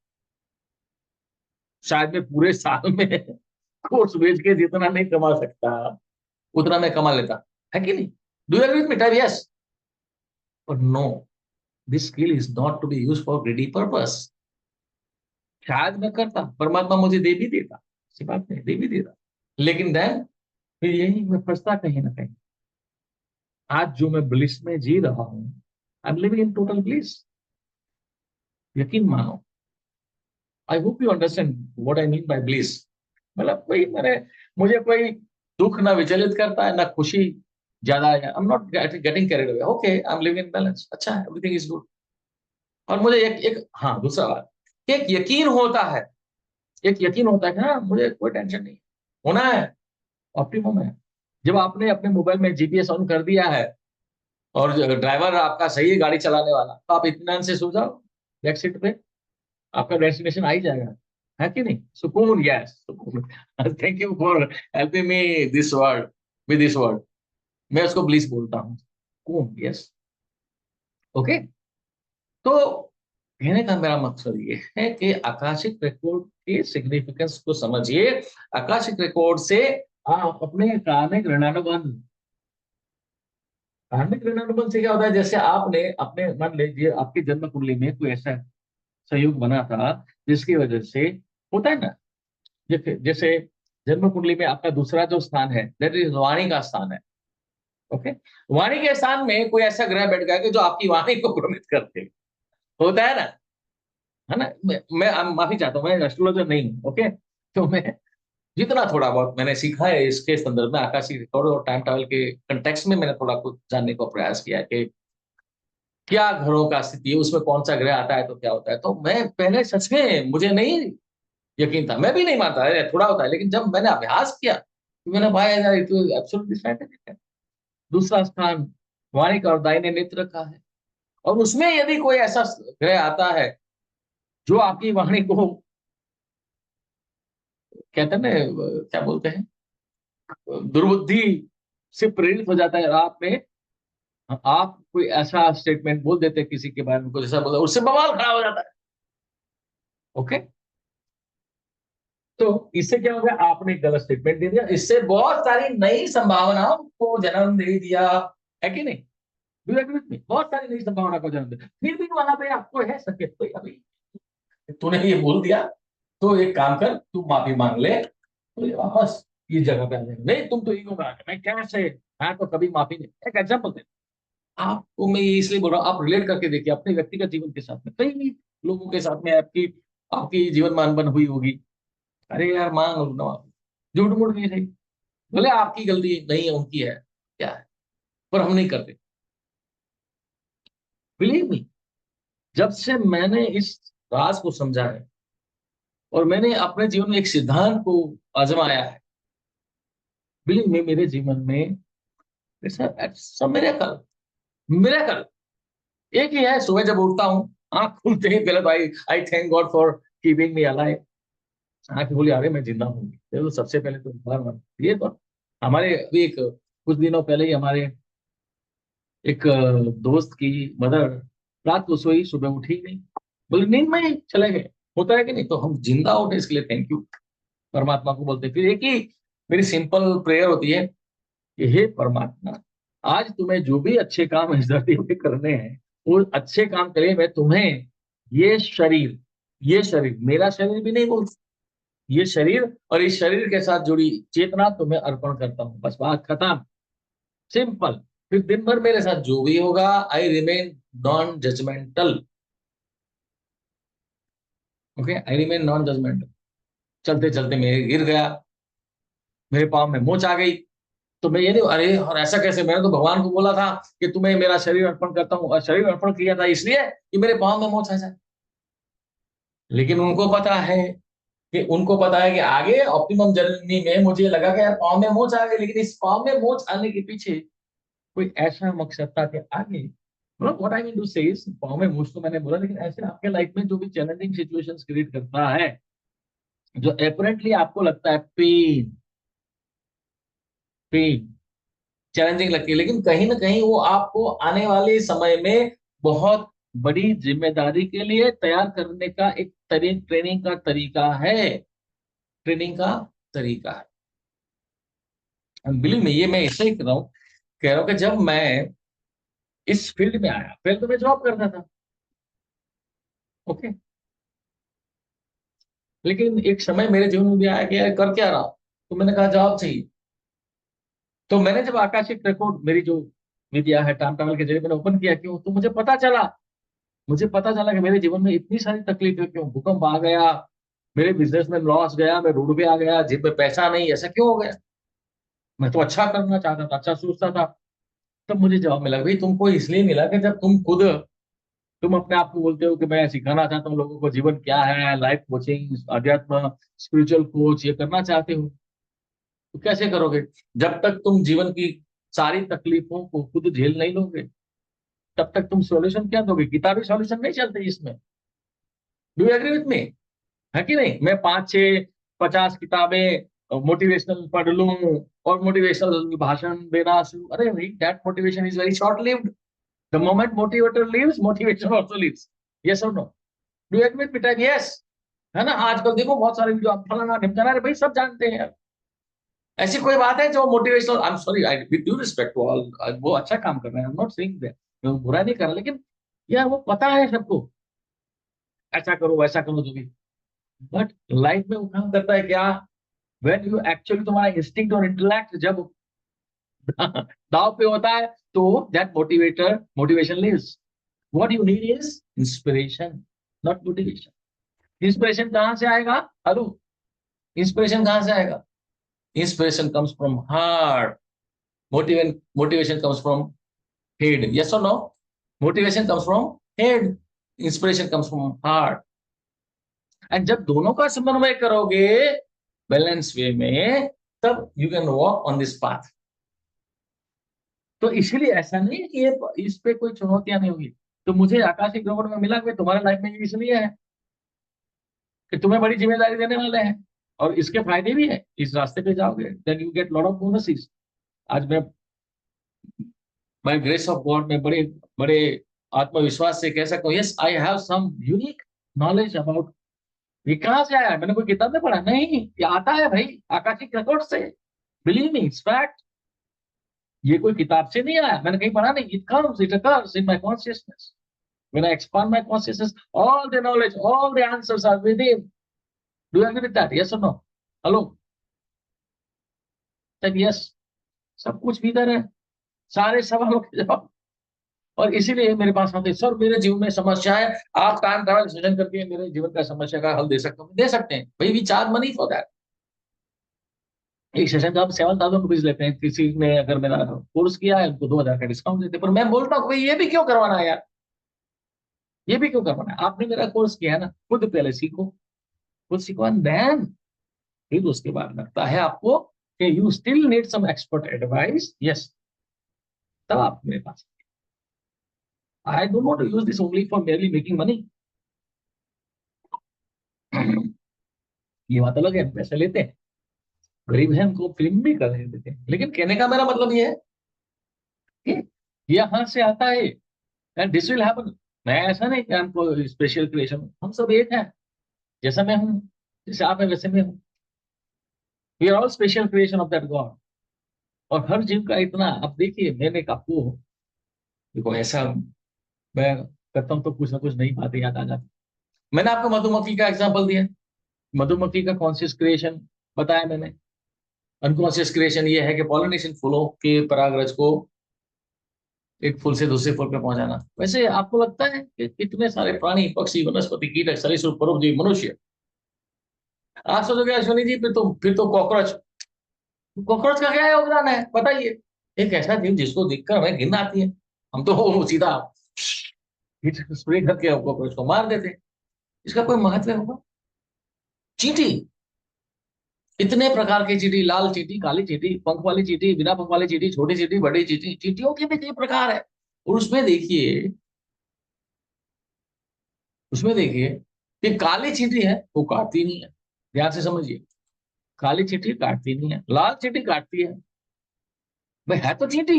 शायद मैं पूरे साल में कोर्स बेच के जितना नहीं कमा सकता उतना मैं कमा लेता, है कि नहीं? Do you agree with me? Type yes और no. This skill is not to be use for greedy purpose. शायद मैं करता, परमात्मा मुझे दे भी देता, ऐसी बात नहीं, दे भी देता, लेकिन देन फिर यही मैं फंसता कहीं ना कहीं। आज जो मैं ब्लिस में जी रहा हूं, I am living in total bliss. यकीन मानो, आई hope you understand what I mean by bliss. मतलब कोई मैंने, मुझे कोई दुख ना विचलित करता है ना खुशी ज्यादा है, आई am not getting carried away, okay I am living in balance, अच्छा है, एवरीथिंग इज गुड। और मुझे एक हाँ दूसरा बात, एक यकीन होता है, एक यकीन होता है कि हाँ मुझे कोई टेंशन नहीं होना है, ऑप्टिमम है। जब आपने अपने मोबाइल में जीपीएस ऑन कर दिया है और ड्राइवर आपका सही है गाड़ी चलाने वाला, तो आप इत्मीनान से सो जाओ बैक सीट पे, आपका डेस्टिनेशन आ ही जाएगा, है कि नहीं? सुकून, यस सुकून। Thank you for helping me this word, with this word, मैं उसको ब्लिस बोलता हूँ, सुकून, यस। ओके, तो कहने का मेरा मकसद ये है कि आकाशिक रिकॉर्ड के सिग्निफिकेंस को समझिए। आकाशिक रिकॉर्ड से आप अपने कार्मिक ऋणानुबंध, कार्मिक ऋणानुबंध से क्या होता है, जैसे आपने अपने, मान लीजिए आपकी जन्म कुंडली में कोई ऐसा संयोग बना था जिसकी वजह से, होता है ना, जैसे जैसे जन्म कुंडली में आपका दूसरा जो स्थान है दैट इज वाणी का स्थान है, ओके, वाणी के स्थान में कोई ऐसा ग्रह बैठ गया कि जो आपकी वाणी को भ्रमित करते, होता है ना? मैं माफी चाहता हूँ, मैं एस्ट्रोलॉजर नहीं हूँ, ओके। तो मैं जितना थोड़ा बहुत मैंने सीखा है इसके संदर्भ में, आकाशीय रिकॉर्ड और टाइम ट्रैवल के कंटेक्स्ट में, मैंने थोड़ा कुछ जानने का प्रयास किया है कि क्या घरों का स्थिति है, उसमें कौन सा ग्रह आता है तो क्या होता है। तो मैं पहले सच में मुझे नहीं यकीन था, मैं भी नहीं मानता है थोड़ा होता है, लेकिन जब मैंने अभ्यास किया तो मैंने पाया यार ये तो एब्सोल्युटली साइंटिफिक है। दूसरा स्थान वाणी का और दाहिने नेत्र का है, और उसमें यदि कोई ऐसा ग्रह आता है जो आपकी वाणी को, कहते हैं ना, क्या बोलते हैं, दुर्बुद्धि से प्रेरित हो जाता है, आप में, आप कोई ऐसा स्टेटमेंट बोल देते हैं किसी के बारे में, कुछ ऐसा बोला, उससे बवाल खड़ा हो जाता है, ओके। तो इससे क्या हो गया, आपने एक गलत स्टेटमेंट दे दिया, इससे बहुत सारी नई संभावनाओं को जन्म दे दिया, है कि नहीं? Do agree with me? बहुत सारी नई संभावना को जन्म दे, फिर भी वहां पे आपको है संकेत, भाई अभी तूने ये बोल दिया तो एक काम कर, तू माफी मांग ले, तो ये वापस इस जगह पे आ जाएगा। नहीं तुम तो ईगो में आ गए, मैं कैसे, मैं तो कभी माफी नहीं। एक एग्जाम्पल दे, आपको मैं ये इसलिए बोल रहा हूँ, आप रिलेट करके देखिए अपने व्यक्तिगत जीवन के साथ में, कई लोगों के साथ में आपकी आपकी जीवन में अनबन हुई होगी, अरे यार मांग लो ना, झूठ मूठ नहीं सही, बोले आपकी गलती नहीं है, उनकी है, क्या है, पर हम नहीं करते। बिलीव मी, जब से मैंने इस राज को समझा है और मैंने अपने जीवन में एक सिद्धांत को आजमाया है, बिलीव मी, मेरे जीवन में सब मिरेकल, मिरेकल एक ही है। सुबह जब उठता हूँ, आंख खुलते ही पहले तो I I thank God for keeping me alive. आंख बोली अरे मैं जिंदा हूँ, तो सबसे पहले तो बार ये तो हमारे अभी एक कुछ दिनों पहले ही हमारे एक दोस्त की मदर रात को सोई, सुबह उठी नहीं, बोले नींद में ही चले गए। होता है कि नहीं, तो हम जिंदा उठे इसके लिए थैंक यू परमात्मा को बोलते हैं। फिर एक ही मेरी सिंपल प्रेयर होती है कि हे परमात्मा, आज तुम्हें जो भी अच्छे काम इस धरती पे करने हैं वो अच्छे काम करे। मैं तुम्हें ये शरीर, ये शरीर मेरा शरीर भी नहीं बोल, ये शरीर और इस शरीर के साथ जुड़ी चेतना तुम्हें अर्पण करता हूँ, बस बात खत्म, सिंपल। फिर दिन भर मेरे साथ जो भी होगा, I remain non judgmental. Okay, I remain non judgmental. चलते चलते मेरे गिर गया, मेरे पाँव में मोच आ गई, तो मैं ये नहीं अरे और ऐसा कैसे, मैंने तो भगवान को बोला था कि तुम्हें मेरा शरीर अर्पण करता हूँ, और शरीर अर्पण किया था इसलिए कि मेरे पाँव में मोच आ जाए। लेकिन उनको पता है कि आगे ऑप्टिमम जर्नी में मुझे लगा कि यार पाँव में मोच आ गई, लेकिन इस पाँव में मोच आने के पीछे कोई ऐसा मकसद था कि आगे, मतलब what I mean to say is, पाँव में मोच तो मैंने बोला, लेकिन ऐसे आपके लाइफ में जो भी चैलेंजिंग सिचुएशंस क्रिएट करता है, जो अपेरेंटली आपको लगता है पेन, पेन चैलेंजिंग लगती है, लेकिन कहीं ना कहीं वो आपको आने वाले समय में बहुत बड़ी जिम्मेदारी के लिए तैयार करने का एक ट्रेनिंग का तरीका है, ट्रेनिंग का तरीका है। बिलीव में ये मैं ऐसे ही कह रहा हूँ कि जब मैं इस फील्ड में आया, पहले तो मैं जॉब करता था, ओके, लेकिन एक समय मेरे जीवन में भी आया कि यार कर क्या रहा हूं, तो मैंने कहा जॉब चाहिए। तो मैंने जब आकाशिक रिकॉर्ड मेरी जो विद्या है टाइम ट्रैवल के जरिए मैंने ओपन किया, क्यों, तो मुझे पता चला कि मेरे जीवन में इतनी सारी तकलीफें क्यों, भूकंप आ गया, मेरे बिजनेस में लॉस गया, मैं रोड पे आ गया, जेब में पैसा नहीं, ऐसा क्यों हो गया। मैं तो अच्छा करना चाहता था, अच्छा सोचता था। तब मुझे जवाब मिला, भाई तुमको इसलिए मिला कि जब तुम अपने आप को बोलते हो कि मैं सिखाना चाहता हूँ लोगों को जीवन क्या है, लाइफ कोचिंग, अध्यात्म, स्पिरिचुअल कोच, ये करना चाहते हो, तो कैसे करोगे जब तक तुम जीवन की सारी तकलीफों को खुद झेल नहीं लोगे। तब तक तुम सॉल्यूशन क्या दोगे, किताबी सॉल्यूशन नहीं चलते इसमें। Do you agree with me, है कि नहीं। मैं 5 6 50 किताबें मोटिवेशनल पढ़ लूं और मोटिवेशनल भाषण देना शुरू, अरे भाई that motivation is very short lived. The moment motivator leaves, motivation also leaves. Yes और no, do you agree with me, yes, है ना। आजकल देखो बहुत सारे वीडियो, आप फलाना ढिमकाना, अरे भाई सब जानते हैं यार। ऐसी कोई बात है जो motivational, I am sorry, I with due respect to all, वो अच्छा काम कर रहे हैं, I am not saying that, मैं बुरा नहीं कर रहा, लेकिन यार वो पता है सबको, ऐसा करो वैसा करो जो भी, बट लाइफ में वो काम करता है क्या, व्हेन यू एक्चुअली, तुम्हारा इंस्टिंक्ट और इंटेलेक्ट जब दाव पे होता है, तो that motivation leaves. What you need is inspiration, not motivation. Inspiration कहां से आएगा, हेलो, इंस्पिरेशन कहां से आएगा, inspiration comes from heart, motivation comes from head, yes और no, motivation comes from head, inspiration comes from heart. And जब दोनों का समन्वय करोगे बैलेंस वे में, तब you can walk on this path. तो इसीलिए ऐसा नहीं है कि ये इस पे कोई चुनौतियां नहीं होगी। तो मुझे आकाशिक रोबोट में मिला कि तुम्हारे लाइफ में ये इसलिए है कि तुम्हें बड़ी जिम्मेदारी देने वाले हैं, और इसके फायदे भी है, इस रास्ते पे जाओगे then you get lot of bonuses. आज मैं बाय ग्रेस ऑफ गॉड में बड़े बड़े आत्मविश्वास से कह सकता हूँ, yes I have some unique knowledge about. ये कहाँ से आया, मैंने कोई किताब में पढ़ा नहीं, ये आता है भाई आकाशिक रिकॉर्ड से, बिलीव मी इट्स फैक्ट। ये कोई किताब से नहीं आया, मैंने कहीं पढ़ा नहीं, it occurs in my consciousness. When I expand my consciousness, all the knowledge, all the answers are within. Do you agree with that? Yes or no? Hello? Then yes. सब कुछ भीतर है, सारे सवालों के जवाब और इसीलिए मेरे पास आते, सर मेरे जीवन में समस्या है, आप टाइम ट्रैवल सेशन करके मेरे जीवन का समस्या का हल दे सकते हो। दे सकते हैं भाई, we charge money for that. एक सेशन का आप 7,000 रुपीज लेते हैं, किसी ने अगर मेरा कोर्स किया है उनको 2,000 का डिस्काउंट देते हैं। पर मैं बोलता हूँ भाई ये भी क्यों करवाना है यार, ये भी क्यों करवाना है? आपने मेरा कोर्स किया है ना, खुद पहले सीखो, खुद सीखो एंड देन फिर उसके बाद लगता है आपको कि you still need some expert advice, yes, तब आप मेरे पास। I don't want to use this only for merely making money. ये बात अलग है, पैसे लेते हैं, गरीब है उनको फिल्म भी कर देते हैं, लेकिन कहने का मेरा मतलब ये है कि यहाँ से आता है एंड दिस विल हैपन। मैं ऐसा नहीं कि हमको स्पेशल क्रिएशन, हम सब एक हैं, जैसा मैं हूँ, जैसे आप है वैसे मैं हूँ। We are all special creation of that God. और हर जीव का इतना, अब देखिए मैंने आपको, देखो ऐसा मैं करता हूँ तो कुछ ना कुछ नई बातें याद आ जाती। मैंने आपको मधुमक्खी का एग्जाम्पल दिया, मधुमक्खी का कॉन्शियस क्रिएशन बताया मैंने। अनकॉन्शियस क्रिएशन ये है कि पॉलिनेशन फूलों के परागरज को एक फूल से दूसरे फूल पे पहुंचाना। वैसे आपको लगता है कि कितने सारे प्राणी, पक्षी, वनस्पति, कीटक, सरीसृप, परोपजीवी, मनुष्य, आप सोचोगे अश्विनी जी फिर तो कॉकरोच, कॉकरोच का क्या योगदान है बताइए? एक ऐसा जीव जिसको देखकर हमें घिन आती है, हम तो वो सीधा स्प्रे करके कॉकरोच को मार देते हैं। इसका कोई महत्व होगा? चींटी, इतने प्रकार की चींटी, लाल चींटी, काली चींटी, पंख वाली चींटी, बिना पंख वाली चींटी, छोटी चींटी, बड़ी चींटी, चींटियों के भी कई प्रकार है। और उसमें देखिए कि काली चींटी है वो काटती नहीं है, ध्यान से समझिए, काली चींटी काटती नहीं है, लाल चींटी काटती है। भाई है तो चींटी,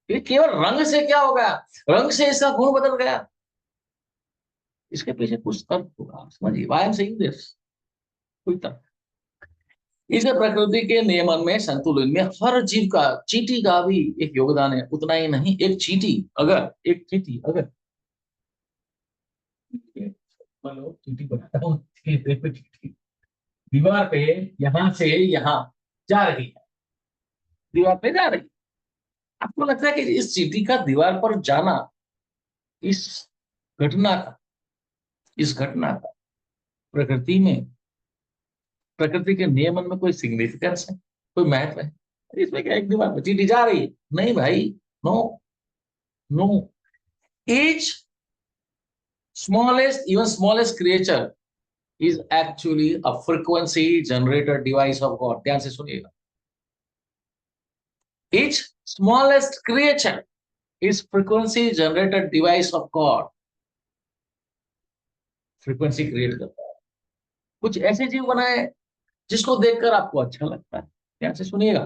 ये केवल रंग से क्या हो गया, रंग से इसका गुण बदल गया? इसके पीछे कुछ तर्क होगा, समझिए why I am saying this, कोई तर्क। इसे प्रकृति के नियमन में, संतुलन में हर जीव का, चींटी का भी एक योगदान है। उतना ही नहीं, एक चींटी अगर मानो चींटी बनाता हूँ, देखो चींटी दीवार पे यहां से यहां जा रही है, दीवार पे जा रही है। आपको लगता है कि इस चींटी का दीवार पर जाना, इस घटना का इस घटना का प्रकृति में, प्रकृति के नियमन में कोई सिग्निफिकेंस है, कोई महत्व है? इसमें क्या एक दीवार पर चींटी जा रही है, नहीं भाई, no, no. each smallest creature is actually a frequency generator device of God। ध्यान से सुनिएगा, each smallest creature is frequency generator device of God। Frequency create करता है, कुछ ऐसे जीव बनाए जिसको देखकर आपको अच्छा लगता है। ध्यान से सुनिएगा,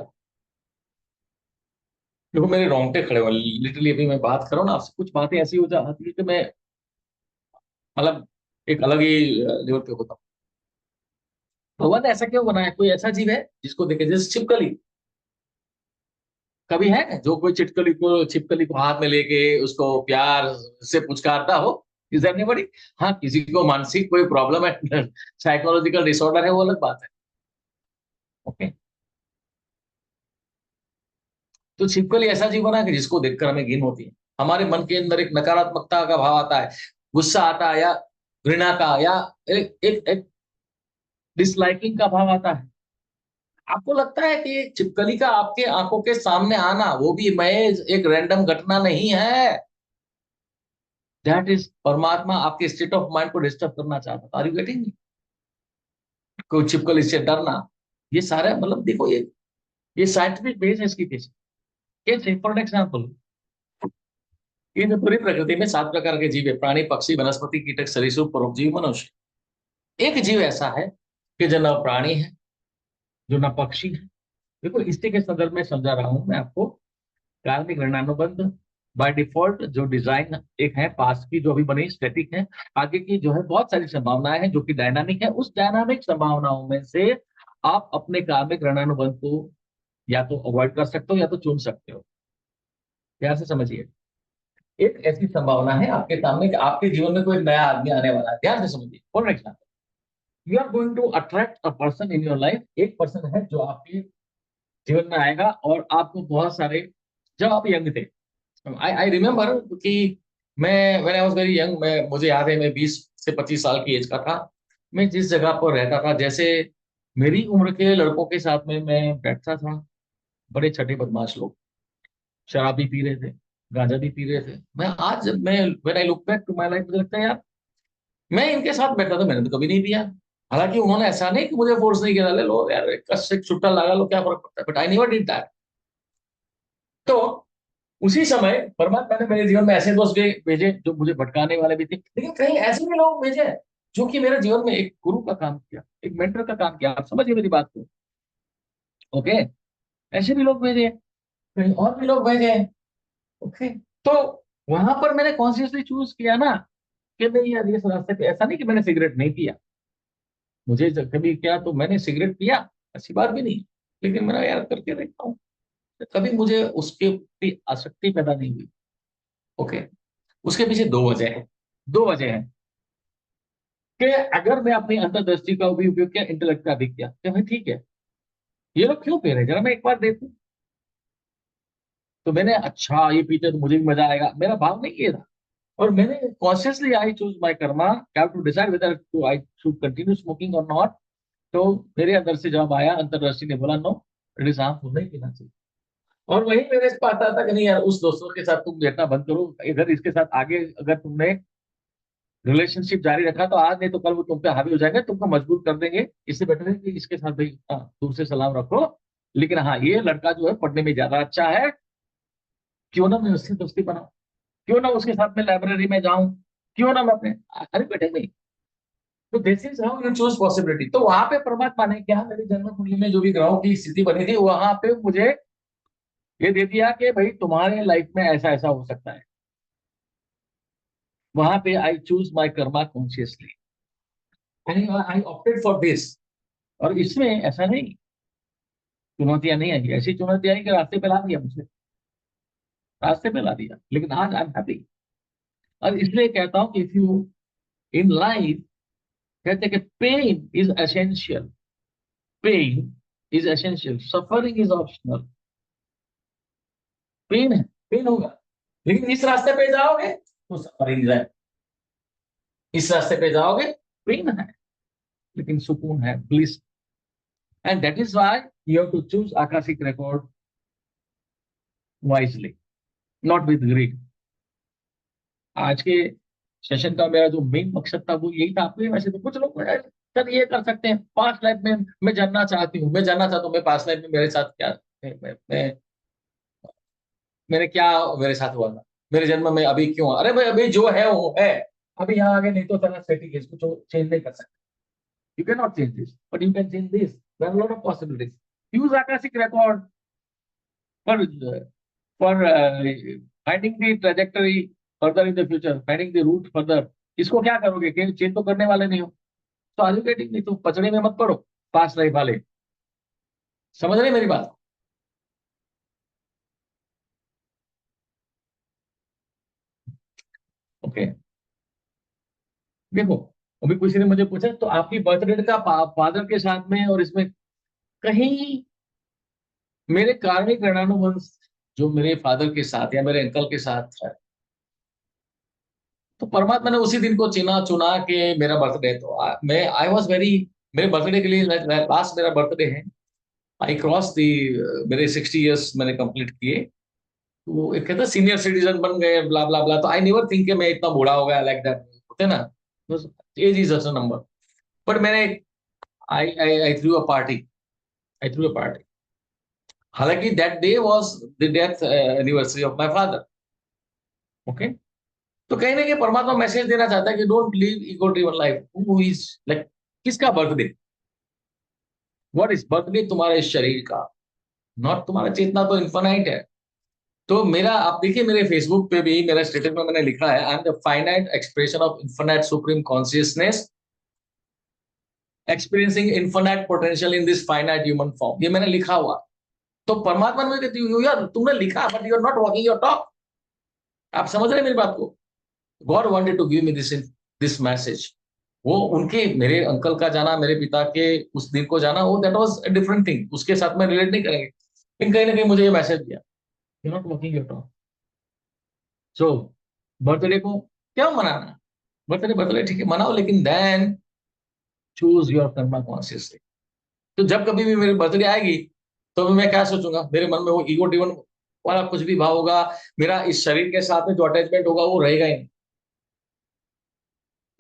देखो मेरे रोंगटे खड़े हुए लिटरली, अभी मैं बात कर रहा हूँ ना आपसे, कुछ बातें ऐसी हो जाती है कि मैं मतलब एक अलग ही लेवल पे होता हूँ। भगवान ने ऐसा क्यों बनाया? कोई ऐसा जीव है जिसको देखे, जैसे छिपकली, कभी है जो कोई छिपकली को हाथ में लेके उसको प्यार से पुचकारता हो? Is there anybody? हाँ, किसी को मानसिक कोई प्रॉब्लम है, साइकोलॉजिकल डिसऑर्डर है, वो अलग बात है, ओके। तो छिपकली ऐसा जीवन है कि जिसको देखकर हमें घिन होती है, हमारे मन के अंदर एक नकारात्मकता का भाव आता है, गुस्सा आता है, या घृणा का, या एक डिसलाइकिंग का भाव आता है। आपको लगता है कि छिपकली का आपके आंखों के सामने आना, वो भी महज एक रैंडम घटना नहीं है? दैट इज परमात्मा आपके स्टेट ऑफ माइंड को डिस्टर्ब करना चाहता था। Are you getting me? कोई छिपकली से डरना, ये सारा मतलब देखो, ये साइंटिफिक बेस है इसकी पीछे। कैसे? फॉर एग्जाम्पल, ये जो पूरी प्रकृति में 7 प्रकार के जीव है, प्राणी, पक्षी, वनस्पति, कीटक, सरीसृप, परोपजीवी, मनुष्य। एक जीव ऐसा है कि जो न प्राणी है, जो न पक्षी है। देखो इसी के संदर्भ में समझा रहा हूं मैं आपको। कार्मिक ऋणानुबंध बाय डिफॉल्ट जो डिजाइन एक है पास की, जो अभी बनी स्टैटिक है, आगे की जो है बहुत सारी संभावनाएं हैं जो कि डायनामिक है। उस डायनामिक संभावनाओं में से आप अपने कार्मिक ऋणानुबंध को या तो अवॉइड कर सकते हो या तो चुन सकते हो। ध्यान से समझिए, एक ऐसी संभावना है आपके सामने कि आपके जीवन में कोई नया आदमी आने वाला है। ध्यान से समझिए, for example, you are going to attract a person in your life. एक पर्सन है जो आपके जीवन में आएगा और आपको बहुत सारे, जब आप यंग थे आई रिमेम्बर कि मैं when I was very young, मैं मुझे याद है मैं 20 से 25 साल की एज का था। मैं जिस जगह पर रहता था, जैसे मेरी उम्र के लड़कों के साथ में मैं बैठता था, बड़े छठे बदमाश लोग शराब भी पी रहे थे, गांजा भी पी रहे थे। मैं आज जब मैं when I look back to my life, मुझे लगता है यार मैं इनके साथ बैठा था, मैंने तो कभी नहीं पिया। हालांकि उन्होंने ऐसा नहीं कि मुझे फोर्स नहीं किया, ले लो यार एक कस से छुट्टा लगा लो, क्या फर्क पड़ता है, but I never did that. तो उसी समय परमात्मा ने मेरे जीवन में ऐसे दोस्त भी भेजे जो मुझे भटकाने वाले भी थे, लेकिन कहीं ऐसे भी लोग भेजे जो कि मेरे जीवन में एक गुरु का काम किया, एक मेंटर का काम किया। आप समझिए मेरी बात को। ओके, ऐसे भी लोग भेजे, कहीं और भी लोग भेजे। ओके, तो वहां पर मैंने कॉन्शियसली चूज किया ना कि नहीं यार, ये रास्ते पे ऐसा नहीं कि मैंने सिगरेट नहीं पिया। मुझे जब कभी क्या तो मैंने सिगरेट पिया, ऐसी बात भी नहीं, लेकिन मेरा यार करके देखता हूँ, कभी मुझे उसके प्रति आसक्ति पैदा नहीं हुई। ओके, उसके पीछे दो वजह है। दो वजह है कि अगर मैं अपनी अंतर्दृष्टि का भी उपयोग किया, इंटेलेक्ट का भी किया, तो भाई ठीक है, ये लोग क्यों पी रहे हैं, जरा मैं एक बार देखूं। तो मैंने अच्छा ये पीते तो मुझे भी मजा आएगा, मेरा भाव नहीं ये था। और मैंने consciously I choose my karma, have to decide whether to I should continue smoking और नॉट। तो मेरे अंदर से जवाब आया, अंतर्दृष्टि ने बोला नो, इट इज हार्मफुल, नहीं पीना चाहिए। और वही मेरे से आता था कि नहीं यार, उस दोस्तों के साथ तुम बैठना बंद करो, इधर इसके साथ आगे अगर तुमने रिलेशनशिप जारी रखा तो आज नहीं तो कल वो तुम पे हावी हो जाएंगे, तुमको मजबूर कर देंगे। इससे बेटर है कि इसके साथ भाई हाँ दूर से सलाम रखो। लेकिन हाँ, ये लड़का जो है पढ़ने में ज्यादा अच्छा है, क्यों ना मैं उससे दोस्ती बनाऊं, क्यों ना उसके साथ में लाइब्रेरी में जाऊं, क्यों ना मैं अपने, अरे बेटे नहीं। तो this is how you choose possibility. तो वहां पे परमात्मा ने क्या, मेरी जन्म कुंडली में जो भी ग्रहों की स्थिति बनी थी, वहां पे मुझे ये दे दिया कि भाई तुम्हारे लाइफ में ऐसा ऐसा हो सकता है। वहां पे I choose my Karma consciously, I opted for this. और इसमें ऐसा नहीं चुनौतियां नहीं आई, ऐसी चुनौतियां आई कि रास्ते पे ला दिया मुझे, रास्ते पे ला दिया, लेकिन आज आई एम हैप्पी। और इसलिए कहता हूँ कि इफ यू इन लाइफ, कहते हैं कि pain is essential, pain is essential, suffering is optional. Pain है, पेन होगा, लेकिन इस रास्ते पे जाओगे तो सफरिंग है, इस रास्ते पे जाओगे पेन है, लेकिन सुकून है, bliss. And that is why you have to choose Akashic record wisely, not with greed. आज के सेशन का मेरा जो मेन मकसद था वो यही था। आपके वैसे तो कुछ लोग सर ये कर सकते हैं, पास्ट लाइफ में मैं जानना चाहती हूँ, मैं जानना चाहता हूँ मैं पास्ट लाइफ में मेरे साथ क्या, मैंने क्या, मेरे साथ हुआ था, मेरे जन्म में अभी क्यों, अरे भाई अभी जो है वो है, अभी यहाँ आगे नहीं तो तेरा सेटिंग है, इसको चेंज नहीं कर सकते। You can not change this, but you can change this, there are lot of possibilities. Use Akashic record for for finding the trajectory further in the future, finding the route further. इसको क्या करोगे कि change तो करने वाले नहीं हो, तो आर यू गेटिंग, नहीं तो पचड़े में मत पड़ो पास्ट लाइफ वाले। समझ रहे मेरी बात? ओके, देखो अभी किसी ने मुझे पूछा तो आपकी बर्थडे का फादर के साथ में और इसमें कहीं मेरे कार्मिक ऋणानुबंध जो मेरे फादर के साथ या मेरे अंकल के साथ है, तो परमात्मा ने उसी दिन को चुना चुना कि मेरा बर्थडे है। तो मैं आई वॉज वेरी, मेरे बर्थडे के लिए लास्ट मेरा बर्थडे है, आई क्रॉस दी, मेरे 60 इयर्स मैंने कंप्लीट किए। तो एक कहता सीनियर सिटीजन बन गए, ब्ला ब्ला ब्ला। तो आई नेवर थिंक कि मैं इतना बूढ़ा हो गया लाइक दैट, होते ना, age is just a number. But मैंने I I I threw a party, I threw a party. हालांकि that day was the death anniversary of my father. Okay, तो कहीं ना कहीं परमात्मा मैसेज देना चाहता है कि don't live ego driven life. Who is like, किसका बर्थडे, व्हाट इज बर्थडे, तुम्हारे शरीर का, नॉट तुम्हारा चेतना तो इन्फानाइट है। तो मेरा आप देखिए मेरे फेसबुक पे भी मेरा स्टेटस में मैंने लिखा है, I am the finite expression of infinite supreme consciousness experiencing infinite potential in this finite human form, ये मैंने लिखा हुआ। तो परमात्मा ने कहती हूँ यार तुमने लिखा but you are not walking your talk. आप समझ रहे हैं मेरी बात को? God wanted to give me this message. वो उनके, मेरे अंकल का जाना, मेरे पिता के उस दिन को जाना, वो that was a different thing, उसके साथ में रिलेट नहीं करेंगे, लेकिन कहीं ना कहीं मुझे ये मैसेज दिया, you not walking your talk. So birthday को क्या मनाना, बर्थडे बर्थडे ठीक है मनाओ, लेकिन then choose your karma consciously. तो जब कभी भी मेरी बर्थडे आएगी तो मैं क्या सोचूंगा, मेरे मन में वो ईगो ड्रिवन वाला कुछ भी भाव होगा, मेरा इस शरीर के साथ में जो अटैचमेंट होगा वो रहेगा ही नहीं।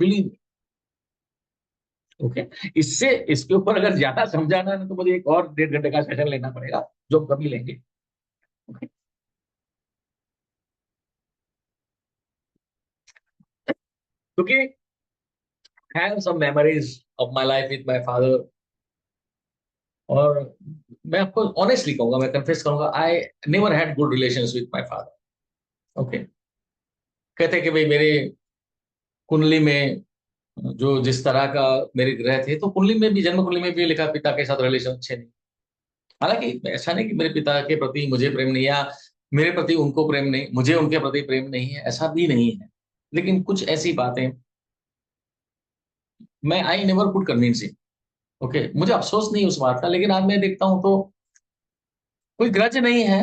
बिलीव। ओके। इससे इसके ऊपर अगर ज्यादा समझाना है तो मुझे एक और 1.5 घंटे का सेशन लेना पड़ेगा, जो हम कभी लेंगे। ओके। क्योंकि have some memories of my life with my father, और मैं आपको ऑनेस्टली कहूंगा, मैं कन्फेस करूंगा, I never had good relations with my father. Okay. कहते हैं कि भाई मेरे कुंडली में जो जिस तरह का मेरे ग्रह थे, तो कुंडली में भी, जन्म कुंडली में भी लिखा पिता के साथ रिलेशन अच्छे नहीं। हालांकि ऐसा नहीं कि मेरे पिता के प्रति मुझे प्रेम नहीं, या मेरे प्रति उनको प्रेम नहीं, मुझे उनके प्रति प्रेम नहीं है, ऐसा भी नहीं है। लेकिन कुछ ऐसी बातें मैं I never could convince him. Okay, मुझे अफसोस नहीं उस बात का, लेकिन आज मैं देखता हूं तो कोई ग्रज नहीं है,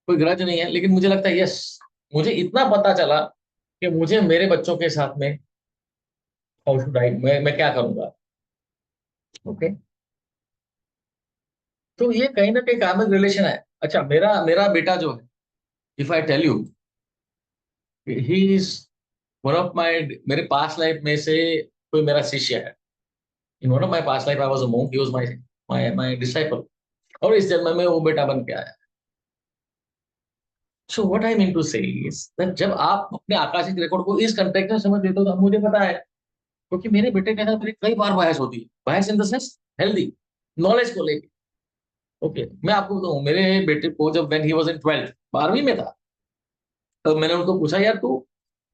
कोई ग्रज नहीं है, लेकिन मुझे लगता है यस, मुझे इतना पता चला कि मुझे मेरे बच्चों के साथ में हाउ शुड आई, मैं क्या करूंगा। ओके। तो ये कहीं ना कहीं कार्मिक रिलेशन है। अच्छा, मेरा मेरा बेटा जो है, if I tell you, he is one of my, मेरे पास्ट लाइफ में से कोई मेरा शिष्य है। In one of my past life I was a monk, he was my my my disciple, और इस जन्म में वो बेटा बन के आया। So what I mean to say is that जब आप अपने आकाशिक रिकॉर्ड को इस कंटेक्स्ट में समझ लेते हो, तो अब मुझे पता है, क्योंकि मेरे बेटे के साथ मेरी कई बार बहस होती है, बहस in the sense healthy, knowledge को लेके। ओके, मैं आपको बताऊं, मेरे बेटे को जब when he was in 12th, 12वीं में था, तब मैंने उनको पूछा, यार तू,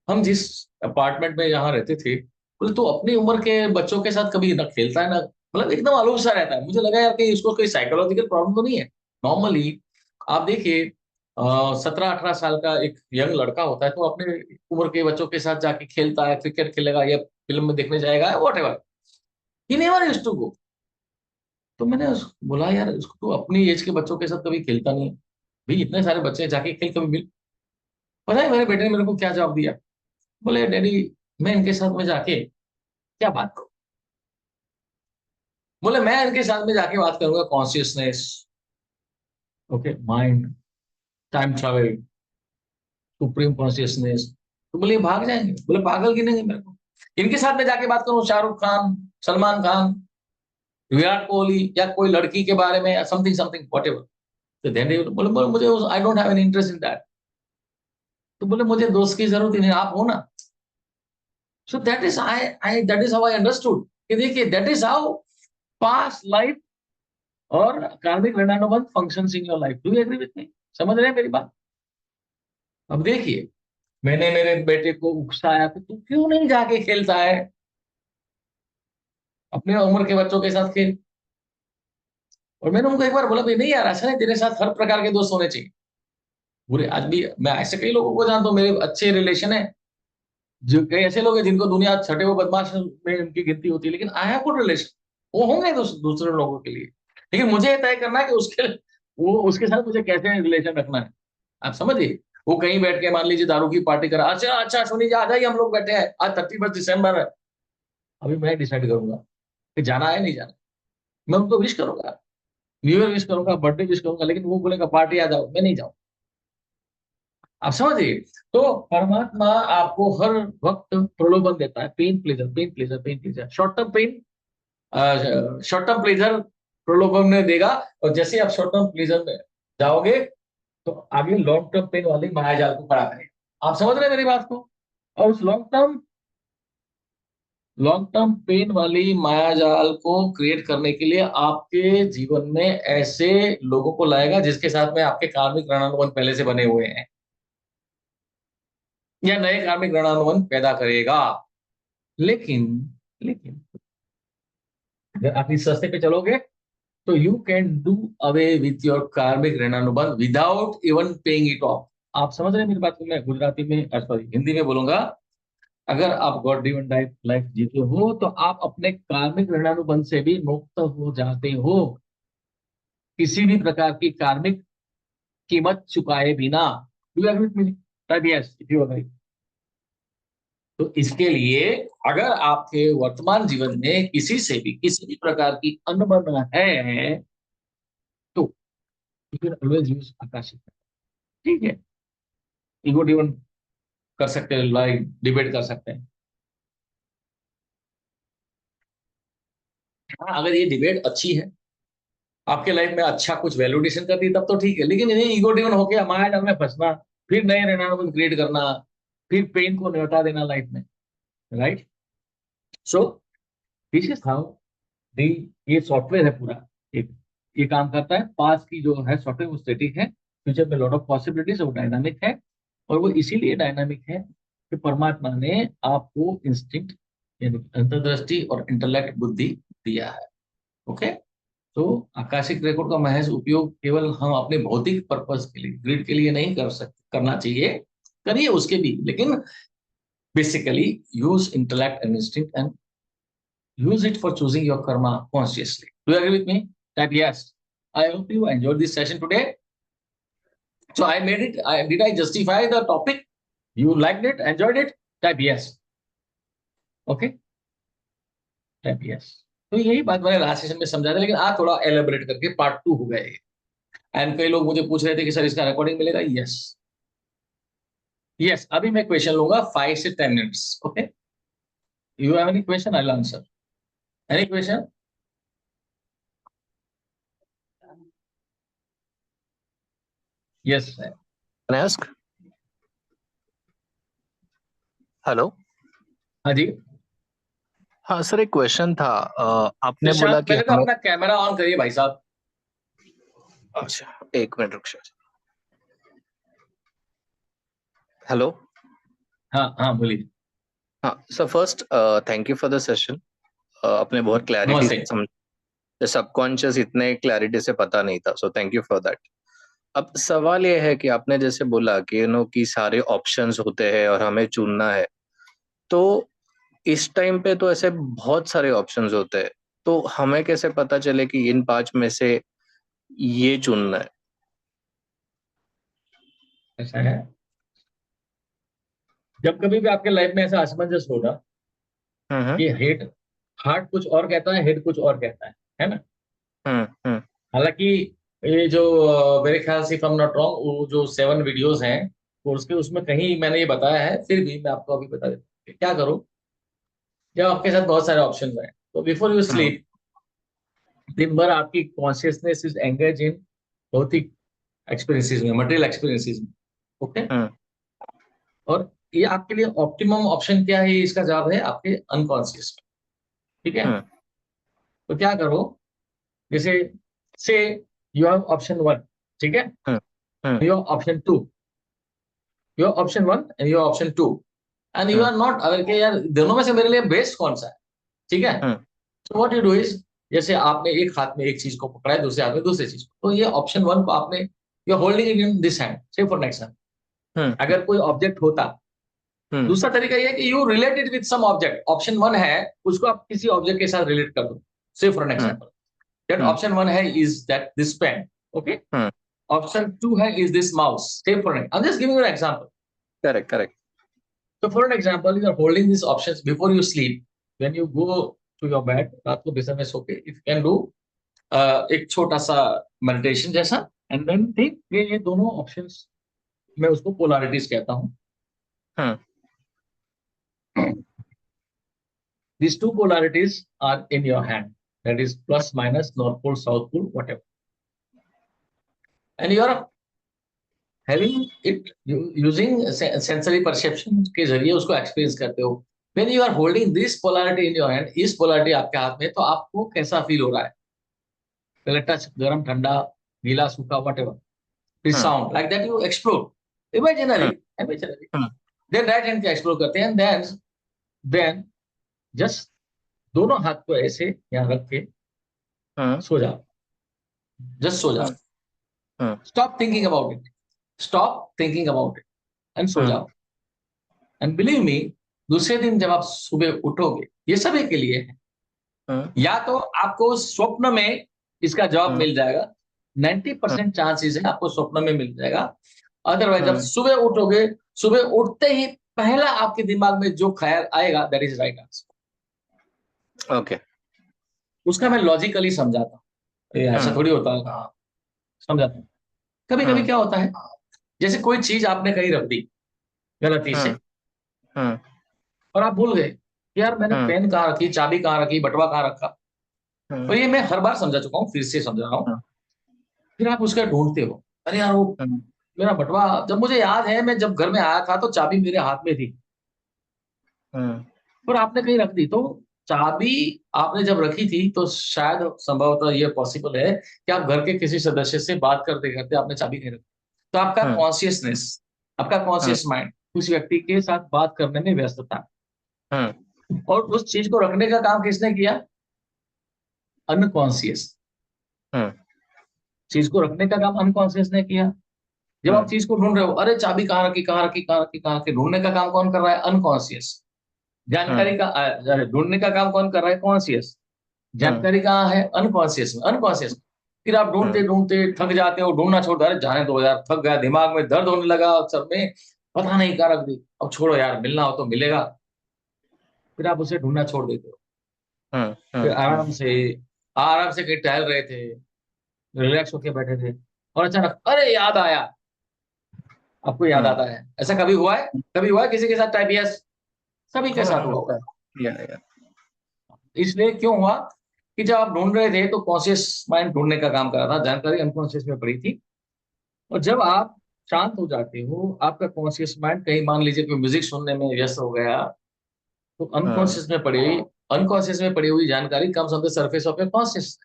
हम जिस अपार्टमेंट में यहाँ रहते थे, बोले तू अपनी उम्र के बच्चों के साथ कभी ना खेलता है ना, मतलब एकदम अलग सा रहता है। मुझे लगा यार कि इसको कोई साइकोलॉजिकल प्रॉब्लम तो नहीं है। नॉर्मली आप देखिए, 17-18 साल का एक यंग लड़का होता है, तो अपने उम्र के बच्चों के साथ जाके खेलता है, क्रिकेट खेलेगा या फिल्म में देखने जाएगा, whatever, he never used to go. तो मैंने बोला यार, इसको तो अपनी एज के बच्चों के साथ कभी खेलता नहीं है, भाई इतने सारे बच्चे हैं, जाके खेल कभी मिल। पता है मेरे बेटे ने मेरे को क्या जवाब दिया? बोले डैडी, मैं इनके साथ में जाके क्या बात करूं? बोले मैं इनके साथ में जाके बात करूंगा consciousness, okay, mind, time travel, supreme consciousness. तो बोले ये भाग जाएंगे, बोले पागल गिनेंगे मेरे को। इनके साथ में जाके बात करूं शाहरुख खान, सलमान खान, विराट कोहली, या कोई लड़की के बारे में, या समथिंग समथिंग वॉट एवर। तो then बोले बोले मुझे I don't have any interest in that. तो बोले मुझे दोस्त की जरूरत ही नहीं, आप हो ना। So that is I that is how I understood कि देखिए, that is how past life और कार्मिक ऋणानुबंध functions in your life. Do you agree with me? समझ रहे हैं मेरी बात? अब देखिए, मैंने मेरे बेटे को उकसाया कि तू क्यों नहीं जाके खेलता है, अपने उम्र के बच्चों के साथ खेल। और मैंने उनको एक बार बोला, भाई नहीं यार, ऐसा नहीं, तेरे साथ हर प्रकार के दोस्त होने चाहिए। बुरे, आज भी मैं ऐसे कई लोगों को जानता हूँ, मेरे अच्छे रिलेशन है, जो कई ऐसे लोग हैं जिनको दुनिया छठे वो बदमाश में उनकी गिनती होती है, लेकिन आई हैव गुड रिलेशन। वो होंगे दूसरे लोगों के लिए, लेकिन मुझे तय करना है कि उसके वो उसके साथ मुझे कैसे रिलेशन रखना है। आप समझिए, वो कहीं बैठ के मान लीजिए दारू की पार्टी करा, अच्छा अच्छा सुनी जी, आ जाइए हम लोग बैठे हैं, आज 31 दिसंबर है, अभी मैं डिसाइड करूंगा कि जाना है नहीं जाना। मैं उनको विश करूंगा, न्यू ईयर विश करूंगा, बर्थडे विश करूंगा, लेकिन वो बोलेगा पार्टी आ जाओ, मैं नहीं जाऊँ। आप समझिए, तो परमात्मा आपको हर वक्त प्रलोभन देता है, pain pleasure, pain pleasure, pain pleasure, short term pain, short term pleasure प्रलोभन में देगा, और जैसे आप शॉर्ट टर्म प्लेजर में जाओगे, तो आगे लॉन्ग टर्म पेन वाली मायाजाल को खड़ा करेगा। आप समझ रहे हैं मेरी बात को? और उस लॉन्ग टर्म पेन वाली मायाजाल को क्रिएट करने के लिए आपके जीवन में ऐसे लोगों को लाएगा जिसके साथ में आपके कार्मिक ऋणानुबंध पहले से बने हुए हैं, या नए कार्मिक ऋणानुबंध पैदा करेगा। लेकिन लेकिन अगर आप इस रास्ते पे चलोगे, तो you can do away with your कार्मिक ऋणानुबंध without even paying it off. आप समझ रहे हैं मेरी बात को? मैं गुजराती में, सॉरी, हिंदी में बोलूंगा। अगर आप गॉड गिवन लाइफ लाइफ जीते हो, तो आप अपने कार्मिक ऋणानुबंध से भी मुक्त हो जाते हो, किसी भी प्रकार की कार्मिक कीमत चुकाए बिना। Do you agree with me? Type yes if you agree. तो इसके लिए अगर आपके वर्तमान जीवन में किसी भी प्रकार की अनबन है तो you can always use Akashic, ठीक है। ईगो ड्रिवन कर सकते हैं, लाइव डिबेट कर सकते हैं। हाँ, अगर ये डिबेट अच्छी है, आपके लाइफ में अच्छा कुछ वैल्यूडेशन करती है, तब तो ठीक है। लेकिन इन्हें ईगो ड्रिवन होकर माया जाल में फंसना, फिर नए रेनामेंट क्रिएट करना, फिर पेन को निपटा देना लाइफ में, right. So this is how the, ये सॉफ्टवेयर है पूरा, एक ये काम करता है। पास की जो है सॉफ्टवेयर वो स्टैटिक है, फ्यूचर में लॉट ऑफ पॉसिबिलिटीज, वो डायनामिक है। और वो इसीलिए डायनामिक है कि परमात्मा ने आपको इंस्टिंक्ट यानी अंतर्दृष्टि और इंटेलेक्ट बुद्धि दिया है। ओके। तो आकाशिक रिकॉर्ड का महज उपयोग केवल हम अपने भौतिक पर्पस के लिए, ग्रिड के लिए नहीं कर सकते, करना चाहिए, करिए उसके भी, लेकिन basically use intellect and instinct and use it for choosing your karma consciously. Do you agree with me? Type yes. I hope you enjoyed this session today. So I made it. Did I justify the topic? You liked it, enjoyed it? Type yes. Okay. Type yes. तो यही बात मैंने last session में समझा था, लेकिन आज थोड़ा एलेबोरेट करके पार्ट 2 हो गए। एंड कई लोग मुझे पूछ रहे थे कि सर इसका रिकॉर्डिंग मिलेगा? Yes yes. अभी मैं क्वेश्चन लूंगा 5 से 10 minutes. Okay. You have any question? I will answer. Any question? Yes sir. Can I ask? Hello. हाँ जी। हाँ सर, एक क्वेश्चन था। आपने निशांत, बोला कि पहले तो हमें, अपना कैमरा ऑन करिए भाई साहब। अच्छा एक मिनट रुक जाओ। हेलो। हाँ हाँ बोलिए। हाँ sir, first thank you for the session. आपने बहुत क्लैरिटी नमस्ते। से समझ, सबकॉन्शियस इतने क्लैरिटी से पता नहीं था, so thank you for that. अब सवाल ये है कि आपने जैसे बोला कि कि सारे ऑप्शंस होते हैं और हमें चुनना है, तो इस टाइम पे तो ऐसे बहुत सारे ऑप्शंस होते हैं, तो हमें कैसे पता चले कि इन 5 में से ये चुनना है? ऐसा है, जब कभी भी आपके लाइफ में ऐसा असमंजस होगा हम्म कि हेड हार्ट कुछ और कहता है, हेड कुछ और कहता है ना। हम्म हालांकि ये जो मेरे ख्याल से, if I am not wrong, वो जो 7 वीडियोस हैं कोर्स के, उसमें कहीं मैंने ये बताया है, फिर भी मैं आपको अभी बता देता हूँ कि क्या करो जब आपके साथ बहुत सारे ऑप्शन हैं। तो बिफोर यू हम्म स्लीप, दिन भर आपकी कॉन्शियसनेस इज एंगेज इन भौतिक एक्सपीरियंसेस में, मटेरियल एक्सपीरियंसेस में। ओके। हम्म और ये आपके लिए ऑप्टिमम ऑप्शन क्या है, इसका जवाब है आपके अनकॉन्शियस। ठीक है। हम्म तो क्या करो, जैसे से यू हैव ऑप्शन 1, ठीक है, hmm hmm you have option 2, you have option 1 and you have option 2, and you hmm are not aware कि यार दोनों में से मेरे लिए बेस्ट कौन सा है। ठीक है। हम्म तो व्हाट यू डू इज, जैसे आपने एक हाथ में एक चीज को पकड़ा है, दूसरे हाथ में दूसरी चीज को, तो ये ऑप्शन 1 को आपने, you are holding it in this hand, say for next hand. Hmm अगर कोई ऑब्जेक्ट होता, हम्म दूसरा तरीका ये है कि you related with some object, option 1 है, उसको आप किसी ऑब्जेक्ट के साथ रिलेट कर दो। Say for an hmm example, that hmm option 1 है is that this pen. Okay. Hmm option 2 है is this mouse. Say for an, I am just giving you an example. Correct correct So for an example, you are holding these options before you sleep. When you go to your bed, रात को बिस्तर में सो के, if you can do एक छोटा सा meditation जैसा, and then think ये दोनों ऑप्शंस, मैं उसको पोलैरिटीज कहता हूँ। हम्म These two polarities are in your hand. That is plus minus, north pole, south pole, whatever. And you are having it using sensory perception के जरिए उसको एक्सपीरियंस करते हो। When you are holding this polarity in your hand, इस polarity आपके हाथ में, तो आपको कैसा फील हो रहा है? पहले टच, गर्म, ठंडा, गीला, सूखा, whatever. फिर hmm sound, like that you explore. Hmm Imaginary. Hmm Then right hand पे एक्सप्लोर करते हैं, then just दोनों हाथ को ऐसे यहाँ रख के हम्म सो जाओ, जस्ट सो जाओ। Hmm hmm stop thinking about it, stop thinking about it and सो हम्म जाओ। एंड बिलीव मी, दूसरे दिन जब आप सुबह उठोगे, ये सभी के लिए है, हम्म या तो आपको स्वप्न में इसका जवाब हम्म मिल जाएगा, हम्म 90% चांसेस है आपको स्वप्न में मिल जाएगा, अदरवाइज जब हम्म, सुबह उठोगे, सुबह उठते ही पहला आपके दिमाग में जो ख्याल आएगा that is right answer. Okay. उसका मैं लॉजिकली समझाता हूँ, ये ऐसा हम्म, थोड़ी होता है, हाँ, समझाता हूँ। कभी कभी हम्म, क्या होता है, जैसे कोई चीज आपने कहीं रख दी गलती से, हम्म, हम्म, और आप भूल गए कि यार मैंने हम्म, पेन कहाँ रखी, चाबी कहाँ रखी, बटुआ कहाँ रखा। हम्म, और ये मैं हर बार समझा चुका हूँ, फिर से समझा रहा हूँ। हम्म, फिर आप उसका ढूंढते हो, अरे यार वो हम्म, मेरा बटुआ, जब मुझे याद है मैं जब घर में आया था तो चाबी मेरे हाथ में थी, हम्म, और आपने कहीं रख दी। तो चाबी आपने जब रखी थी तो शायद संभवतः ये पॉसिबल है कि आप घर के किसी सदस्य से बात करते करते आपने चाबी नहीं रखी। तो आपका हम्म, कॉन्शियसनेस, आपका हम्म, कॉन्शियस माइंड उस व्यक्ति के साथ बात करने में व्यस्त था, हम्म, और उस चीज को रखने का काम किसने किया? अनकॉन्शियस। हम्म, चीज को रखने का काम अनकॉन्शियस ने किया। जब आप हम्म, चीज को ढूंढ रहे हो, अरे चाबी कहाँ रखी, कहाँ रखी, कहाँ रखी, कहाँ रखी, ढूंढने का काम कौन कर रहा है? अनकॉन्शियस। जानकारी का ढूंढने का काम कौन कर रहा है? कॉन्शियस। हम्म, जानकारी कहाँ है? अनकॉन्शियस में, अनकॉन्शियस। फिर आप ढूंढते हम्म, ढूंढते थक जाते हो, ढूंढना छोड़ दो, अरे जाने दो यार, थक गया, दिमाग में दर्द होने लगा, सर में, पता नहीं कहाँ रख दी, अब छोड़ो यार, मिलना हो तो मिलेगा। फिर आप उसे ढूंढना छोड़ देते हो। हम्म, फिर हम्म, आराम से कहीं टहल रहे थे, रिलैक्स होके बैठे थे, और अचानक अरे याद आया, आपको याद हम्म, आता है। ऐसा कभी हुआ है? कभी हुआ है किसी के साथ टाइप? यस, सभी के साथ हुआ होता होगा। है। या इसलिए क्यों हुआ कि जब आप ढूंढ रहे थे तो कॉन्शियस माइंड ढूंढने का काम कर रहा था, जानकारी अनकॉन्शियस में पड़ी थी। और जब आप शांत हो जाते हो, आपका कॉन्शियस माइंड कहीं मान लीजिए कोई म्यूजिक सुनने में व्यस्त हो गया, तो हम्म, अनकॉन्शियस में पड़ी हुई जानकारी comes on the surface of your conscious,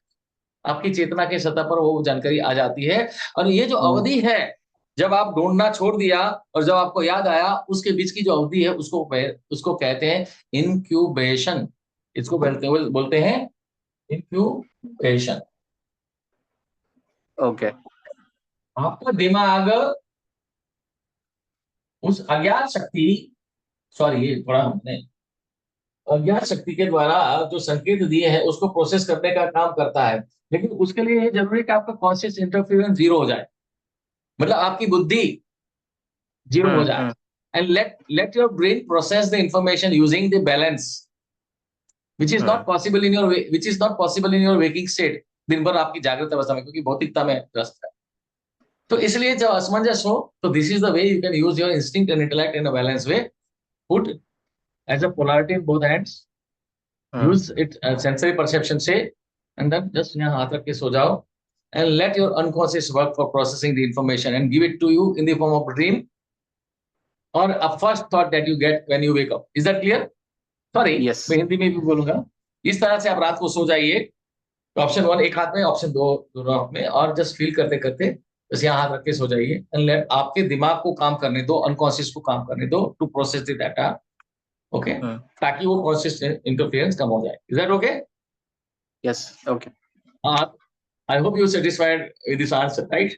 आपकी चेतना के सतह पर वो जानकारी आ जाती है। और ये जो हम्म, अवधि है, जब आप ढूंढना छोड़ दिया और जब आपको याद आया, उसके बीच की जो अवधि है उसको कहते हैं इनक्यूबेशन। इसको बोलते हैं इनक्यूबेशन। ओके। आपका दिमाग उस अज्ञात शक्ति, सॉरी ये थोड़ा हमने अज्ञात शक्ति के द्वारा जो संकेत दिए हैं उसको प्रोसेस करने का काम करता है। लेकिन उसके लिए ये जरूरी है कि आपका कॉन्शियस इंटरफेरेंस जीरो हो जाए, मतलब आपकी बुद्धि जीरो हो जाए। Hmm, and let your brain process the information using the balance, hmm, which is not possible in your waking state, दिन भर आपकी जागृत अवस्था में, क्योंकि भौतिकता में व्यस्त है। तो इसलिए जब असमंजस हो, तो this is the way you can use your instinct and intellect in a balance way. Put as a polarity in both hands, hmm, use it sensory perception से, एंड देन जस्ट यहाँ हाथ रख के सो जाओ, and let your unconscious work for processing the information and give it to you in the form of dream और a first thought that you get when you wake up. Is that clear? Sorry, yes, मैं हिंदी में भी बोलूंगा। इस तरह से आप रात को सो जाइए, ऑप्शन वन एक हाथ में, ऑप्शन दो दोनों हाथ में, और जस्ट फील करते करते बस यहाँ हाथ रख के सो जाइए, एंड लेट आपके दिमाग को काम करने दो, अनकॉन्शियस को काम करने दो to process the data. Okay, hmm, ताकि वो कॉन्शियस इंटरफेरेंस कम हो जाए। Is that okay? Yes, okay. आप, I hope you satisfied with this answer, right?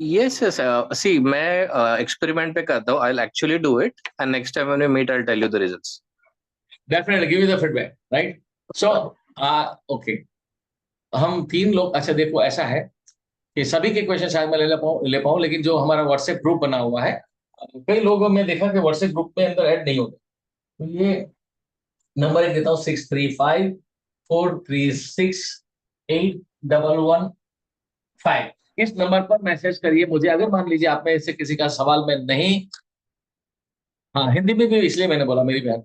Yes, yes, see मैं एक्सपेरिमेंट पे करता हूँ, I will actually do it and next time when we meet I will tell you the results. Definitely give you the feedback, right? So okay, हम तीन लोग, अच्छा देखो ऐसा है कि सभी के क्वेश्चन शायद मैं ले पाऊं, लेकिन जो हमारा व्हाट्सएप ग्रुप बना हुआ है, कई लोगों में देखा कि व्हाट्सएप ग्रुप में अंदर ऐड नहीं होते। तो ये नंबर एक देता हूँ, 6354368115। इस नंबर पर मैसेज करिए मुझे, अगर मान लीजिए आप में से किसी का सवाल में नहीं, हाँ हिंदी में भी इसलिए मैंने बोला मेरी बहन,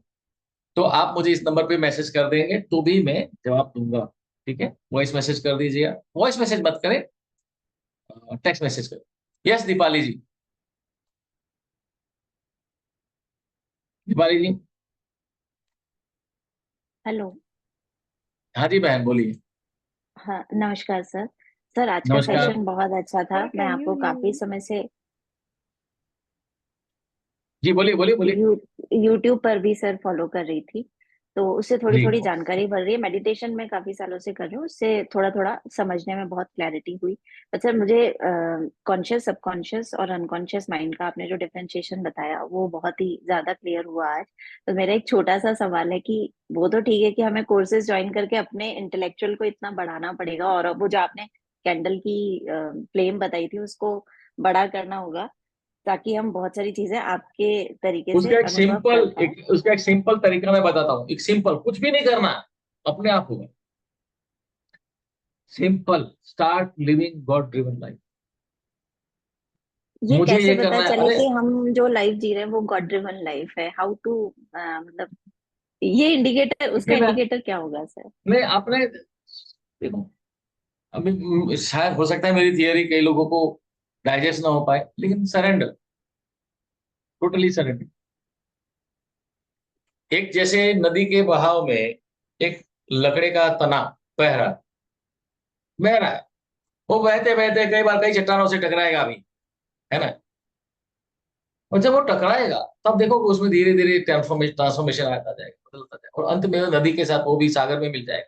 तो आप मुझे इस नंबर पे मैसेज कर देंगे तो भी मैं जवाब दूंगा। ठीक है, वॉइस मैसेज कर दीजिएगा, वॉइस मैसेज मत करें, टेक्स्ट मैसेज करें। यस दीपाली जी, दीपाली जी। हेलो। हाँ जी बहन बोलिए। हाँ, नमस्कार सर। सर, आज का नमस्कार। सेशन बहुत अच्छा था। मैं आपको काफी समय से जी बोलिए बोलिए बोलिए। यू यूट्यूब पर भी सर फॉलो कर रही थी, तो उससे थोड़ी जी थोड़ी जानकारी बढ़ रही है। मेडिटेशन में काफी सालों से कर रही हूँ, उससे थोड़ा थोड़ा समझने में बहुत क्लैरिटी हुई। पर सर, मुझे कॉन्शियस, सबकॉन्शियस और अनकॉन्शियस माइंड का आपने जो डिफरेंशिएशन बताया वो बहुत ही ज्यादा क्लियर हुआ आज। तो मेरा एक छोटा सा सवाल है कि वो तो ठीक है कि हमें कोर्सेज ज्वाइन करके अपने इंटेलेक्चुअल को इतना बढ़ाना पड़ेगा, और वो जो आपने कैंडल की फ्लेम बताई थी उसको बड़ा करना होगा, ताकि हम बहुत सारी चीजें आपके तरीके से अनुभव कर पाए। उसका एक सिंपल तरीका मैं बताता हूँ, एक सिंपल, कुछ भी नहीं करना है, अपने आप होगा। Simple, start living God driven life. ये मुझे कैसे ये पता करना है, चले अरे कि हम जो लाइफ जी रहे हैं वो गॉड ड्रिवन लाइफ है? हाउ टू, मतलब ये इंडिकेटर, उसका देखिए मैं, इंडिकेटर क्या होगा सर? मैं अपने, देखो, अभी शायद हो सकता है मेरी थियरी कई लोगों को डाइजेस्ट ना हो पाए, लेकिन सरेंडर, टोटली सरेंडर। एक जैसे नदी के बहाव में एक लकड़े का तना बह रहा है, वो बहते बहते कई बार कई चट्टानों से टकराएगा भी, है ना। और जब वो टकराएगा तब देखो कि उसमें धीरे धीरे ट्रांसफॉर्मेशन आता जाएगा, बदलता जाएगा, और अंत में नदी के साथ वो भी सागर में मिल जाएगा।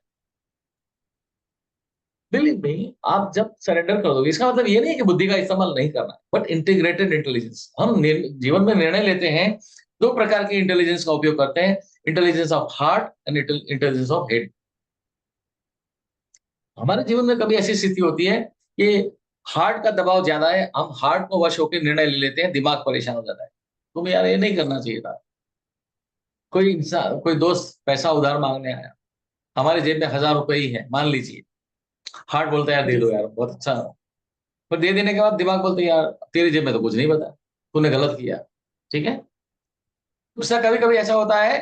बिलीव मी, आप जब सरेंडर कर दोगे, इसका मतलब ये नहीं है कि बुद्धि का इस्तेमाल नहीं करना, बट इंटीग्रेटेड इंटेलिजेंस। हम जीवन में निर्णय लेते हैं, दो प्रकार की इंटेलिजेंस का उपयोग करते हैं, intelligence of heart and intelligence of head. हमारे जीवन में कभी ऐसी स्थिति होती है कि हार्ट का दबाव ज्यादा है, हम हार्ट को वश होकर निर्णय ले लेते हैं, दिमाग परेशान हो जाता है। तो यार ये नहीं करना चाहिए था। कोई इंसान, कोई दोस्त पैसा उधार मांगने आया, हमारे जेब में 1,000 रुपए ही है मान लीजिए, हार्ट बोलता है यार दे जी दो सर। यार, बहुत अच्छा। पर दे देने के बाद दिमाग बोलता है यार तेरी जेब में तो कुछ नहीं बता, तूने गलत किया। ठीक है। दूसरा, कभी कभी ऐसा होता है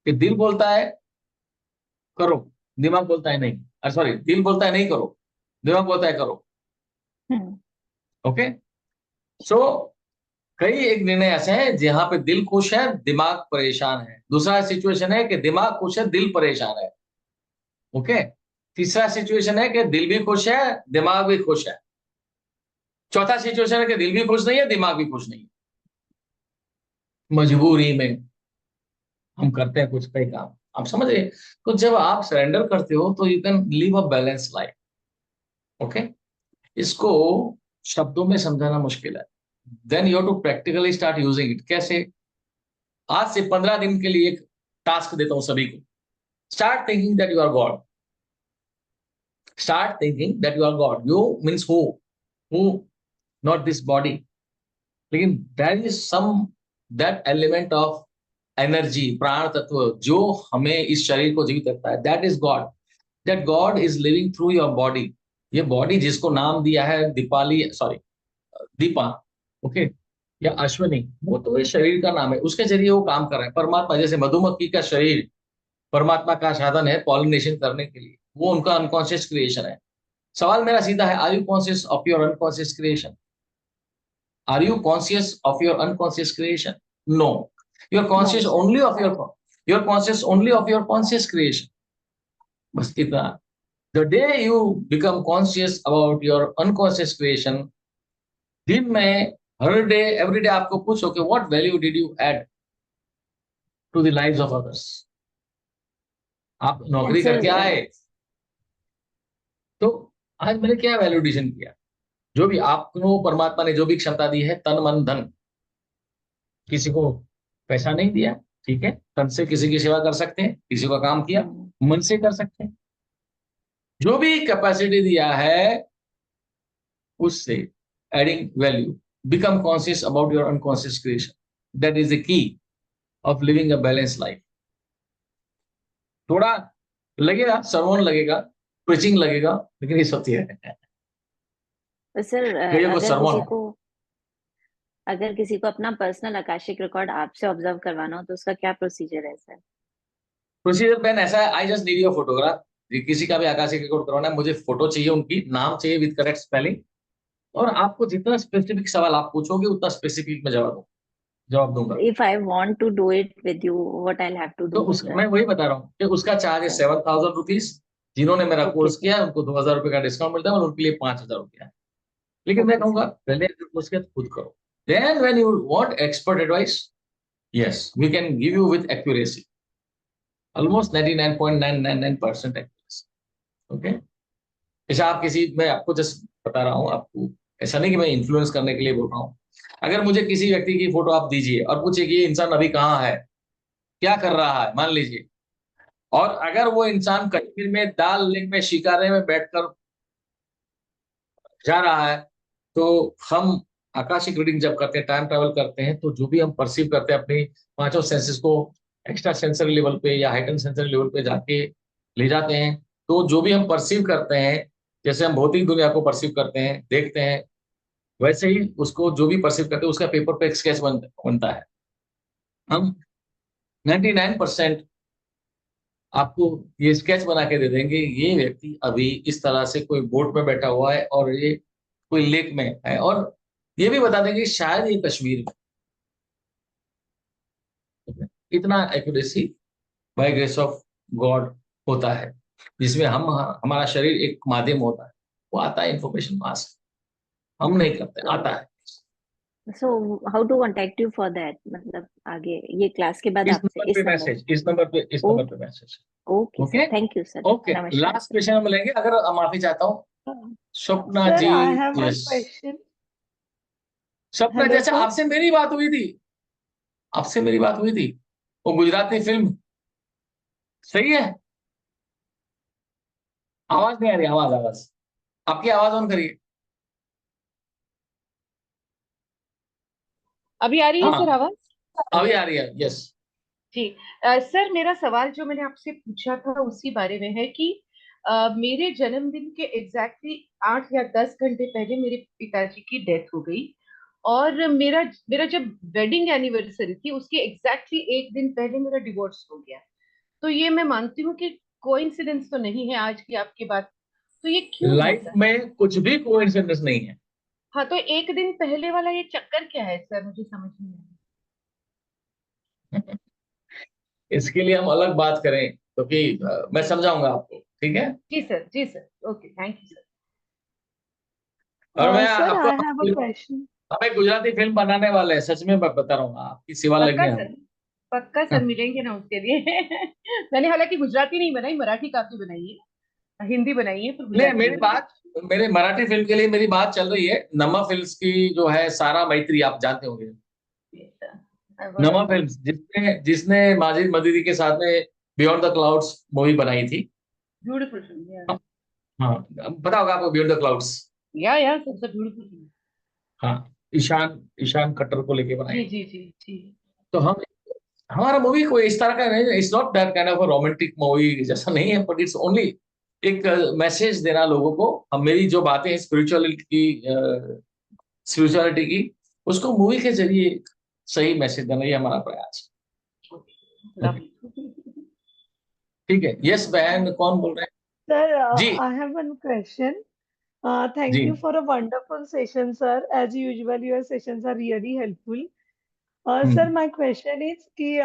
कि दिल बोलता है करो, दिमाग बोलता है नहीं, सॉरी, दिल बोलता है नहीं करो, दिमाग बोलता है करो। हम्म। ओके। सो कई एक निर्णय ऐसे हैं जहां पे दिल खुश है, दिमाग परेशान है। दूसरा सिचुएशन है कि दिमाग खुश है, दिल परेशान है। ओके। तीसरा सिचुएशन है कि दिल भी खुश है, दिमाग भी खुश है। चौथा सिचुएशन है कि दिल भी खुश नहीं है, दिमाग भी खुश नहीं है। मजबूरी में हम करते हैं कुछ कई काम, आप समझ रहे। तो जब आप सरेंडर करते हो तो you can live a balance life. Okay. इसको शब्दों में समझाना मुश्किल है। Then you to practically start using it. कैसे? आज से 15 दिन के लिए एक टास्क देता हूं सभी को। Start thinking that you are God. Start thinking that you are God. You means who, not this body, लेकिन there is some, that element of energy, प्राण तत्व जो हमें इस शरीर को जीवित रखता है, that is God. That God is living through your body. ये बॉडी जिसको नाम दिया है दीपाली, सॉरी, दीपा, ओके, या अश्वनी, वो तो ये शरीर का नाम है, उसके जरिए वो काम कर रहा है। परमात्मा, जैसे मधुमक्खी का शरीर परमात्मा का साधन है पॉलिनेशन करने के लिए, वो उनका अनकॉन्शियस क्रिएशन है। सवाल मेरा सीधा है, are you conscious of your unconscious creation? Are you conscious of your unconscious creation? No, you are no conscious sir. Only of your, you are conscious only of your conscious creation. बस इतना। The day you become conscious about your unconscious creation, दिन में, हर day, every day आपको पूछो कि what value did you add to the lives of others. आप and नौकरी सर, करके आए तो आज मैंने क्या वैल्यूडेशन किया? जो भी आपको परमात्मा ने जो भी क्षमता दी है, तन मन धन, किसी को पैसा नहीं दिया, ठीक है, तन से किसी की सेवा कर सकते हैं, किसी का काम किया, मन से कर सकते हैं। जो भी कैपेसिटी दिया है उससे adding value, become conscious about your unconscious creation, that is the key of living a balance life. थोड़ा लगेगा, सरमोन लगेगा, प्रीचिंग लगेगा, लेकिन ये सत्य है। सर कईयों को अगर सरमोन किसी है। को, अगर किसी को अपना पर्सनल आकाशिक रिकॉर्ड आपसे ऑब्जर्व करवाना हो तो उसका क्या प्रोसीजर है सर? प्रोसीजर पेन ऐसा है, I just need your photograph. किसी का भी आकाशिक रिकॉर्ड करवाना है, मुझे फोटो चाहिए, उनकी नाम चाहिए विद करेक्ट स्पेलिंग, और आपको जितना स्पेसिफिक सवाल आप पूछोगे उतना स्पेसिफिक में जवाब दूंगा। If I want to do it with you, what I have to तो डू उस, सर? मैं वही बता रहा हूँ कि उसका चार्ज है सर, 7,000 रुपीज। जिन्होंने मेरा ओके कोर्स सर। किया है उनको 2,000 रुपए का डिस्काउंट मिलता है, और उनके लिए 5,000 रुपया है। लेकिन मैं ओके कहूंगा सर। पहले कोर्स किया तो खुद करो। Then when you want expert advice, yes we can give you with accuracy, almost 99.999% accuracy. Okay. जैसे आप किसी, मैं आपको जस्ट बता रहा हूँ आपको, ऐसा नहीं कि मैं इन्फ्लुएंस करने के लिए बोल रहा हूँ। अगर मुझे किसी व्यक्ति की फोटो आप दीजिए और पूछिए कि ये इंसान अभी कहाँ है, क्या कर रहा है, मान लीजिए, और अगर वो इंसान कश्मीर में दाल लेक में शिकारे में बैठकर जा रहा है, तो हम आकाशिक रीडिंग जब करते हैं, टाइम ट्रैवल करते हैं, तो जो भी हम परसीव करते हैं अपनी पांचों सेंसेस को एक्स्ट्रा सेंसरी लेवल पे या हाइटन सेंसरी लेवल पे जाके ले जाते हैं, तो जो भी हम परसीव करते हैं, जैसे हम भौतिक दुनिया को परसीव करते हैं, देखते हैं, वैसे ही उसको जो भी परसीव करते हैं उसका पेपर पे एक स्केच बनता है। हम 99% आपको ये स्केच बना के दे देंगे, ये व्यक्ति अभी इस तरह से कोई बोट में बैठा हुआ है और ये कोई लेक में है, और ये भी बता देंगे शायद ये कश्मीर में। इतना accuracy by grace of God होता है, जिसमें हम हमारा शरीर एक माध्यम होता है, वो आता है इंफॉर्मेशन पास, हम नहीं करते, आता है। So how to contact you for that, मतलब आगे ये क्लास के बाद इस आपसे नंबर पे मैसेज, इस नंबर पे message. Okay okay, sir, thank you sir, okay, नमस्कार लास्ट सर। क्वेश्चन हम लेंगे, अगर माफी चाहता हूँ स्वप्ना Sir, जी। I have one yes, question. Swapna ji, Hello, अच्छा sir. आपसे मेरी बात हुई थी, आपसे मेरी बात हुई थी, वो गुजराती फिल्म सही है? आवाज नहीं आ रही, आवाज आवाज आपकी आवाज ऑन करिए। अभी आ रही है सर हाँ, आवाज? अभी आ रही है, यस। जी। सर, मेरा सवाल जो मैंने आपसे पूछा था उसी बारे में है कि मेरे जन्मदिन के एग्जैक्टली 8 या 10 घंटे पहले मेरे पिताजी की डेथ हो गई। और मेरा मेरा जब वेडिंग एनिवर्सरी थी उसके एग्जैक्टली एक दिन पहले मेरा डिवोर्स हो गया। तो ये मैं मानती हूँ कि कोइंसिडेंस तो नहीं है आज की आपकी बात। तो ये क्यों लाइफ होता है? में कुछ भी कोइंसिडेंस नहीं है। हाँ, तो एक दिन पहले वाला ये चक्कर क्या है सर, मुझे समझ नहीं आया। इसके लिए हम अलग बात करें, क्योंकि मैं समझाऊंगा आपको, ठीक है? जी सर, जी sir, okay, thank you sir. और मैं Sir, आपको, I have a question. हम एक गुजराती फिल्म बनाने वाले हैं, सच में मैं बता रहा हूँ, आपकी सेवा पक्का लगे सर, हम। पक्का सर, मिलेंगे ना उसके लिए। मैंने हालांकि गुजराती नहीं बनाई, मराठी काफी बनाई है, हिंदी बनाई है, पर नहीं, गुजराती मेरी नहीं बनाई। बात, मेरे मराठी फिल्म के लिए मेरी बात चल रही है, नमा फिल्म्स की जो है सारा मैत्री, आप जानते होंगे। Yes, sir. I've heard नमा about it. फिल्म्स, जिसने जिसने माजिद मदीदी के साथ में बियॉन्ड द क्लाउड्स मूवी बनाई थी। Beautiful film, yeah. हाँ, पता होगा आपको beyond the clouds. Yeah, sir, sir, beautiful film. हाँ, ईशान ईशान खट्टर को लेके बनाई। जी जी जी जी। तो हम, हमारा मूवी कोई इस तरह का नहीं, it's not that kind of romantic movie जैसा नहीं है, बट इट्स ओनली एक मैसेज देना लोगों को। हम, मेरी जो बातें हैं स्पिरिचुअलिटी की, उसको मूवी के जरिए सही मैसेज देना, ये हमारा प्रयास Okay, है। lovely. ठीक है, यस बहन, कौन बोल रहे हैं? Sir, जी, I have one question. जी। Thank you for a wonderful session, sir. As usual, your sessions are really helpful. Sir, hmm, my question is कि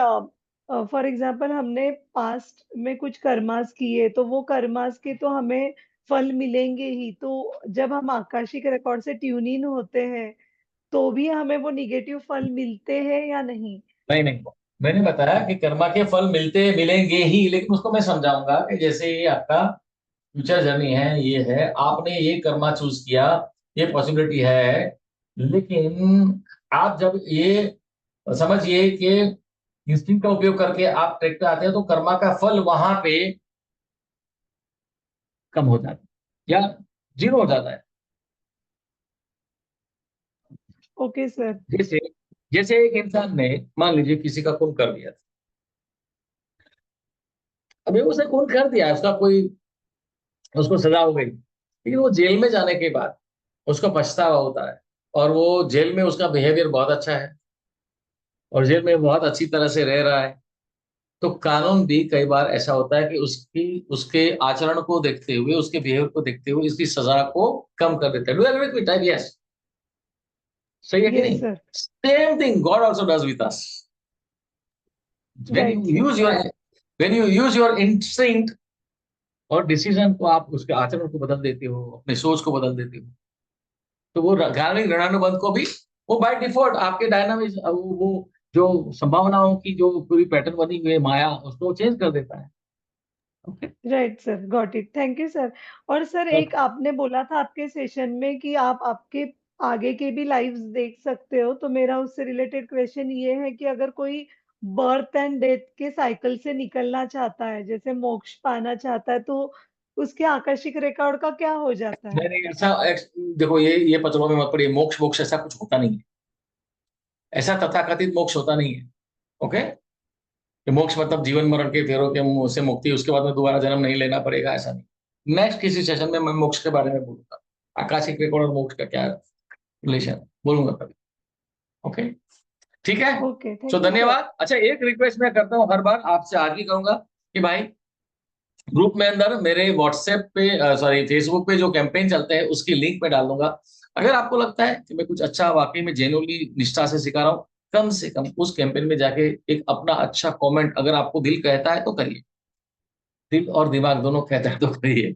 फॉर एग्जांपल हमने पास्ट में कुछ कर्मास किए तो वो कर्मास के तो हमें फल मिलेंगे ही। तो जब हम आकाशिक रिकॉर्ड से ट्यून इन होते हैं तो भी हमें वो निगेटिव फल मिलते हैं या नहीं? नहीं नहीं, मैंने बताया कि कर्मा के फल मिलेंगे ही, लेकिन उसको मैं समझाऊंगा कि जैसे ये आपका फ्यूचर जर्नी है, ये है, आपने ये कर्मा चूज किया, ये पॉसिबिलिटी है, लेकिन आप जब ये समझिए कि इंस्टिंक्ट का उपयोग करके आप ट्रैक पे आते हैं, तो कर्मा का फल वहां पे कम हो जाता है या जीरो हो जाता है। Okay sir. जैसे जैसे एक इंसान ने, मान लीजिए, किसी का खून कर दिया था, अभी उसने खून कर दिया है, उसका कोई, उसको सजा हो गई, लेकिन वो जेल में जाने के बाद उसको पछतावा होता है, और वो जेल में उसका बिहेवियर बहुत अच्छा है, और जेल में बहुत अच्छी तरह से रह रहा है। तो कानून भी कई बार ऐसा होता है कि उसकी उसके आचरण को देखते हुए, उसके बिहेवियर को देखते हुए इसकी सजा को कम कर देता है। Do agree with that? Yes, सही है कि यस नहीं? Sir. Same thing God also does with us. When right you sir. Use your when you use your instinct और डिसीजन को, आप उसके आचरण को बदल देते हो, अपने सोच को बदल देते हो, तो वो धार्मिक ऋणानुबंध को भी, वो बाय डिफॉल्ट आपके डायनामिक्स, वो जो संभावनाओं की जो पूरी पैटर्न बनी हुई है माया, उसको चेंज कर देता है। Okay, right sir, got it, thank you sir. और सर, एक आपने बोला था आपके सेशन में कि आप आपके आगे के भी लाइव्स देख सकते हो। तो मेरा उससे रिलेटेड क्वेश्चन ये है कि अगर कोई बर्थ एंड डेथ के साइकिल से निकलना चाहता है, जैसे मोक्ष पाना चाहता है, तो उसके आकर्षिक रिकॉर्ड का क्या हो जाता है? नहीं नहीं, ऐसा देखो ये पचड़ों में मत पड़िए, मोक्ष मोक्ष ऐसा कुछ होता नहीं है, ऐसा तथाकथित मोक्ष होता नहीं है। ओके, कि मोक्ष मतलब जीवन मरण के फेरों के मुंह से मुक्ति, उसके बाद में दोबारा जन्म नहीं लेना पड़ेगा, ऐसा नहीं। नेक्स्ट किसी सेशन में मैं मोक्ष के बारे में बोलूंगा, आकाशिक रिकॉर्ड और मोक्ष का क्या रिलेशन बोलूंगा कभी। ओके, ठीक है। Okay, so thank you sir. धन्यवाद। अच्छा, एक रिक्वेस्ट मैं करता हूँ हर बार आपसे, आज भी कहूंगा कि भाई ग्रुप में अंदर मेरे व्हाट्सएप पे सॉरी फेसबुक पे जो कैंपेन चलते हैं उसकी लिंक में डाल दूंगा। अगर आपको लगता है कि मैं कुछ अच्छा वाकई में जेन्युइनली निष्ठा से सिखा रहा हूँ, कम से कम उस कैंपेन में जाके एक अपना अच्छा कमेंट, अगर आपको दिल कहता है तो करिए, दिल और दिमाग दोनों कहता है तो करिए।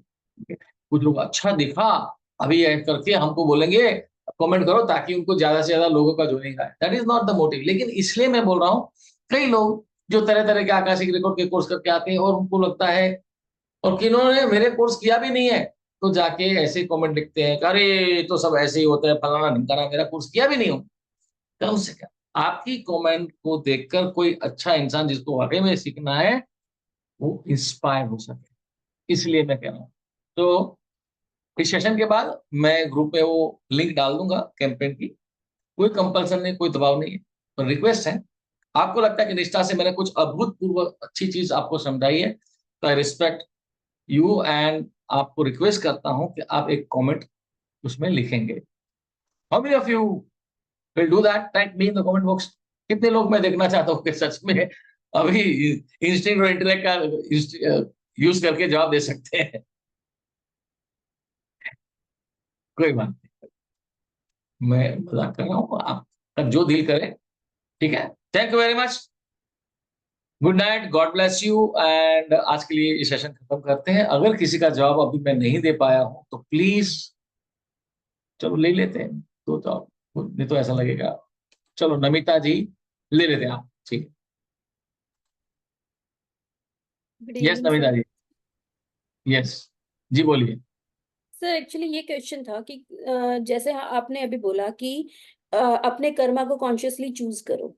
कुछ लोग अच्छा दिखा अभी ये करके हमको बोलेंगे कमेंट करो, ताकि उनको ज्यादा से ज्यादा लोगों का ज्वाइनिंग आए। That is not the motive. लेकिन इसलिए मैं बोल रहा हूँ, कई लोग जो तरह तरह के आकाशिक रिकॉर्ड के कोर्स करके आते हैं और उनको लगता है, और किन्होंने मेरे कोर्स किया भी नहीं है तो जाके ऐसे कमेंट लिखते हैं कि अरे ये तो सब ऐसे ही होता है, फलाना ढिमकाना, मेरा कोर्स किया भी नहीं हूं। कम से कम आपकी कमेंट को देखकर कोई अच्छा इंसान जिसको वाकई में सीखना है वो इंस्पायर हो सके, इसलिए मैं कह रहा हूँ। तो इस सेशन के बाद मैं ग्रुप में वो लिंक डाल दूंगा कैंपेन की। कोई कंपल्सन नहीं, कोई दबाव नहीं है, तो रिक्वेस्ट है। आपको लगता है कि निष्ठा से मैंने कुछ अभूतपूर्व अच्छी चीज आपको समझाई है, तो आई रिस्पेक्ट यू एंड आपको रिक्वेस्ट करता हूं कि आप एक कमेंट उसमें लिखेंगे। How many of you will do that? Type me in the comment box. कितने लोग मैं देखना चाहता हूं कि सच में अभी इंस्टिंक्ट और इंटेलेक्ट का यूज करके जवाब दे सकते हैं। कोई बात नहीं, मैं मजाक कर रहा हूँ, आपका जो दिल करे। ठीक है, thank you very much, good night, God bless you. And आज के लिए ये सेशन खत्म करते हैं। अगर किसी का जवाब अभी मैं नहीं दे पाया हूं तो प्लीज चलो ले लेते हैं तो जवाब, नहीं तो ऐसा लगेगा। चलो नमिता जी ले लेते हैं आप, ठीक गुड है। Yes evening Namita sir. जी, यस जी बोलिए। सर एक्चुअली ये क्वेश्चन था कि जैसे आपने अभी बोला कि अपने कर्मा को कॉन्शियसली चूज करो,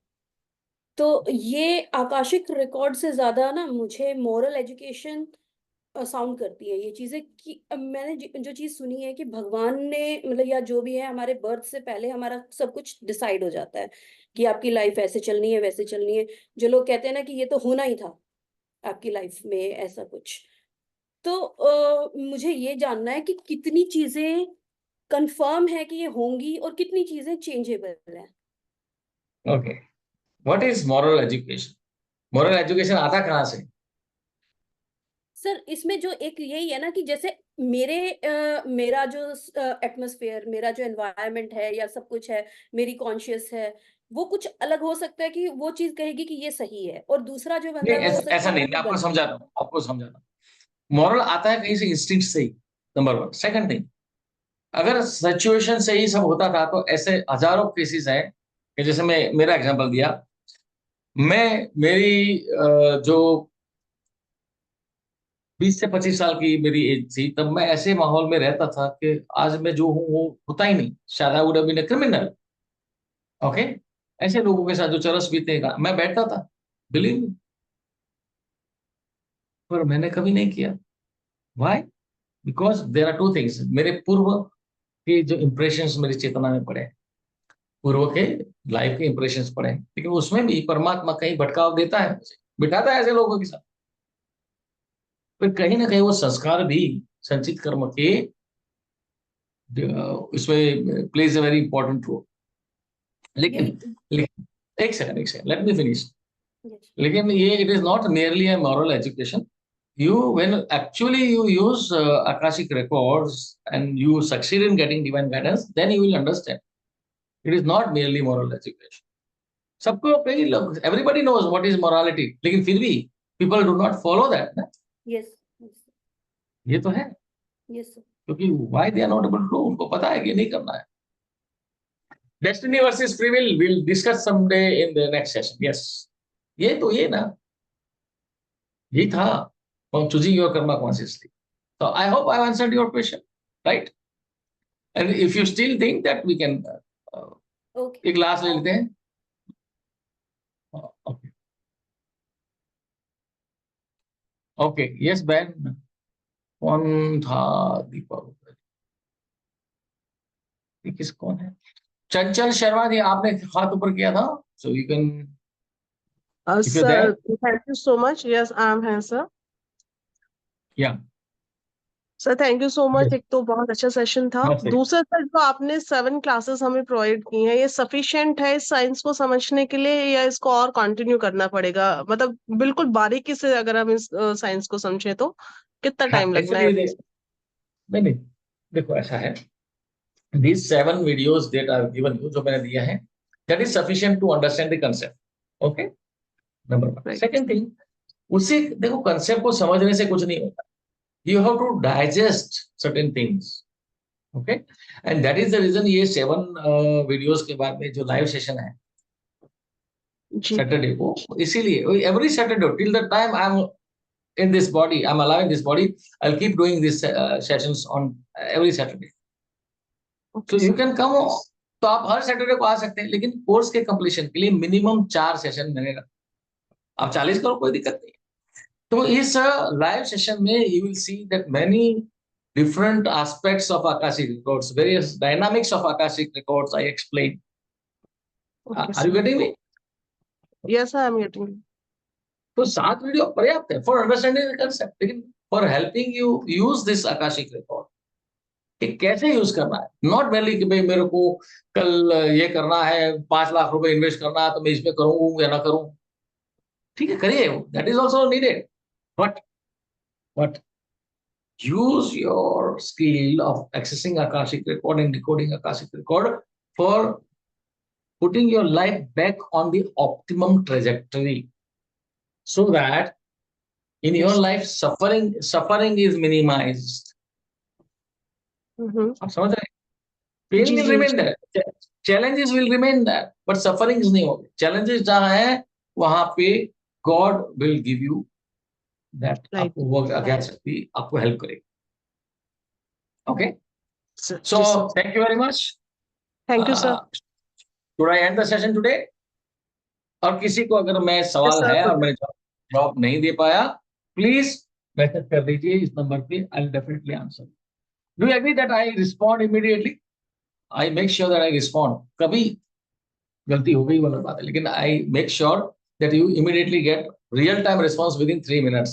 तो ये आकाशिक रिकॉर्ड से ज्यादा ना मुझे मोरल एजुकेशन साउंड करती है ये चीजें। कि मैंने जो चीज सुनी है कि भगवान ने मतलब या जो भी है हमारे बर्थ से पहले हमारा सब कुछ डिसाइड हो जाता है कि आपकी लाइफ ऐसे चलनी है वैसे चलनी है। जो लोग कहते हैं ना कि ये तो होना ही था आपकी लाइफ में ऐसा कुछ। तो मुझे ये जानना है कि कितनी चीजें कंफर्म है कि ये होंगी और कितनी चीजें चेंजेबल है। Okay, what is moral education? Moral education आता कहाँ से? सर इसमें जो एक यही है ना कि जैसे मेरा जो एटमॉस्फेयर, मेरा जो एनवायरनमेंट है या सब कुछ है, मेरी कॉन्शियस है, वो कुछ अलग हो सकता है कि वो चीज कहेगी कि ये सही है, और दूसरा जो नहीं बंदा है वो हो सकता ऐसा है नहीं, कि मैं वो आपको गलत समझा रहा हूँ, आपको समझा रहा हूँ। मॉरल आता है कहीं से, इंस्टिंक्ट से ही, नंबर वन। सेकंड थिंग, अगर सिचुएशन से ही सब होता था तो ऐसे हजारों केसेस हैं कि जैसे मैं मेरा एग्जांपल दिया, मैं मेरी जो 20 से 25 साल की मेरी एज थी, तब मैं ऐसे माहौल में रहता था कि आज मैं जो हूँ वो होता ही नहीं, शायद I would have been a criminal. Okay, ऐसे लोगों के साथ जो चरस बीतेगा मैं बैठता था, बिलीव मी, पर मैंने कभी नहीं किया। Why? Because there are two things, मेरे पूर्व के जो इंप्रेशंस मेरी चेतना में पड़े, पूर्व के लाइफ के इंप्रेशंस पड़े, लेकिन उसमें भी परमात्मा कहीं भटकाव देता है, मुझे बिठाता है ऐसे लोगों के साथ, फिर कहीं ना कहीं वो संस्कार भी संचित कर्म के इसमें plays a very important role. लेकिन, यही। लेकिन एक second let me finish. Yes. लेकिन ये it is not merely a moral education. You, when actually you use Akashic records and you succeed in getting divine guidance, then you will understand. It is not merely moral education. सबको कई लोग, everybody knows what is morality, लेकिन फिर भी people do not follow that ना? Yes. Yes. ये तो है, Yes, sir. क्योंकि why they are not able to do, उनको पता है कि नहीं करना है। Destiny versus free will we'll discuss someday in the next session. Yes, ये तो ये ना, ये था on choosing your karma consciously. So I hope I've answered your question, right? And if you still think that we can Okay. एक class ले लेते हैं। ओके ओके, यस बैन, कौन था? दीपक। ये किस कौन है? चंचल शर्मा जी, आपने हाथ ऊपर किया था, so you can, if you're there, Sir, thank you so much. Yes, I'm here, sir. yeah. Sir thank you so much. Yes. एक तो बहुत अच्छा सेशन था। हाँ, सही। दूसरा सर, जो आपने 7 क्लासेस हमें प्रोवाइड की हैं, ये सफिशिएंट है इस साइंस को समझने के लिए, या इसको और कंटिन्यू करना पड़ेगा? मतलब बिल्कुल बारीकी से अगर हम इस साइंस को समझे तो कितना टाइम लगना है? Actually, नहीं, देखो ऐसा है, these 7 videos that I've given you, जो मैंने दिया है, that is sufficient to understand the concept. Okay, number 1. Right. Second thing, उसी देखो concept को समझने से कुछ नहीं होता. You have to digest certain things. Okay, and that is the reason ये 7 videos के बाद में जो live session है जी Saturday को, इसीलिए every Saturday till the time I'm in this body, I'm alive in this body, I'll keep doing these sessions on every Saturday. Okay So you sir. can come, तो आप हर Saturday को आ सकते हैं, लेकिन course के completion के लिए minimum 4 session मिलेगा। आप 40 करो, कोई दिक्कत नहीं। तो इस लाइव सेशन में you will see that many different aspects of Akashic records, various dynamics of Akashic records I explain. Okay Are you sir. getting me? Yes I am getting. तो 7 वीडियो पर्याप्त है फॉर अंडरस्टैंडिंग द कांसेप्ट, लेकिन for helping you use this Akashic record, कि कैसे use करना है, not mainly कि भाई मेरे को कल ये करना है, 5 लाख रुपए इन्वेस्ट करना है, तो मैं इसमें करूं या ना करूं। ठीक है, करिए, that is also needed, but use your skill of accessing Akashic record and decoding Akashic record for putting your life back on the optimum trajectory, so that in your life suffering is minimized. आप समझ रहे हैं? Pain ji will ji remain there, challenges will remain there, but sufferings नहीं होंगे। challenges जहाँ है वहां पे God will give you that, right आपको वो कह सकती, आपको हेल्प करेगी। Okay, sir. so जी sir, thank you very much. Thank you sir. Should I end the session today? और किसी को अगर मैं यस सवाल है और सर। मैंने जवाब नहीं दे पाया, प्लीज मैसेज कर दीजिए इस नंबर पे, I will definitely answer. Do you agree that I respond immediately? I make sure that I respond. कभी गलती हो गई वो अलग बात है, लेकिन I make sure that you immediately get real time response within 3 minutes.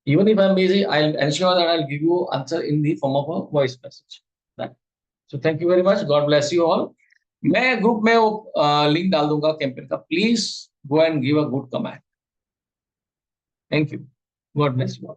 Even if I'm busy, I'll ensure that I'll give you answer in the form of a voice message. Right? So thank you very much. God bless you all. मैं group में वो link डाल दूंगा campaign का, please go and give a good comment. Thank you, God bless you all.